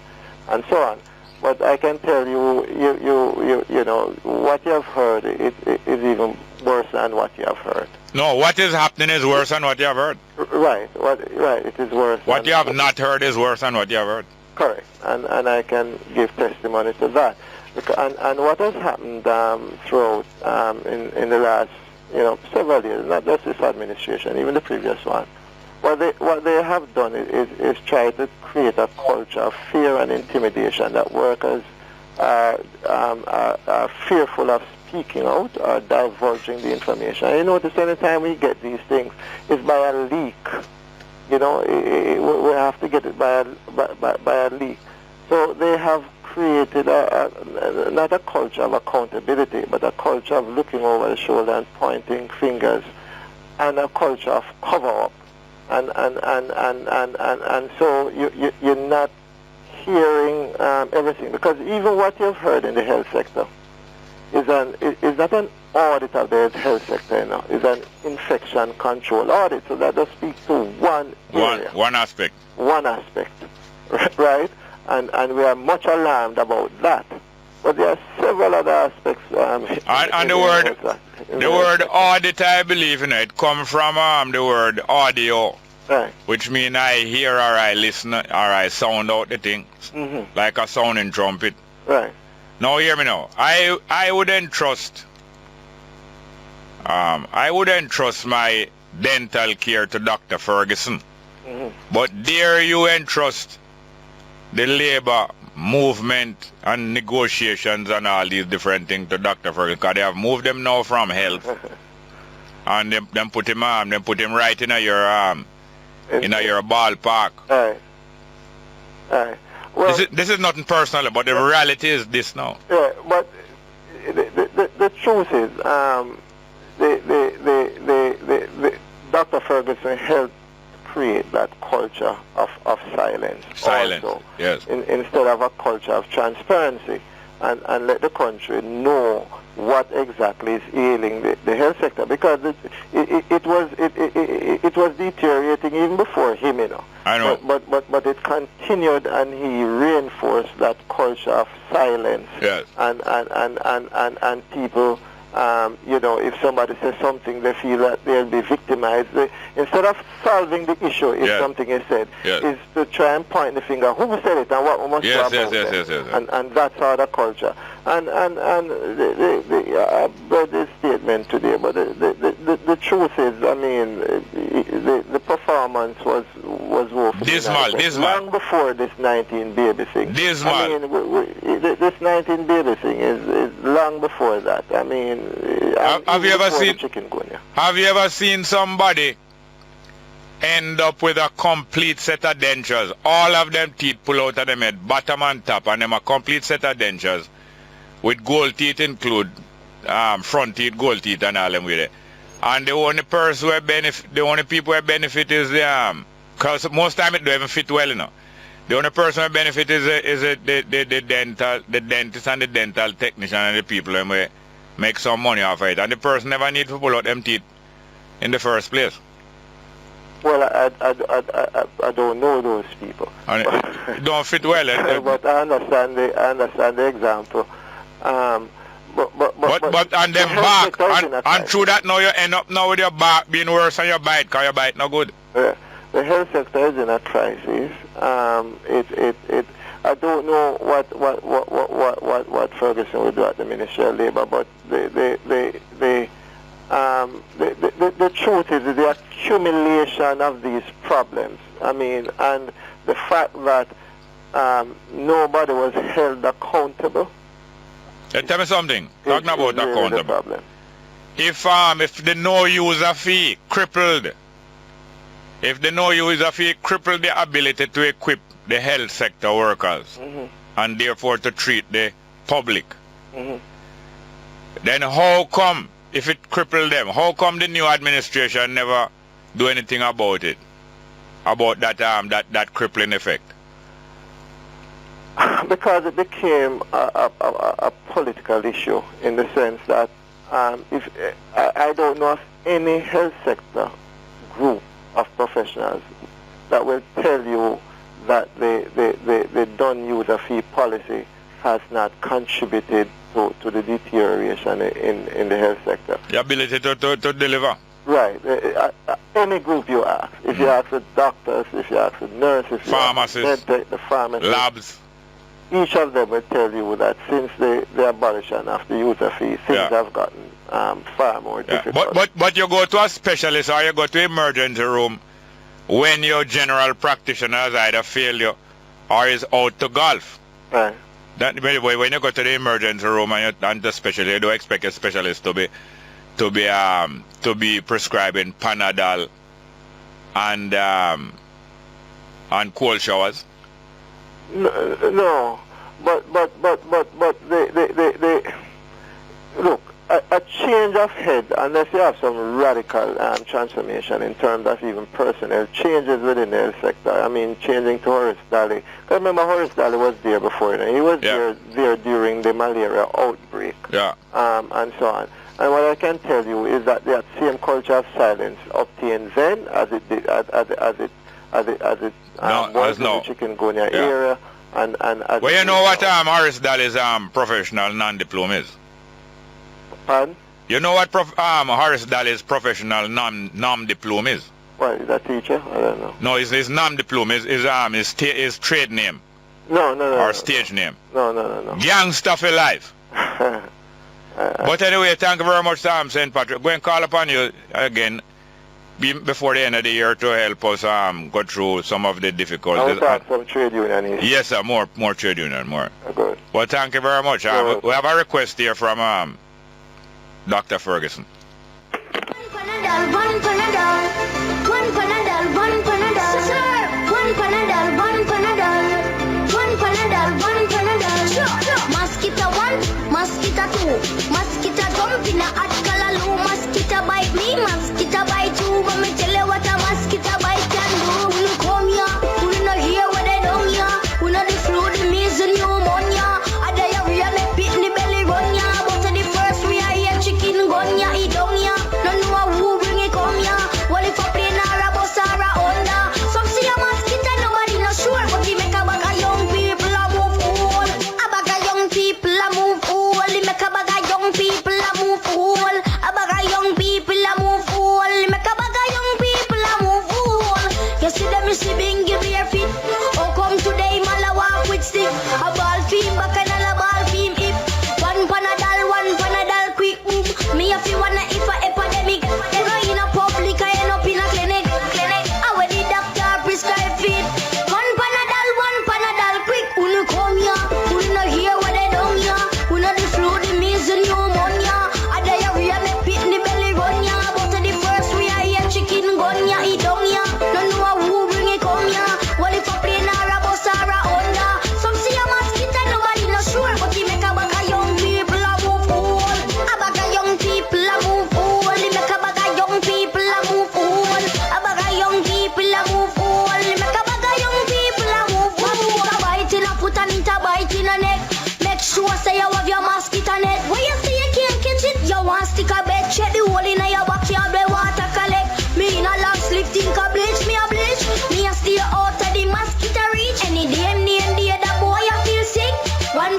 and so on. But I can tell you, you know, what you have heard is even worse than what you have heard. No, what is happening is worse than what you have heard. Right, it is worse. What you have not heard is worse than what you have heard. Correct, and I can give testimony to that. And what has happened throughout in the last, several years, not just this administration, even the previous one, what they have done is try to create a culture of fear and intimidation, that workers are fearful of speaking out or divulging the information. And you notice any time we get these things, it's by a leak. We have to get it by a leak. So they have created not a culture of accountability, but a culture of looking over the shoulder and pointing fingers, and a culture of cover-up. And so you're not hearing everything, because even what you've heard in the health sector is not an audit of the health sector, it's an infection control audit. So that just speaks to one area. One aspect. One aspect, right? And we are much alarmed about that. But there are several other aspects. And the word audit, I believe, it comes from the word audio, right, which means I hear or I listen or I sound out the things, like a sounding trumpet. Right. Now hear me now. I would entrust my dental care to Dr. Ferguson, but dare you entrust the labor movement and negotiations and all these different things to Dr. Ferguson, because they have moved them now from health and them put him right in your ballpark. Right. Well, this is nothing personal, but the reality is this now. Yeah, but the truth is, the Dr. Ferguson helped create that culture of silence. Also, yes. Instead of a culture of transparency, and let the country know what exactly is ailing the health sector, because it was deteriorating even before him, I know. But it continued, and he reinforced that culture of silence. Yes. And people, if somebody says something, they feel that they'll be victimized. Instead of solving the issue, if something is said, is to try and point the finger, who said it and what we must do about it. Yes. And that's how the culture. And I read this statement today, but the truth is, I mean, the performance was woeful. Dismal. Long before this 19 baby thing. Dismal. I mean, this 19 baby thing is long before that. I mean, have you ever seen somebody end up with a complete set of dentures? All of them teeth pull out of them head, bottom and top, and them a complete set of dentures with gold teeth include front teeth, gold teeth, and all them with it. And the only person who benefit, the only people who benefit is the because most time it don't even fit well, you know. The only person who benefit is the dentist and the dental technician and the people who make some money off of it. And the person never need to pull out them teeth in the first place. Well, I don't know those people. And it don't fit well. But I understand the example. But and them back, and through that now you end up now with your back being worse than your bite, because your bite no good. The health sector is in a crisis. I don't know what Ferguson will do at the Ministry of Labour, but the truth is the accumulation of these problems. I mean, and the fact that nobody was held accountable. Tell me something. Talking about accountable. If the no user fee crippled, the ability to equip the health sector workers and therefore to treat the public, then how come, if it crippled them, how come the new administration never do anything about it, about that crippling effect? Because it became a political issue in the sense that if I don't know of any health sector group of professionals that will tell you that the done-user fee policy has not contributed to the deterioration in the health sector. The ability to deliver. Right. Any group you ask. If you ask the doctors, if you ask the nurses, pharmacists, the pharmacists, labs, each of them will tell you that since the abolition of the user fee, things have gotten far more difficult. But you go to a specialist or you go to emergency room when your general practitioner has either failed you or is out to golf. Right. When you go to the emergency room and the specialist, you don't expect a specialist to be prescribing Panadol and cold showers. No, but they look, a change of head, unless you have some radical transformation in terms of even personnel changes within the health sector. I mean, changing to Horace Daly. Because remember, Horace Daly was there before. He was there during the malaria outbreak. And so on. And what I can tell you is that that same culture of silence obtained then as it did, as it was in the chikungunya era. Well, you know what Horace Daly's professional non-diploma is? Pardon? You know what Horace Daly's professional non-diploma is? What, is that teacher? I don't know. No, his non-diploma is his trade name. No. Or stage name. No. Gangster for life. But anyway, thank you very much, St. Patrick. Go and call upon you again before the end of the year to help us go through some of the difficulties. I'll talk some trade union here. Yes, sir, more trade union, more. Good. Well, thank you very much. We have a request here from Dr. Ferguson. Mosquito 1, mosquito 2, mosquito jump in a hot color, mosquito bite me, mosquito bite you. But me tell you what a mosquito bite can do. We come here, we not hear what they done here. We not the flu, the measles, pneumonia. A diarrhea make pit in the belly run ya. But the first we are here chicken gun ya, eat down ya. No know who bring it come ya. Well,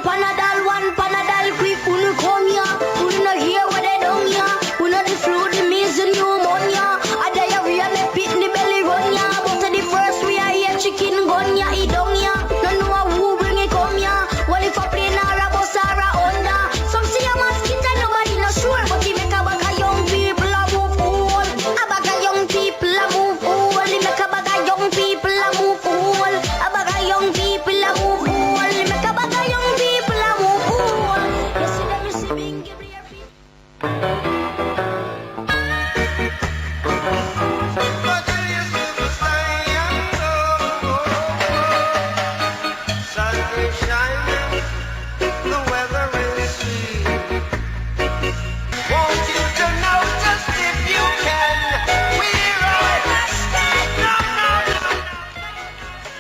one panadol quick. Unu come here, unu no hear what they done here. Unu the flu, the measles, pneumonia. A diarrhea, me pit the belly run ya. But the first we are here, chicken gun ya, eat down ya. No know who bring it come ya. Well if I play Nara, bus or a Honda. Some see a mosquito, nobody no sure. But he make a bag of young people a move all. A bag of young people a move all. He make a bag of young people a move all. A bag of young people a move all. He make a bag of young people a move all. You see them, you see me, give me your feet.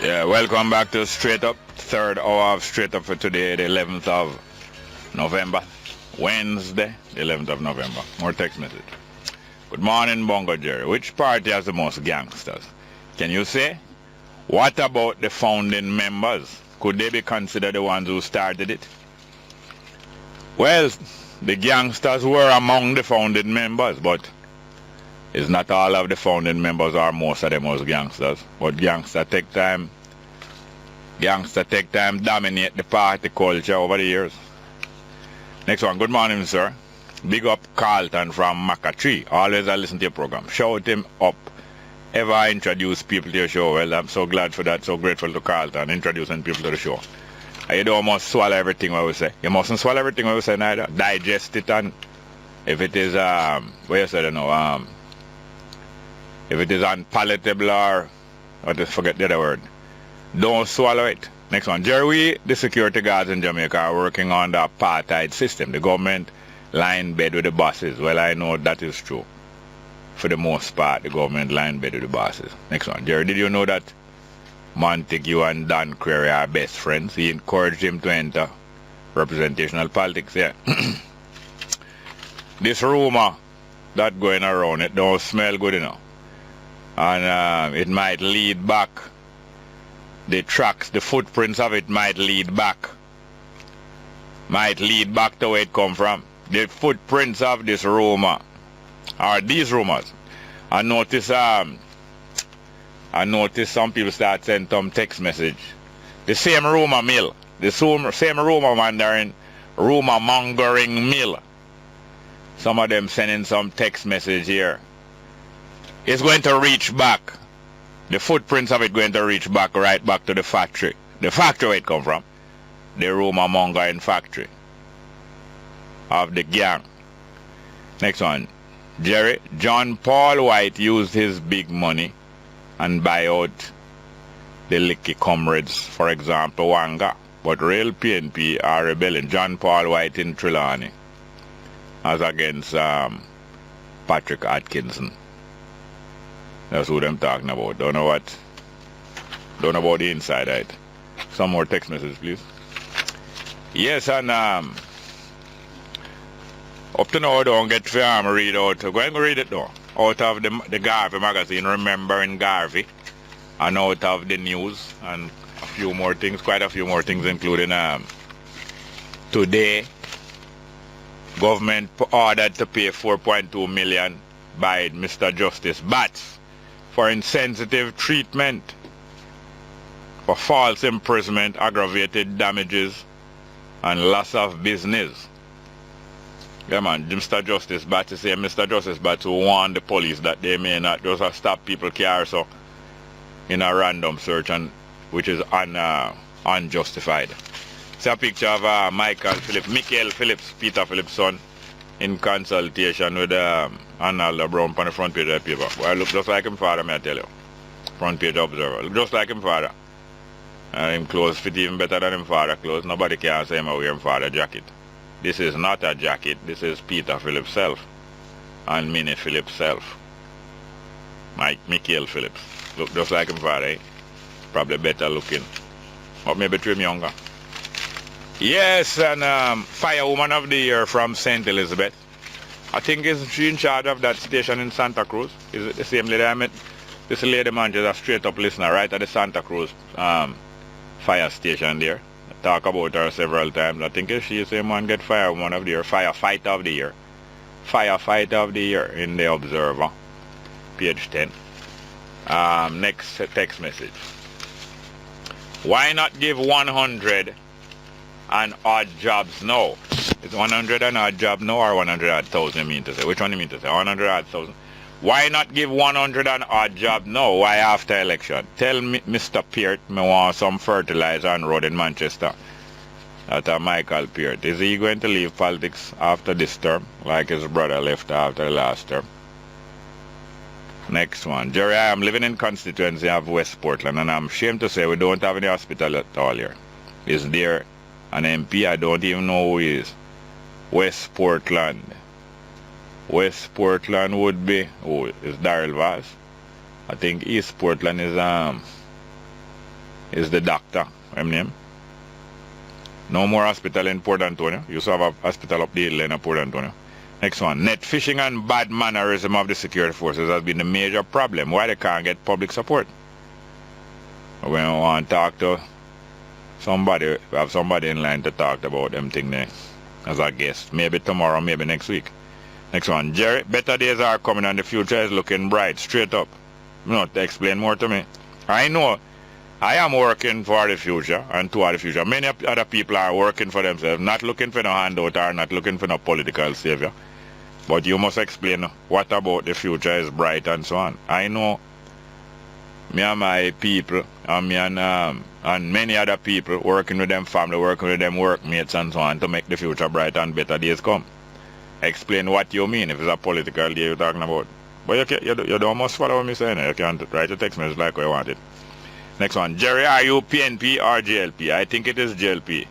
Yeah, welcome back to Straight Up, third hour of Straight Up for today, the 11th of November, Wednesday, the 11th of November. More text message. Good morning, Bongo Jerry. Which party has the most gangsters? Can you say? What about the founding members? Could they be considered the ones who started it? Well, the gangsters were among the founding members, but it's not all of the founding members or most of them was gangsters. But gangsters take time dominate the party culture over the years. Next one. Good morning, sir. Big up Carlton from Maca Always I listen to your program. Shout him up. Ever I introduce people to your show? Well, I'm so glad for that. So grateful to Carlton introducing people to the show. You don't almost swallow everything what we say. You mustn't swallow everything what we say neither. Digest it, and if it is what you said, if it is unpalatable or forget the other word, don't swallow it. Next one. Jerry, the security guards in Jamaica are working on the apartheid system. The government line bed with the bosses. Well, I know that is true. For the most part, the government line bed with the bosses. Next one. Jerry, did you know that Montague and Don Query are best friends? He encouraged him to enter representational politics. Yeah. This rumor that going around, it don't smell good enough. And it might lead back. The tracks, the footprints of it might lead back to where it come from. The footprints of this rumor, or these rumors. I notice some people start sending some text message. The same rumor mill, the same rumor mongering mill. Some of them sending some text message here. It's going to reach back. The footprints of it going to reach back, right back to the factory. The factory where it come from. The rumor mongering factory of the gang. Next one. Jerry, John Paul White used his big money and buy out the Licky comrades, for example, Wanga. But real PNP are rebelling. John Paul White in Trelawney as against Patrick Atkinson. That's who them talking about. Don't know about the inside, right? Some more text messages, please. Yes, and up to now I don't get to read out. Go and read it now. Out of the Garvey magazine, Remembering Garvey, and out of the news, and a few more things, quite a few more things, including today, government ordered to pay 4.2 million by Mr. Justice Batts for insensitive treatment, for false imprisonment, aggravated damages, and loss of business. Yeah, man, Mr. Justice Batts is saying Mr. Justice Batts who warned the police that they may not just stop people car so in a random search, and which is unjustified. See a picture of Michael Phillips, Peter Phillips' son, in consultation with Arnold Brown on the front page of the paper. Well, look just like him father, may I tell you. Front page observer. Look just like him father. Him clothes fit even better than him father clothes. Nobody can say him wear him father jacket. This is not a jacket. This is Peter Phillips' self. And Minnie Phillips' self. Michael Phillips. Look just like him father, eh? Probably better looking. Or maybe 3 younger. Yes, and Firewoman of the Year from St. Elizabeth. I think she in charge of that station in Santa Cruz. Is it the same lady I met? This lady man is a straight up listener right at the Santa Cruz fire station there. talk about her several times. I think she say man get fired one of the year, firefighter of the year. Firefighter of the year in the Observer, page 10. Next text message. Why not give 100 and odd jobs now? Is 100 and odd job now or 100 odd thousand you mean to say? Which one you mean to say? 100 odd thousand? Why not give 100 and odd job now? Why after election? Tell me, Mr. Peart, me want some fertilizer and road in Manchester. That's Michael Peart. Is he going to leave politics after this term, like his brother left after the last term? Next one. Jerry, I am living in constituency of West Portland, and I'm ashamed to say we don't have any hospital at all here. Is there an MP? I don't even know who he is. West Portland. West Portland would be, oh, is Daryl Vaz. I think East Portland is the doctor. What's his name? No more hospital in Port Antonio. You used to have a hospital up the hill in Port Antonio. Next one. Net fishing and bad mannerism of the security forces has been the major problem. Why they can't get public support? We want to talk to somebody, we have somebody in line to talk about them thing there as a guest. Maybe tomorrow, maybe next week. Next one. Jerry, better days are coming and the future is looking bright. Straight up. No, explain more to me. I know I am working for the future and toward the future. Many other people are working for themselves, not looking for no handout or not looking for no political savior. But you must explain what about the future is bright and so on. I know me and my people and me and many other people working with them family, working with them workmates and so on to make the future bright and better days come. Explain what you mean if it's a political day you're talking about. But you don't must follow what I'm saying. You can't write a text message like you want it. Next one. Jerry, are you PNP or GLP? I think it is GLP.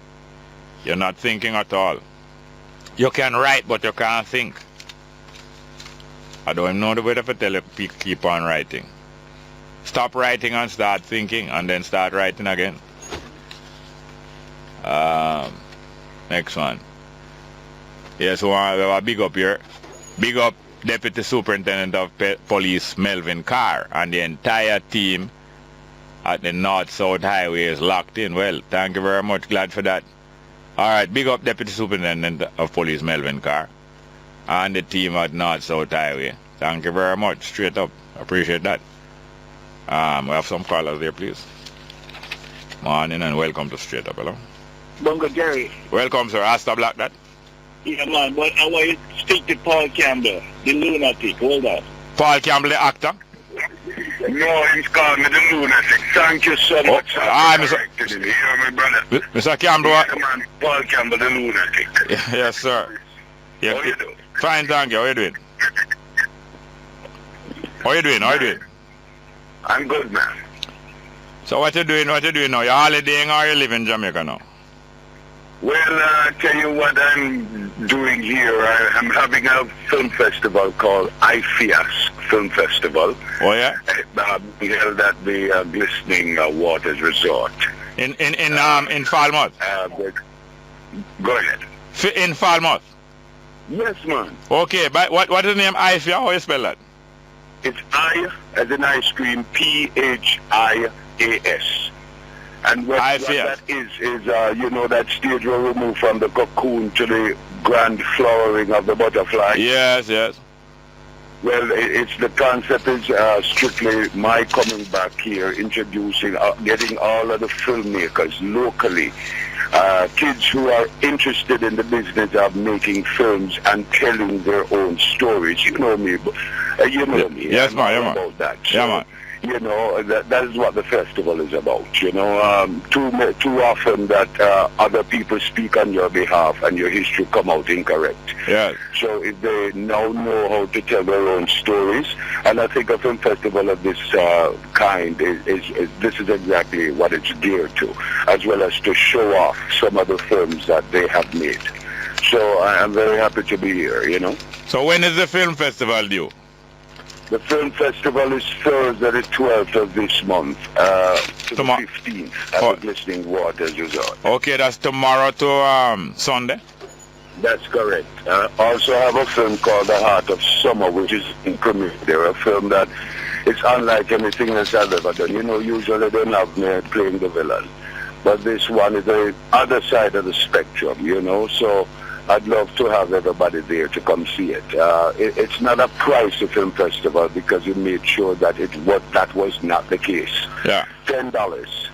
You're not thinking at all. You can write, but you can't think. I don't know the way to tell you keep on writing. Stop writing and start thinking, and then start writing again. Next one. Yes, we have a big up here. Big up Deputy Superintendent of Police Melvin Carr and the entire team at the North-South Highway is locked in. Well, thank you very much. Glad for that. Alright, big up Deputy Superintendent of Police Melvin Carr and the team at North-South Highway. Thank you very much. Straight up. Appreciate that. We have some callers there, please. Morning and welcome to Straight Up. Hello. Bongo Jerry. Welcome, sir. Asta Black that. Yeah, man, but I want you to speak to Paul Campbell, the lunatic. Hold on. Paul Campbell, the actor? No, he's called me the lunatic. Thank you so much. Mr. You hear me, brother? Mr. Campbell. Yeah, man, Paul Campbell, the lunatic. Yes, sir. Yeah. How you doing? Fine, thank you. How you doing? How you doing? How you doing? I'm good, man. So what you doing? What you doing now? You holidaying or you live in Jamaica now? Well, I tell you what I'm doing here. I'm having a film festival called IFIAS Film Festival. Oh, yeah? Held at the Glistening Waters Resort. In Falmouth? Go ahead. In Falmouth? Yes, man. Okay, but what is the name IFIA? How you spell that? It's I as in ice cream, PHIAS. And what that is you know, that stage where we move from the cocoon to the grand flowering of the butterfly. Yes, yes. Well, it's the concept is strictly my coming back here, introducing, getting all of the filmmakers locally, kids who are interested in the business of making films and telling their own stories. You know me, you know me. Yes, man. About that. So, yeah, man. You know, that is what the festival is about. You know, too often that other people speak on your behalf and your history come out incorrect. Yeah. So if they now know how to tell their own stories, and I think a film festival of this kind this is exactly what it's geared to, as well as to show off some of the films that they have made. So I'm very happy to be here. You know. So when is the film festival due? The film festival is Thursday the 12th of this month to the 15th at the Glistening Waters Resort. Okay, that's tomorrow to Sunday? That's correct. Also have a film called The Heart of Summer, which is in premiere there, a film that it's unlike anything else I've ever done. You know, usually they love me playing the villain. but this one is the other side of the spectrum, you know. So I'd love to have everybody there to come see it. It's not a pricey film festival because we made sure that that was not the case. Yeah. $10,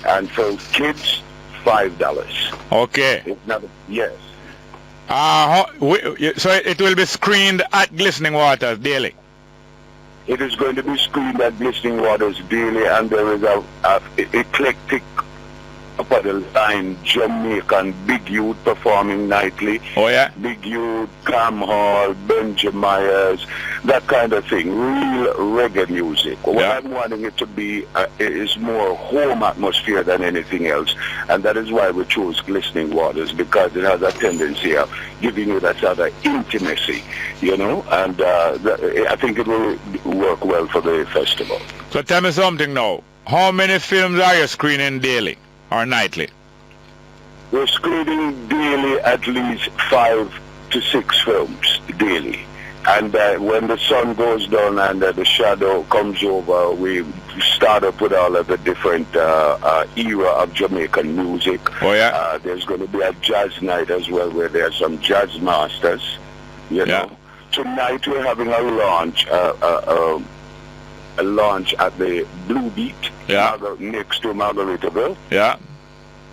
and for kids, $5. Okay. It's not. Yes. So it will be screened at Glistening Waters daily? It is going to be screened at Glistening Waters daily, and there is a eclectic upon the line Jamaican big youth performing nightly. Oh yeah? Big youth, Cam Hall, Benji Myers, that kind of thing. Real reggae music. What I'm wanting it to be is more home atmosphere than anything else, and that is why we chose Glistening Waters, because it has a tendency of giving you that sort of intimacy, you know, and I think it will work well for the festival. So tell me something now. How many films are you screening daily or nightly? We're screening daily at least 5 to 6 films daily. And when the sun goes down and the shadow comes over, we start up with all of the different era of Jamaican music. Oh yeah? There's going to be a jazz night as well, where there's some jazz masters, you know. Tonight we're having a launch at the Blue Beat, next to Margaritaville. Yeah.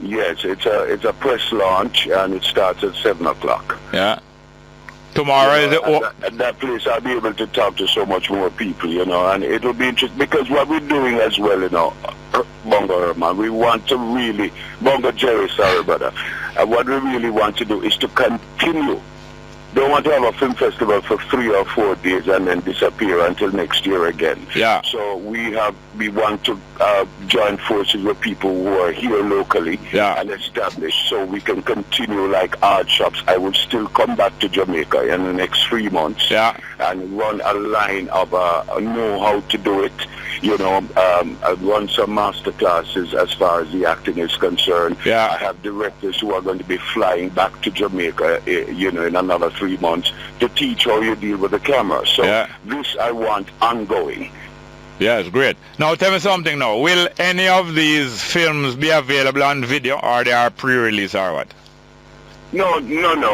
Yes, it's a press launch, and it starts at 7 o'clock. Yeah. Tomorrow is it? At that place, I'll be able to talk to so much more people, you know, and it'll be interesting, because what we're doing as well, you know, Bongo, man, we want to really, Bongo Jerry, sorry brother, what we really want to do is to continue. Don't want to have a film festival for 3 or 4 days and then disappear until next year again. Yeah. So we want to join forces with people who are here locally and established, so we can continue like art shops. I will still come back to Jamaica in the next 3 months and run a line of know how to do it. You know, I've run some master classes as far as the acting is concerned. Yeah. I have directors who are going to be flying back to Jamaica, you know, in another 3 months to teach how you deal with the camera. So this I want ongoing. Yes, great. Now tell me something now. Will any of these films be available on video, or they are pre-release, or what? No.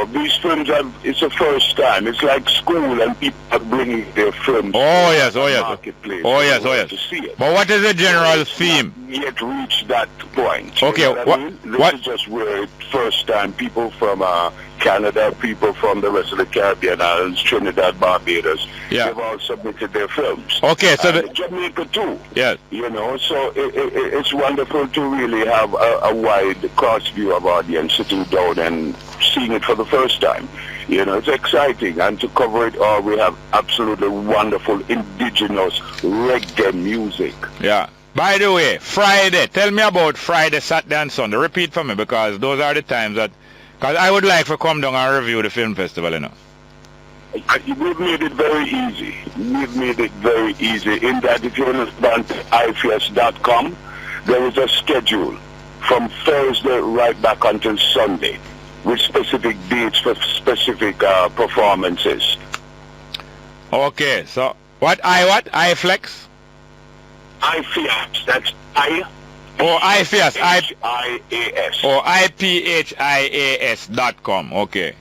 These films it's the first time. It's like school, and people are bringing their films. Oh yes. Marketplace. To see it. But what is the general theme? Yet reached that point. Okay. You know what? This is just where first time people from Canada, people from the rest of the Caribbean islands, Trinidad, Barbados, they've all submitted their films. Okay, so Jamaica too. Yes. You know, so it's wonderful to really have a wide cross view of audience sitting down and seeing it for the first time. You know, it's exciting, and to cover it all, we have absolutely wonderful indigenous reggae music. Yeah. By the way, Friday, tell me about Friday, Saturday and Sunday. Repeat for me, because those are the times that, because I would like to come down and review the film festival, you know. We've made it very easy. We've made it very easy in that if you understand ifs.com, there is a schedule from Thursday right back until Sunday with specific dates for specific performances. Okay, so what iFlex? iFias, that's I. Oh, iFias. I-I-A-S. Oh, IPHIAS.com. Okay.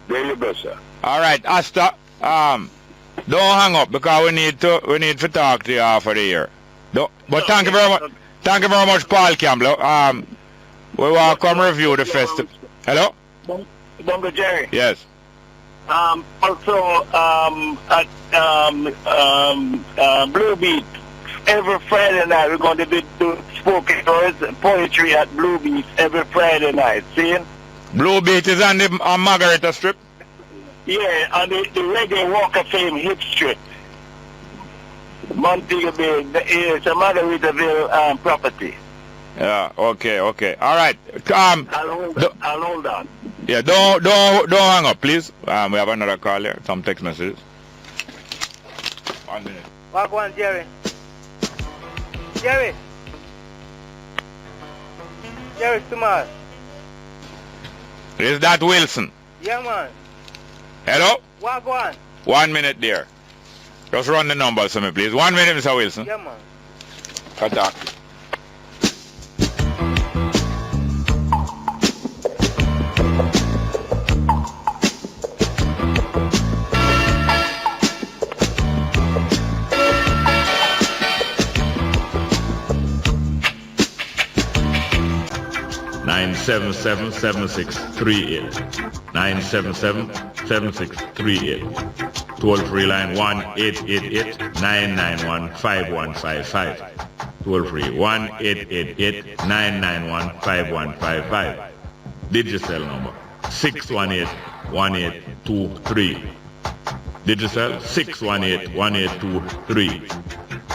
There you go, sir. All right, Asta. Don't hang up, because we need to talk to you after the year. But thank you very much. Thank you very much, Paul Campbell. We will come review the festival. Hello? Bongo Jerry. Yes. Also, at Blue Beat, every Friday night we're going to be doing spoken words, poetry at Blue Beat every Friday night. See? Blue Beat is on the Margarita Strip? Yeah, on the Reggae Walk of Fame hit strip. Montego Bay, it's a Margaritaville property. Yeah, okay. All right. I'll hold on. Yeah, don't hang up, please. We have another call here, some text messages. 1 minute. Walk one, Jerry. Jerry, Smart. Is that Wilson? Yeah, man. Hello? Walk one. 1 minute there. Just run the numbers for me, please. 1 minute, Mr. Wilson. Yeah, man. Cut off. 977-7638. 977-7638. Toll-free line 1-888-991-5155. Toll-free 1-888-991-5155. Digicel number 618-1823. Digicel 618-1823.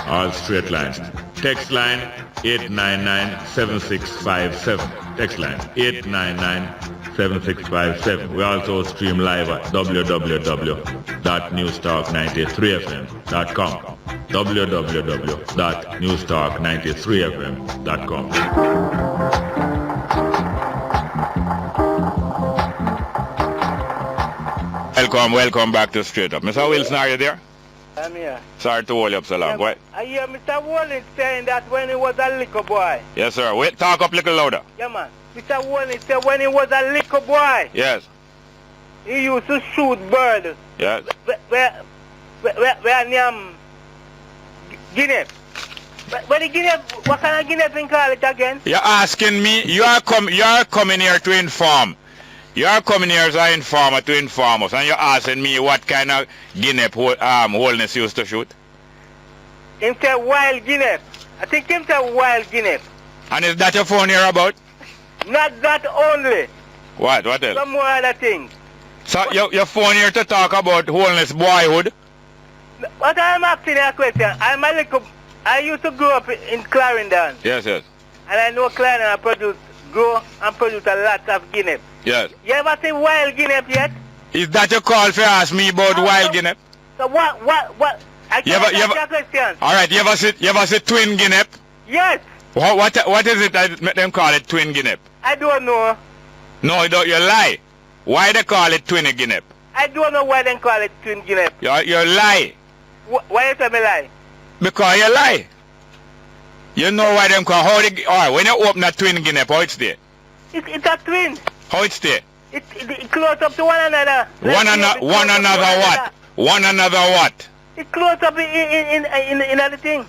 All straight lines. Text line 899-7657. Text line 899-7657. We also stream live at www.newstalk93fm.com. www.newstalk93fm.com. Welcome back to Straight Up. Mr. Wilson, are you there? I'm here. Sorry to hold you up so long. Go ahead. I hear Mr. Wallen saying that when he was a little boy. Yes, sir. Wait, talk up a little louder. Yeah, man. Mr. Wallen said when he was a little boy. Yes. He used to shoot birds. Yes. Where Guinea. But the Guinea, what kind of Guinea thing call it again? You're asking me, you are coming here to inform. You are coming here as an informer to inform us, and you're asking me what kind of Guinea Holness used to shoot? Him say wild Guinea. I think him say wild Guinea. And is that your phone here about? Not that only. What else? Some more other things. So your phone here to talk about Holness boyhood? What I'm asking you a question. I used to grow up in Clarendon. Yes. And I know Clarendon grow and produce a lot of Guinea. Yes. You ever see wild Guinea yet? Is that your call for ask me about wild Guinea? So what? I can't answer your question. All right, you ever see twin Guinea? Yes. What is it that make them call it twin Guinea? I don't know. No, you lie. Why they call it twin Guinea? I don't know why they call it twin Guinea. You lie. Why you tell me lie? Because you lie. You know why them call alright, when you open a twin Guinea, how it's there? It's a twin. How it's there? It close up to one another. One another what? One another what? It close up in the thing.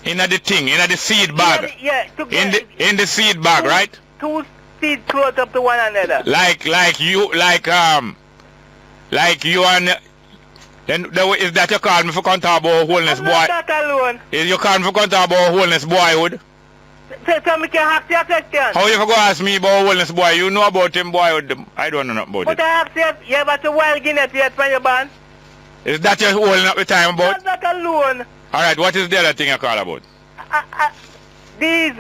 In the seed bag. In the seed bag, right? Two seeds close up to one another. Like you and then is that you call me for come talk about wholeness boy? I'm not that alone. Is you call me for come talk about wholeness boyhood? So me can ask you a question. How you for go ask me about wholeness boy? You know about him boyhood. I don't know nothing about it. But I ask you ever see wild Guinea yet from your band? Is that you holding up the time about? I'm not alone. Alright, what is the other thing you call about? These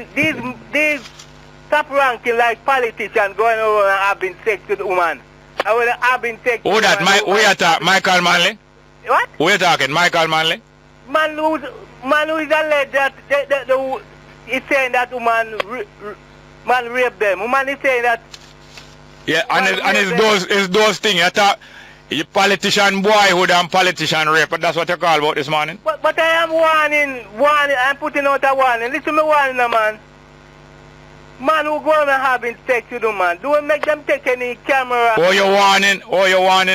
top ranking like politicians going over and having sex with women. I would have been sex with that? Michael Manley? What? Who are you talking? Michael Manley? Man who is alleged that he's saying that woman raped them. Woman is saying that. Yeah, and it's those things. You talk, you politician boyhood and politician rape. That's what you call about this morning. But I am warning. I'm putting out a warning. Listen to me warning, man. Man who go and having sex with them, man. Don't make them take any camera. Or you warning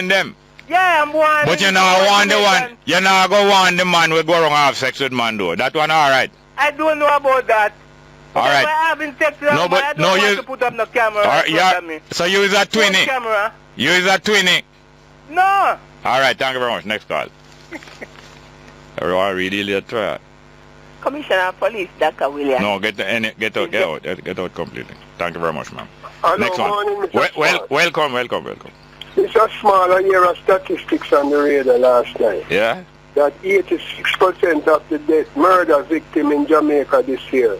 them. Yeah, I'm warning. But you now warn the one. You now go warn the man who go wrong have sex with man though. That one alright. I don't know about that. Alright. If I having sex with them, I don't want to put up no camera. Alright, yeah. So you is a twinny. Camera. You is a twinny. No. Alright, thank you very much. Next call. Everyone really late try. Commissioner of Police, Dr. Williams. No, get out completely. Thank you very much, ma'am. Next one. Morning, Mr. Welcome. Mr. Small, I hear a statistics on the radio last night. Yeah? That 86% of the murder victims in Jamaica this year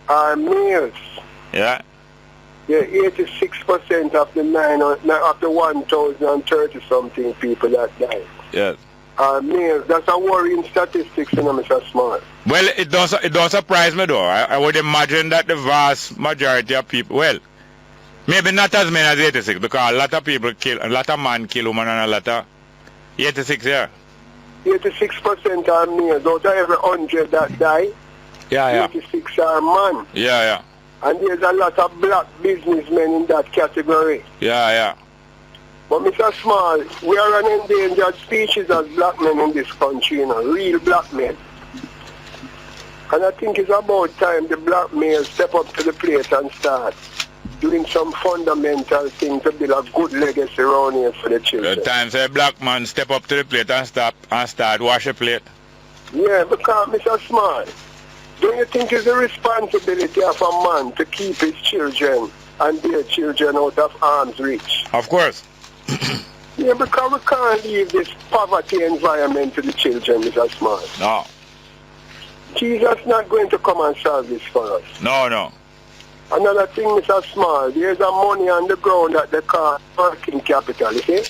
are males. Yeah? Yeah, 86% of the 1,030 something people that died. Yes. Are males. That's a worrying statistics, you know, Mr. Small. Well, it don't surprise me though. I would imagine that the vast majority of people, well, maybe not as many as 86, because a lot of people kill, a lot of men kill women and a lot of 86, yeah. 86% are males. Out of every 100 that die, 86 are men. Yeah. And there's a lot of black businessmen in that category. Yeah. But Mr. Small, we are an endangered species as black men in this country, you know, real black men. And I think it's about time the black males step up to the plate and start doing some fundamental thing to build a good legacy around here for the children. The time say black man step up to the plate and start wash the plate. Yeah, because Mr. Smart, don't you think it's the responsibility of a man to keep his children and their children out of arm's reach? Of course. Yeah, because we can't leave this poverty environment to the children, Mr. Smart. No. Jesus not going to come and solve this for us. No. Another thing, Mr. Small, there's a money on the ground that they call working capital, you see?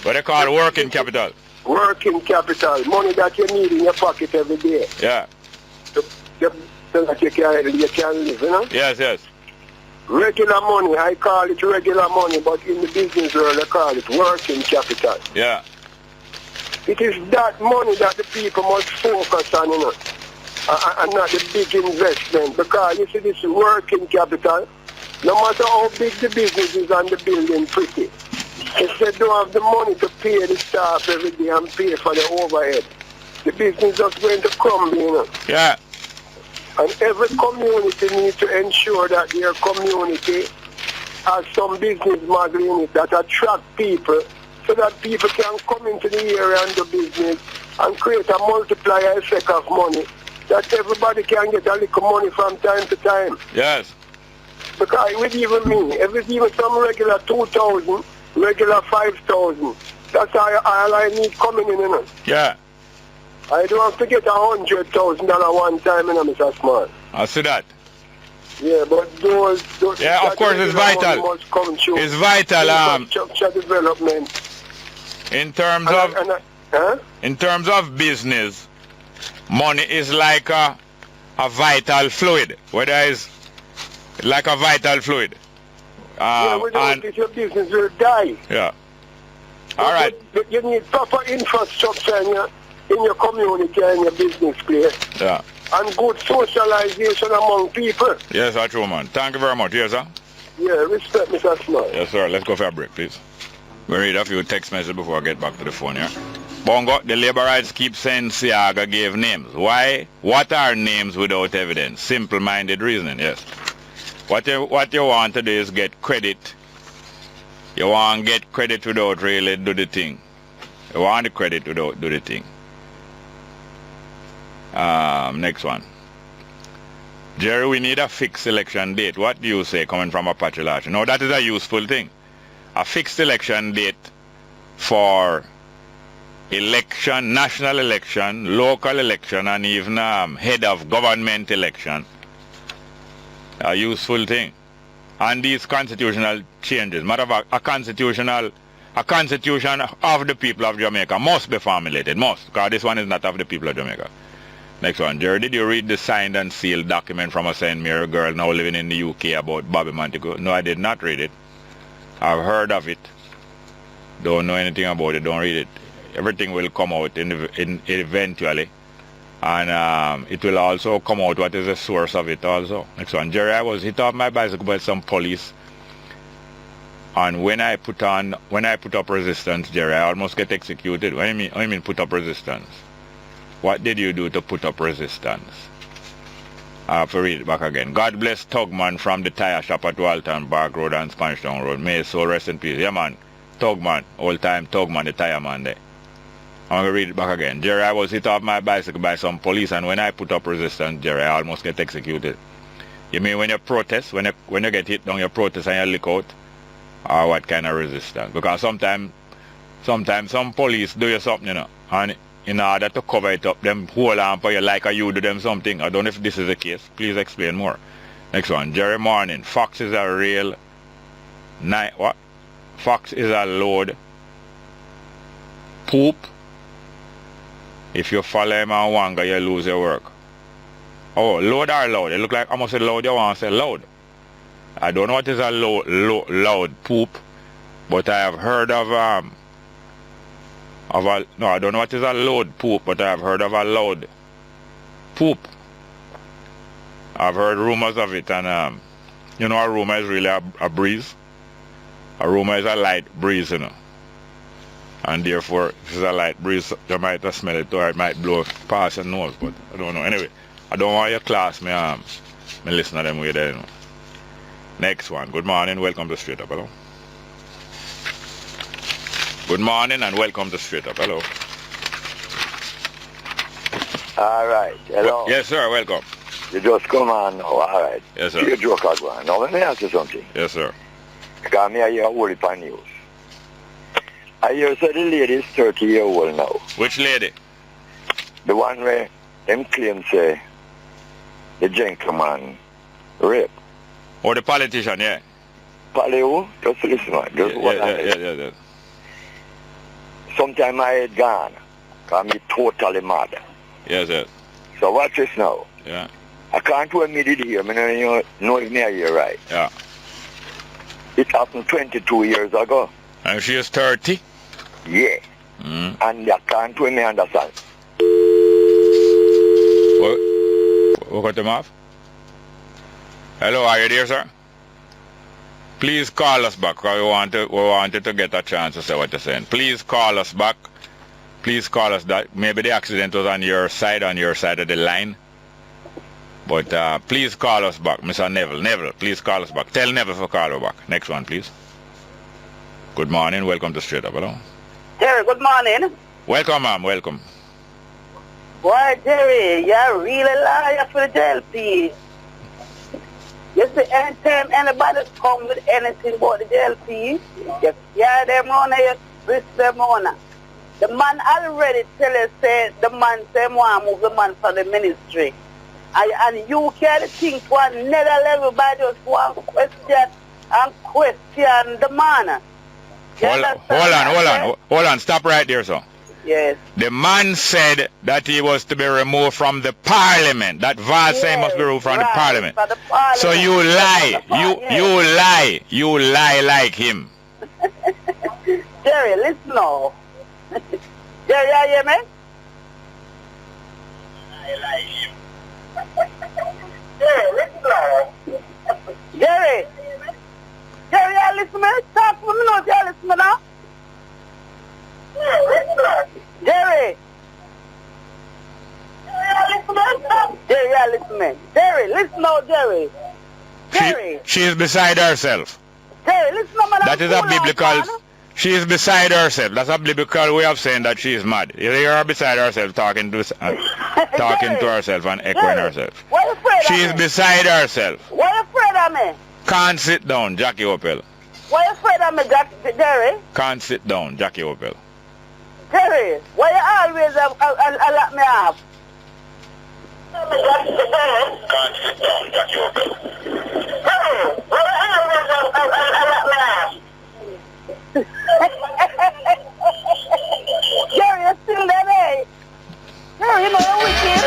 What they call working capital? Working capital, money that you need in your pocket every day. Yeah. So that you can live, you know? Yes. Regular money, I call it regular money, but in the business world, they call it working capital. Yeah. It is that money that the people must focus on, you know, and not the big investment. Because you see this working capital, no matter how big the business is and the building pretty, if they don't have the money to pay the staff every day and pay for the overhead, the business is just going to crumble, you know. Yeah. And every community needs to ensure that their community has some business model in it that attract people so that people can come into the area and do business and create a multiplier effect of money that everybody can get a little money from time to time. Yes. Because with even me, even some regular 2,000, regular 5,000, that's all I need coming in, you know. Yeah. I don't have to get $100,000 one time, you know, Mr. Smart. I see that. Yeah, but those yeah, of course, it's vital. Must come through. It's vital. Infrastructure development. In terms of business, money is like a vital fluid. Whether it's like a vital fluid. Yeah, without it, your business will die. Yeah. All right. But you need proper infrastructure in your community and your business place. Yeah. And good socialization among people. Yes, that's true, man. Thank you very much. Yes, sir. Yeah, respect, Mr. Smart. Yes, sir. Let's go for a break, please. We'll read a few text messages before I get back to the phone, yeah? Bongo, the labor rights keep saying Siaga gave names. Why? What are names without evidence? Simple-minded reasoning, yes. What you want to do is get credit. You want to get credit without really do the thing. You want the credit without do the thing. Next one. Jerry, we need a fixed election date. What do you say coming from Apache Lodge? No, that is a useful thing. A fixed election date for election, national election, local election, and even head of government election. A useful thing. And these constitutional changes, matter of fact, a constitution of the people of Jamaica must be formulated, must, because this one is not of the people of Jamaica. Next one, Jerry, did you read the signed and sealed document from a St. Mary girl now living in the UK about Bobby Montague? No, I did not read it. I've heard of it. Don't know anything about it, don't read it. Everything will come out eventually. And it will also come out what is the source of it also. Next one, Jerry, I was hit off my bicycle by some police. And when I put up resistance, Jerry, I almost get executed. What do you mean put up resistance? What did you do to put up resistance? I have to read it back again. God bless Tugman from the tire shop at Walton Park Road and Spanish Town Road. May his soul rest in peace. Yeah, man. Tugman. Old time Tugman, the tire man there. I'm going to read it back again. Jerry, I was hit off my bicycle by some police, and when I put up resistance, Jerry, I almost get executed. You mean when you protest, when you get hit down, you protest and you lick out? Or what kind of resistance? Because sometimes some police do you something, you know, and in order to cover it up, them hold on for you like you do them something. I don't know if this is the case. Please explain more. Next one, Jerry Morning. Fox is a real night. What? Fox is a load poop. If you follow him on Wanga, you lose your work. Oh, load or loud? It look like I must say loud. You want to say loud? I don't know what is a loud poop, but I have heard of no, I don't know what is a loud poop, but I have heard of a loud poop. I've heard rumors of it, and you know, a rumor is really a breeze. A rumor is a light breeze, you know. And therefore, if it's a light breeze, you might smell it, or it might blow past your nose, but I don't know. Anyway, I don't want your class, me listen to them way there, you know. Next one. Good morning. Welcome to Straight Up. Hello. Good morning and welcome to Straight Up. Hello. All right. Hello. Yes, sir. Welcome. You just come on now. All right. Yes, sir. You joke as well. Now, let me ask you something. Yes, sir. Because me, I hear a whole heap of news. I hear say the lady is 30 years old now. Which lady? The one where them claim say the gentleman rape. Or the politician, yeah. Paleo, just listen, man. Just Yeah. Sometime my head gone. Because me totally mad. Yes. So watch this now. Yeah. I can't tell me did hear. I don't know if me I hear right. Yeah. It happened 22 years ago. And she is 30? Yeah. Mm. And I can't tell me understand. What cut them off? Hello, are you there, sir? Please call us back. We wanted to get a chance to say what you're saying. Please call us back. Please call us. That maybe the accident was on your side of the line. But please call us back, Mr. Neville. Neville, please call us back. Tell Neville to call us back. Next one, please. Good morning. Welcome to Straight Up. Hello. Jerry, good morning. Welcome, ma'am. Welcome. Boy, Jerry, you're really liar for the JLP. You see, anytime anybody come with anything about the JLP, you scare them on, you twist them on. The man already tell us, say, the man say, want to move the man from the ministry. And you carry things to another level by just one question and question the man. Hold on. Stop right there, sir. Yes. The man said that he was to be removed from the parliament. That verse say must be removed from the parliament. So you lie. You lie like him. Jerry, listen now. Jerry, you hear me? Jerry, listen now. Jerry, you listen to me? Talk to me now, Jerry, listen to me now. Jerry, listen to me. Jerry, listen now, Jerry. She is beside herself. Jerry, listen to me. That is a biblical. She is beside herself. That's a biblical way of saying that she is mad. You hear her beside herself talking to herself and echoing herself. Why you afraid She of is me? beside herself. Why you afraid of me? Can't sit down, Jackie Opel. Why you afraid of me, Jerry? Can't sit down, Jackie Opel. Jerry, why you always let me off? Can't sit down, Jackie Opel. Jerry, why you always let me off? Jerry, you're still there, eh? Jerry, you know you're wicked.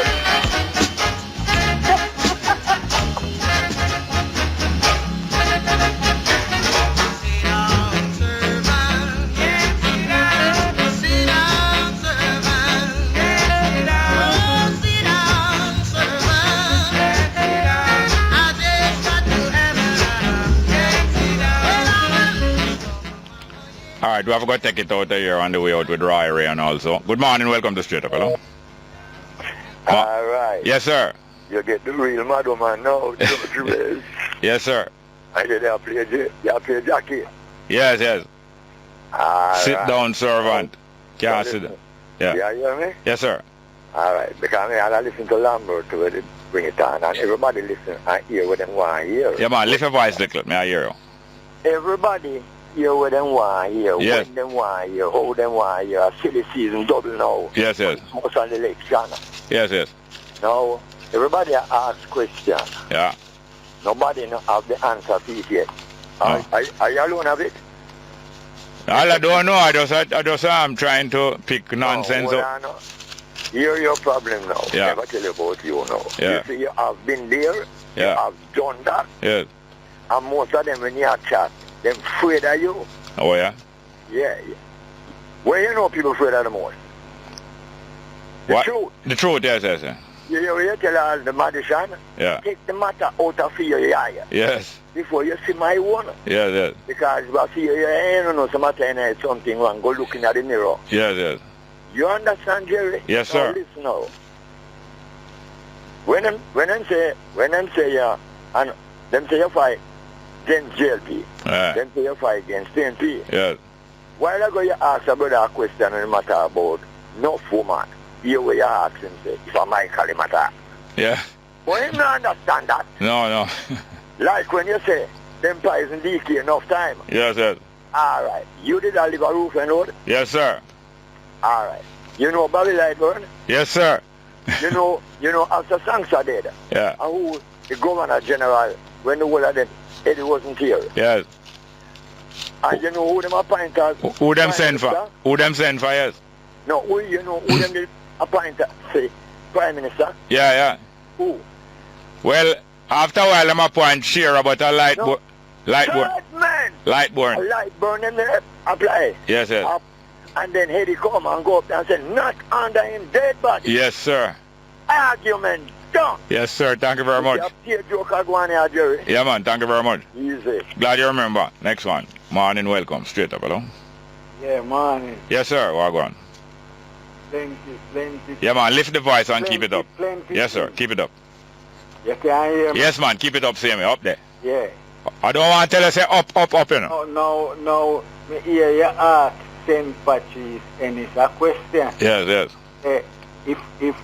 All right, we have got to take it out of here on the way out with Roy Ray and also. Good morning, welcome to Straight Up. Hello. All right. Yes, sir. You get the real mad man now, don't you, Rez? Yes, sir. I said you play Jackie. Yes. Sit right. down, servant. Can't sit down. Yeah. You hear me? Yes, sir. All right. Because I listen to Lambert to it, bring it on, and everybody listen and hear what them want to hear. Yeah, man, lift your voice, little. May I hear you? Everybody hear what them want to hear, yes. when them want to hear, how them want to hear. A silly season double now. Yes. Most of the election. Yes. Now, everybody ask questions. Yeah. Nobody have the answer to it yet. No. Are you alone of it? I don't know. I just I'm trying to pick nonsense up. No. Hear your problem now. Yeah. Never tell you about you now. Yeah. You see, you have been there. Yeah. You have done that. Yes. And most of them, when you chat, them afraid of you. Oh, yeah? Yeah. Where you know people afraid of the most? The truth. The truth, yes. You tell all the magician, take the matter out of your eye. Yes. Before you see my one. Yes. Because if I see you ain't know something wrong, go looking at the mirror. Yes. You understand, Jerry? Yes, now, sir. Listen now. When them say and them say you fight against JLP. Then say you fight against TNP. Yes. While ago you asked a brother a question on the matter about no woman. Here where you ask him say, if a Michael him attack. Yeah. But him not understand that. No. Like when you say, them poison decay enough time. Yes, yes. Alright. You did a live a roof and road? Yes, sir. Alright. You know Bobby Lightburn? Yes, sir. you know after Sangsa did. Yeah. And who the Governor General when the whole of them Eddie wasn't here. Yes. And you know who them appoint as Who them send for? Who them send for, yes? No, you know who them did appoint as, say, Prime Minister? Yeah. Who? Well, after a while them appoint Shearer, but a Lightburn. Man. Lightburn. A Lightburn them there apply. Yes. And then Eddie come and go up there and say, not under him dead body. Yes, sir. Argument done. Yes, sir. Thank you very much. Jerry. Yeah, man. Thank you very much. Easy. Glad you remember. Next one. Morning, welcome. Straight up, hello? Yeah, morning. Yes, sir. What going on? Plenty. Yeah, man. Lift the voice and keep it up. Plenty. Yes, sir. Keep it up. You can hear me? Yes, man. Keep it up. See me up there. Yeah. I don't want to tell you say up, you know. No. Me hear you ask St. Patrice and it's a question. Yes. If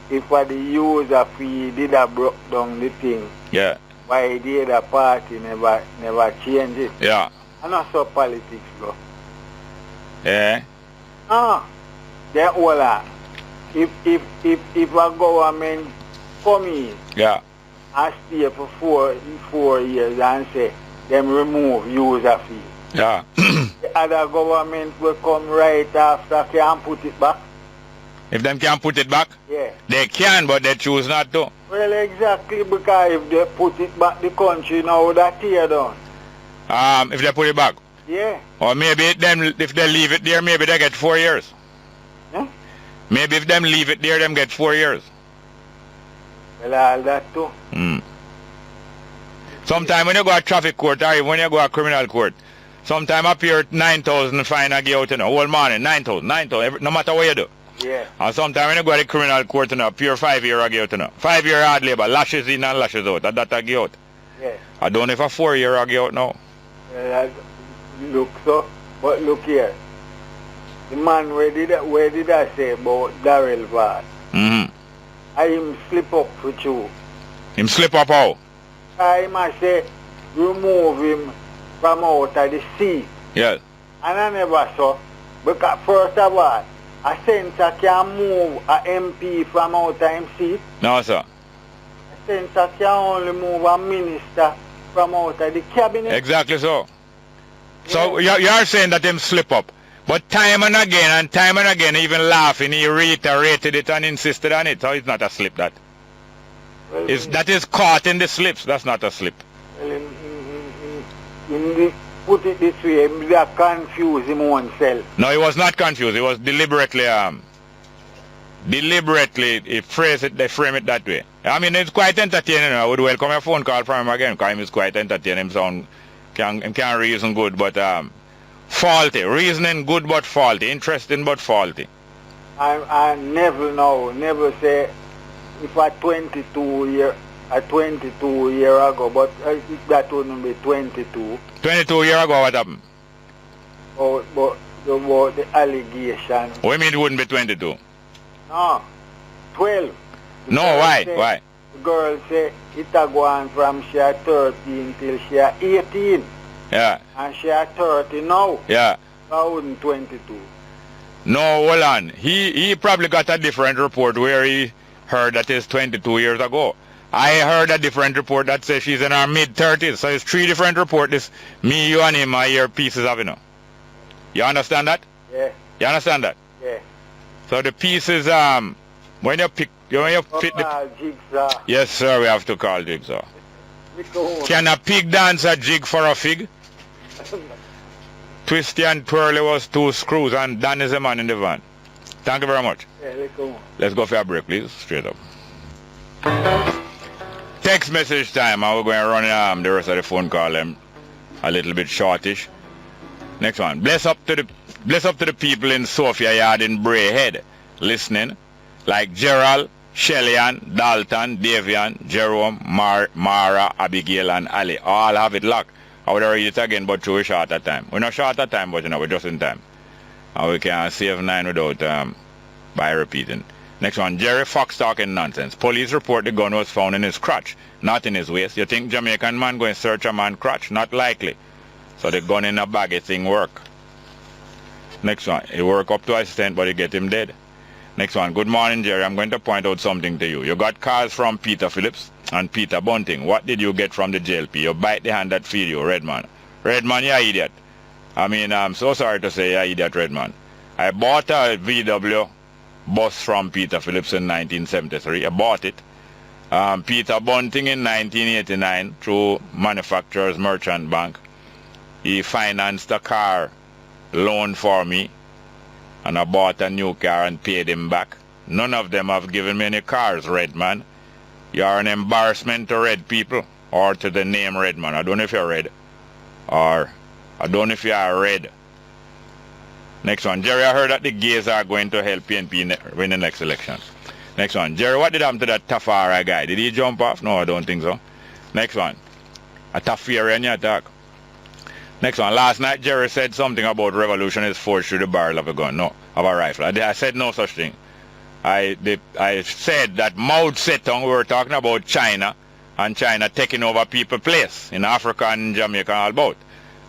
the user fee did a broke down the thing, yeah, why the other party never change it? Yeah. I know so politics go. Yeah. Then all that. If a government come in, yeah, and stay for 4 years and say them remove user fee. Yeah. The other government will come right after can put it back. If them can put it back? Yeah. They can, but they choose not to. Well, exactly, because if they put it back, the country now would have tear down. If they put it back? Yeah. Or maybe if they leave it there, maybe they get 4 years. Huh? Maybe if them leave it there, them get 4 years. Well, all that too. Sometime when you go to traffic court or when you go to criminal court, sometime up here 9,000 fine I get out, you know, whole morning, 9,000, no matter what you do. Yeah. And sometime when you go to criminal court, you know, pure 5 year I get out, you know. 5 year hard labor, lashes in and lashes out, that I get out. Yeah. I don't know if a 4 year I get out now. Well, look so, but look here. The man, where did I say about Darrell Vard? I him slip up with you. Him slip up how? I must say, remove him from out of the seat. Yes. And I never saw, because first of all, a senator can move a MP from out of his seat. No, sir. A senator can only move a minister from out of the cabinet. Exactly so. So you're saying that him slip up. But time and again, even laughing, he reiterated it and insisted on it. So it's not a slip, that. Well, That is caught in the slips. That's not a slip. Well, put it this way, that confuse him oneself. No, he was not confused. He was deliberately, he they frame it that way. I mean, it's quite entertaining. I would welcome a phone call from him again, because he's quite entertaining. Him can reason good, but faulty. Reasoning good, but faulty. Interesting, but faulty. I never say if a 22 year ago, but that wouldn't be 22. 22 years ago, what happened? But the allegation. What do you mean it wouldn't be 22? No, 12. No, why? Why? The girl say it a go on from she at 13 till she at 18. Yeah. And she at 30 now. Yeah. I wouldn't 22. No, hold on. He probably got a different report where he heard that it's 22 years ago. I heard a different report that says she's in her mid-30s. So it's 3 different reports. This, me, you, and him, I hear pieces of it now. You understand that? Yeah. You understand that? Yeah. So the pieces, when you fit the... Jigsaw. Yes, sir, we have to call jigsaw. Can a pig dance a jig for a fig? Twisty and twirly was 2 screws, and Dan is the man in the van. Thank you very much. Yeah, let's go for a break, please. Straight up. Text message time, and we're going to run the rest of the phone call a little bit shortish. Next one. Bless up to the people in Sophia Yard in Brayhead listening, like Gerald, Shellyan, Dalton, Davian, Jerome, Mara, Abigail, and Ali. All have it locked. I would read it again, but through a shorter time. We're not shorter time, but we're just in time. And we can save 9 without by repeating. Next one, Jerry Fox talking nonsense. Police report the gun was found in his crotch, not in his waist. You think Jamaican man going to search a man crotch? Not likely. So the gun in a bag, it thing work. Next one, it work up to a extent, but it get him dead. Next one, good morning, Jerry. I'm going to point out something to you. You got cars from Peter Phillips and Peter Bunting. What did you get from the JLP? You bite the hand that feed you, Redman. Redman, you're an idiot. I mean, I'm so sorry to say you're an idiot, Redman. I bought a VW bus from Peter Phillips in 1973. I bought it. Peter Bunting in 1989 through Manufacturers Merchant Bank. He financed a car loan for me, and I bought a new car and paid him back. None of them have given me any cars, Redman. You're an embarrassment to red people, or to the name Redman. I don't know if you're red, or I don't know if you are red. Next one, Jerry, I heard that the gays are going to help PNP win the next election. Next one, Jerry, what did happen to that Tafari guy? Did he jump off? No, I don't think so. Next one, a Tafari in your attack. Next one, last night Jerry said something about revolution is forged through the barrel of a gun, no, of a rifle. I said no such thing. I said that Mao Zedong, we were talking about China, and China taking over people's place in Africa and Jamaica and all about.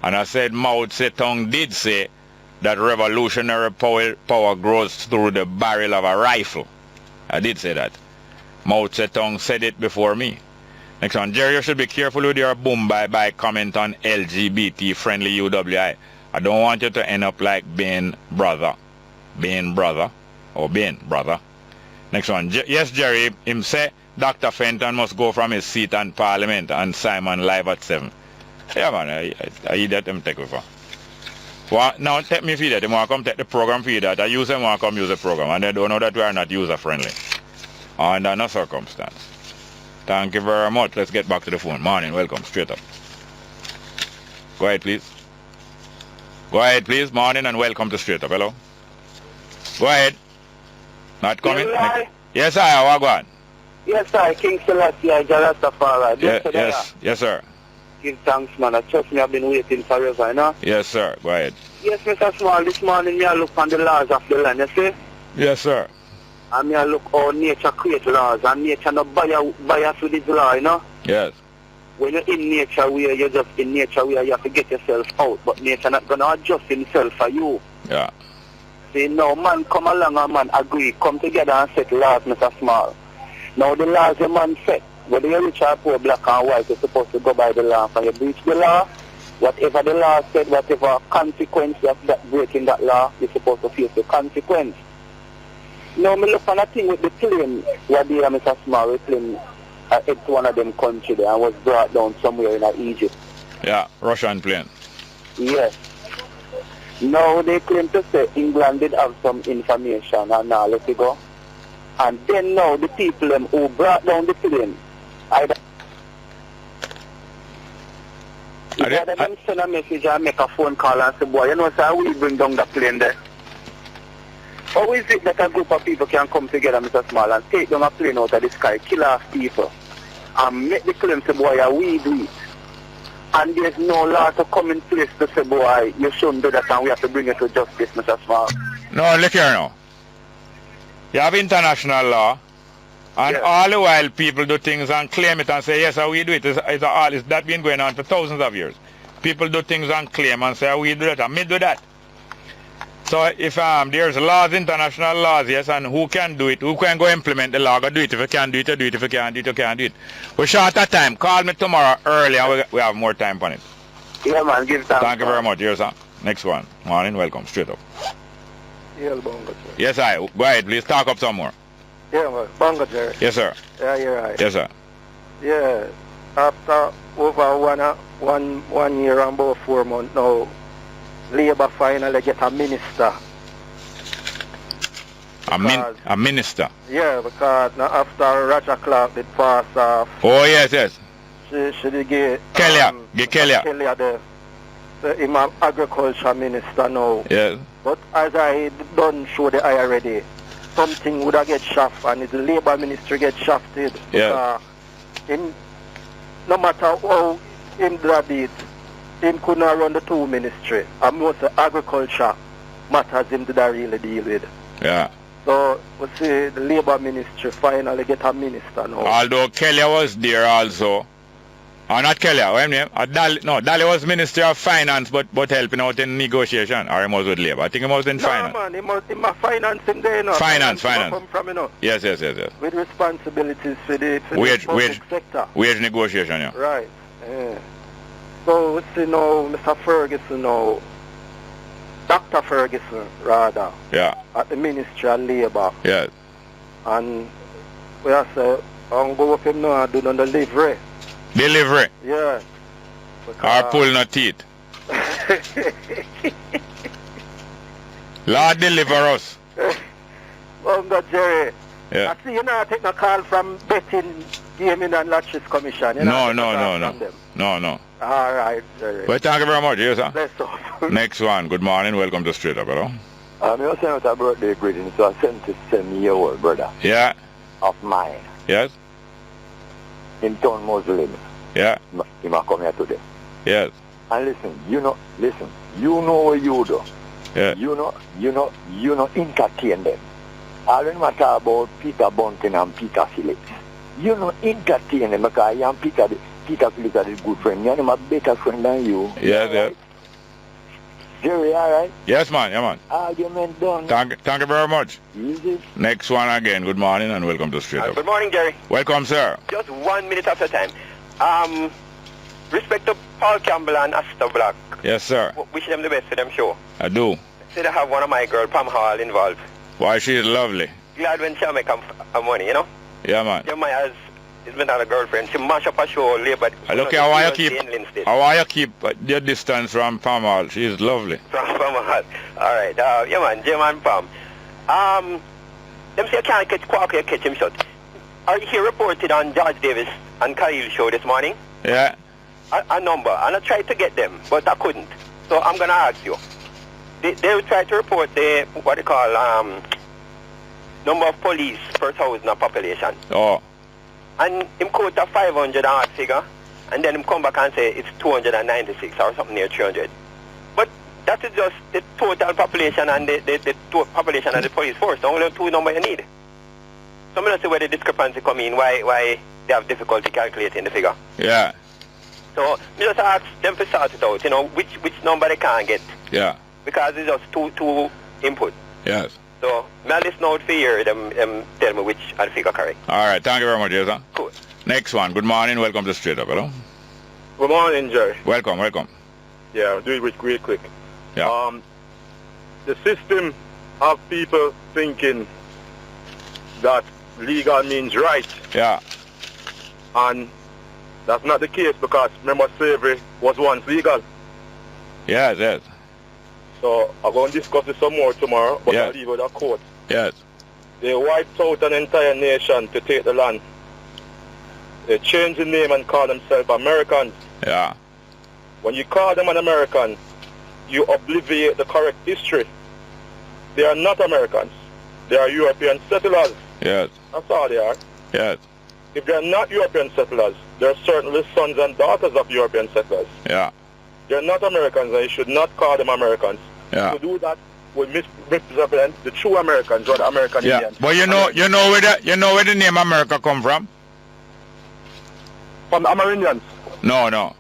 And I said Mao Zedong did say that revolutionary power grows through the barrel of a rifle. I did say that. Mao Zedong said it before me. Next one, Jerry, you should be careful with your boom by comment on LGBT-friendly UWI. I don't want you to end up like Bain brother. Next one, yes, Jerry, him say Dr. Fenton must go from his seat in Parliament and Simon live at 7. Yeah, man, I eat that him take over. Well, now take me for that. They want to come take the program for that. I use them want to come use the program, and they don't know that we are not user-friendly under no circumstance. Thank you very much. Let's get back to the phone. Morning, welcome, straight up. Go ahead, please. Go ahead, please. Morning and welcome to Straight Up. Hello. Go ahead. Not coming? Yes, sir. How go on? Yes, sir. King Selassie, Jarastafari. Yes, sir. Give thanks, man. I trust me, I've been waiting forever, you know? Yes, sir. Go ahead. Yes, Mr. Small, this morning I look on the laws of the land, you see? Yes, sir. And I look how nature create laws, and nature not bias with this law, you know? Yes. When you're in nature where you're just in nature where you have to get yourself out, but nature not going to adjust himself for you. Yeah. See, now man come along and man agree, come together and set laws, Mr. Small. Now the laws the man set, whether you're rich or poor, black and white, you're supposed to go by the law. If you breach the law, whatever the law said, whatever consequence of that breaking that law, you're supposed to face the consequence. Now, me look on a thing with the plane, where they are Mr. Small, the plane it's one of them country there and was brought down somewhere in Egypt. Yeah, Russian plane. Yes. Now they claim to say England did have some information and now let it go. And then now the people who brought down the plane, either them send a message and make a phone call and say, boy, you know, sir, we bring down the plane there. How is it that a group of people can come together, Mr. Small, and take down a plane out of the sky, kill off people, and make the claim to boy, we do it. And there's no law to come in place to say, boy, you shouldn't do that and we have to bring it to justice, Mr. Small. No, look here now. You have international law, and all the while people do things and claim it and say, yes, we do it. It's that been going on for thousands of years. People do things and claim and say, we do that, and me do that. So if there's laws, international laws, yes, and who can do it, who can go implement the law, go do it. If you can do it, you do it. If you can't do it, you can't do it. We're short of time. Call me tomorrow early and we have more time on it. Yeah, man, give thanks. Thank you very much. Here's next one. Morning, welcome. Straight up. Yeah, Bongo, sir. Yes, I. Go ahead, please. Talk up some more. Yeah, man. Bongo, Jerry. Yes, sir. Yeah, you're right. Yes, sir. Yeah. After over one year and about 4 months now, Labour finally get a minister. A minister? Yeah, because now after Roger Clark did pass off. Oh, yes. She did get Kelly. Him an agriculture minister now. Yes. But as I don't show the eye already, something would have get shafted and the Labour ministry get shafted. Yeah. No matter how him did it, him could not run the two ministry. And most of agriculture matters him did I really deal with. Yeah. So we see the Labour ministry finally get a minister now. Although Kelly was there also. Not Kelly, what name? Dali was Minister of Finance but helping out in negotiation. Or he was with Labour. I think he was in finance. No man, he must financing there, you know. Finance. Come from, you know. Yes. With responsibilities for the Wage sector. Wage negotiation, yeah. Right. Yeah. So we see now Mr. Ferguson now, Dr. Ferguson rather. Yeah. At the Ministry of Labour. Yes. And we have to go with him now and do the delivery. Delivery? Yeah. Or pull no teeth. Lord deliver us. Bongo Jerry. Yeah. I see you now take a call from Betting Gaming and Lotteries Commission. You No. All right, Jerry. Well, thank you very much, yes, sir. Bless up. Next one. Good morning. Welcome to Straight Up, hello. I was sending out a birthday greeting to a 77-year-old brother Yeah. of mine Yes. in town Muslim. Yeah. He might come here today. Yes. And listen, you know what you do. Yeah. You know, entertain them. I don't matter about Peter Bunting and Peter Phillips. You know, entertain them because I am Peter Phillips is a good friend. You know, I'm a better friend than you. Yes. Jerry, all right? Yes, man. Yeah, man. Argument done. Thank you very much. Easy. Next one again. Good morning and welcome to Straight Up. Good morning, Jerry. Welcome, sir. Just 1 minute after time. Respect to Paul Campbell and Asta Black. Yes, sir. Wish them the best for them show. I do. Say they have one of my girl, Pam Hall, involved. Why, she is lovely. Glad when she make her money, you know? Yeah, man. Your man has been not a girlfriend. She mash up a show later. Look, I want you keep your distance from Pam Hall. She is lovely. From Pam Hall. All right. Yeah, man. J-Man Pam. Them say you can't catch Quark, you catch him shot. Are you here reported on George Davis and Khalil show this morning? Yeah. A number. And I tried to get them, but I couldn't. So I'm going to ask you. They tried to report the, what they call, number of police per 1,000 of population. Oh. And him quote a 500 odd figure, and then him come back and say it's 296 or something near 300. But that is just the total population and the total population of the police force. The only two numbers you need. So I'm going to see where the discrepancy come in, why they have difficulty calculating the figure. Yeah. So me just ask them to sort it out, you know, which number they can't get. Yeah. Because it's just two input. Yes. So may I listen out for you, them tell me which are the figure correct. All right. Thank you very much, Jason. Cool. Next one. Good morning. Welcome to Straight Up, hello. Good morning, Jerry. Welcome. Yeah, I'll do it real quick. Yeah. The system have people thinking that legal means right. Yeah. And that's not the case because remember slavery was once legal. Yes. So I'm going to discuss it some more tomorrow, but Yes. I'll leave it at court. Yes. They wiped out an entire nation to take the land. They changed the name and call themselves Americans. Yeah. When you call them an American, you obliviate the correct history. They are not Americans. They are European settlers. Yes. That's all they are. Yes. If they are not European settlers, they are certainly sons and daughters of European settlers. Yeah. They are not Americans, and you should not call them Americans. Yeah. To do that would misrepresent the true Americans or the American Yeah. Indians. But you know where the name America come from? From the Amerindians. No.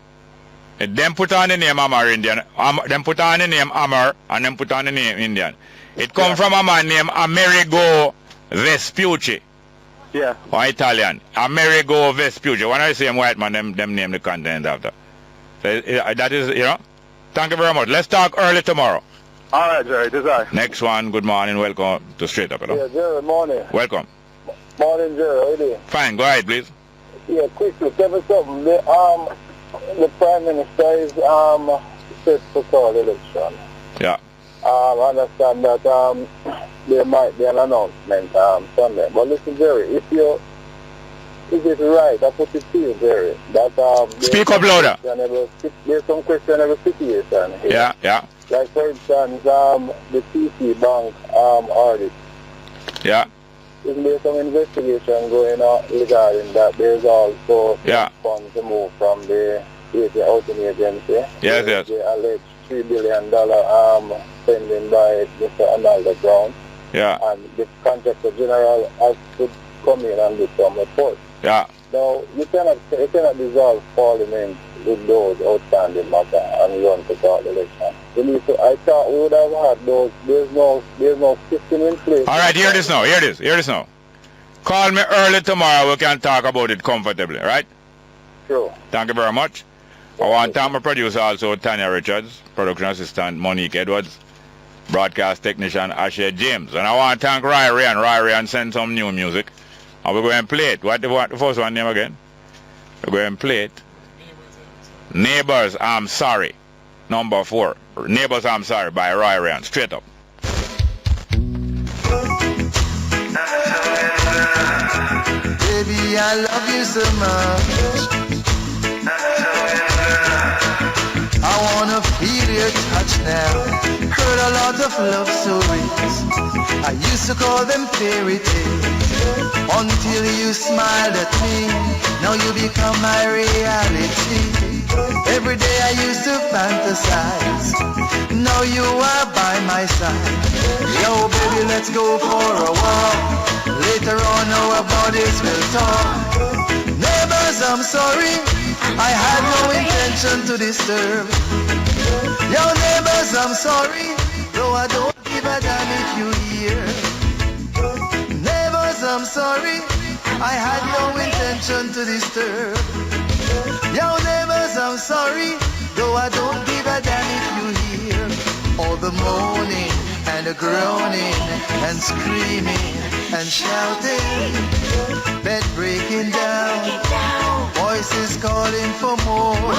Them put on the name Amerindian. Them put on the name Amar and them put on the name Indian. It come from a man named Amerigo Vespucci. Yeah. Or Italian. Amerigo Vespucci. When I say white man, them name the continent after. So that is, you know. Thank you very much. Let's talk early tomorrow. All right, Jerry. Desire. Next one. Good morning. Welcome to Straight Up. Hello. Yeah, Jerry, morning. Welcome. Morning, Jerry. How you doing? Fine. Go ahead, please. Yeah, quickly. Tell me something. The Prime Minister is set to call the election. Yeah. I understand that there might be an announcement Sunday. But listen, Jerry, is it right? I put it to you, Jerry, that speak up louder. There's some questionable situation here. Yeah. Like for instance, the TC Bank audit. Yeah. Isn't there some investigation going on regarding that? There's also funds removed from the Safety Housing Agency. Yes. The alleged $3 billion spending by Mr. Arnaldo Brown. Yeah. And the contractor general has to come in and do some report. Yeah. Now, you cannot dissolve Parliament with those outstanding matters and run to court election. I thought we would have had those. There's no system in place. All right, hear this now. Call me early tomorrow. We can talk about it comfortably, right? Sure. Thank you very much. I want to thank my producer also, Tanya Richards, production assistant Monique Edwards, broadcast technician Ashley James. And I want to thank Ryan send some new music. And we're going to play it. What the first one name again? We're going to play it. Neighbors, I'm Sorry. Number 4. Neighbors, I'm Sorry by Ryan. Straight up. Baby, I love you so much. I wanna feel your touch now. Heard a lot of love stories. I used to call them fairy tales until you smiled at me. Now you become my reality. Every day I used to fantasize. Now you are by my side. Yo, baby, let's go for a walk. Later on our bodies will talk. Neighbors, I'm sorry, I had no intention to disturb. Yo, neighbors, I'm sorry, though I don't give a damn if you hear. Neighbors, I'm sorry, I had no intention to disturb. Yo, neighbors, I'm sorry, though I don't give a damn if you hear. All the moaning and the groaning and screaming and shouting, bed breaking down, voices calling for more.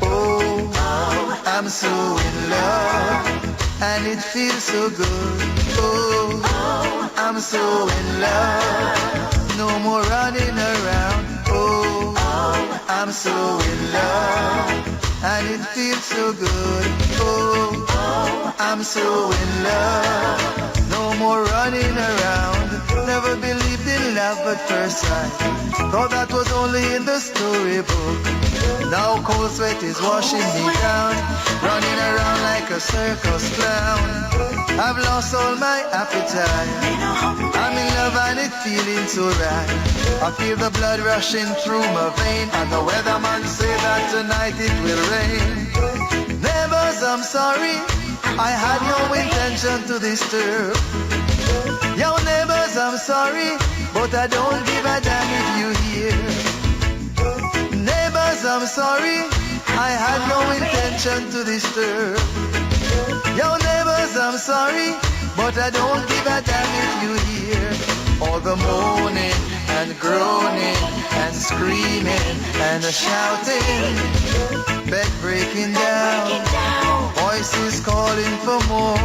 Oh, I'm so in love, and it feels so good. Oh, I'm so in love, no more running around. Oh, I'm so in love, and it feels so good. Oh, I'm so in love, no more running around. Never believed in love at first sight, thought that was only in the storybook. Now cold sweat is washing me down, running around like a circus clown. I've lost all my appetite, I'm in love and it's feeling so right. I feel the blood rushing through my vein, and the weatherman say that tonight it will rain. Neighbors, I'm sorry, I had no intention to disturb. Yo, neighbors, I'm sorry, but I don't give a damn if you hear. Neighbors, I'm sorry, I had no intention to disturb. Yo, neighbors, I'm sorry, but I don't give a damn if you hear. All the moaning and groaning and screaming and shouting, bed breaking down, voices calling for more.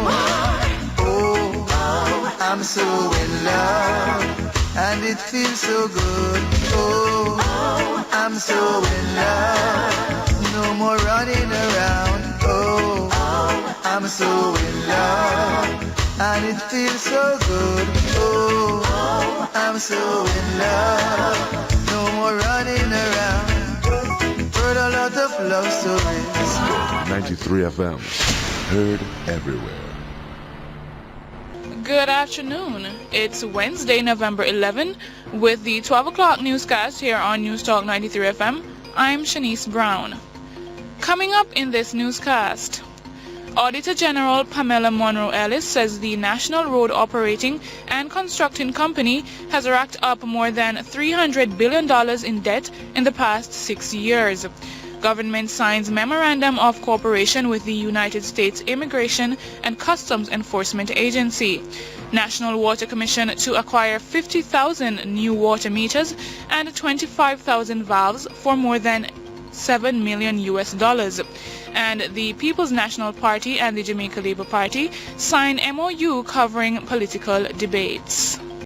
Oh, I'm so in love, and it feels so good. Oh, I'm so in love, no more running around. Oh, I'm so in love, and it feels so good. Oh, I'm so in love, no more running around. Heard a lot of love stories. 93 FM, heard everywhere. Good afternoon. It's Wednesday, November 11, with the 12 o'clock newscast here on News Talk 93 FM. I'm Shanice Brown. Coming up in this newscast, Auditor General Pamela Monroe Ellis says the National Road Operating and Constructing Company has racked up more than $300 billion in debt in the past 6 years. Government signs memorandum of cooperation with the United States Immigration and Customs Enforcement Agency. National Water Commission to acquire 50,000 new water meters and 25,000 valves for more than $7 million. And the People's National Party and the Jamaica Labour Party sign MOU covering political debates.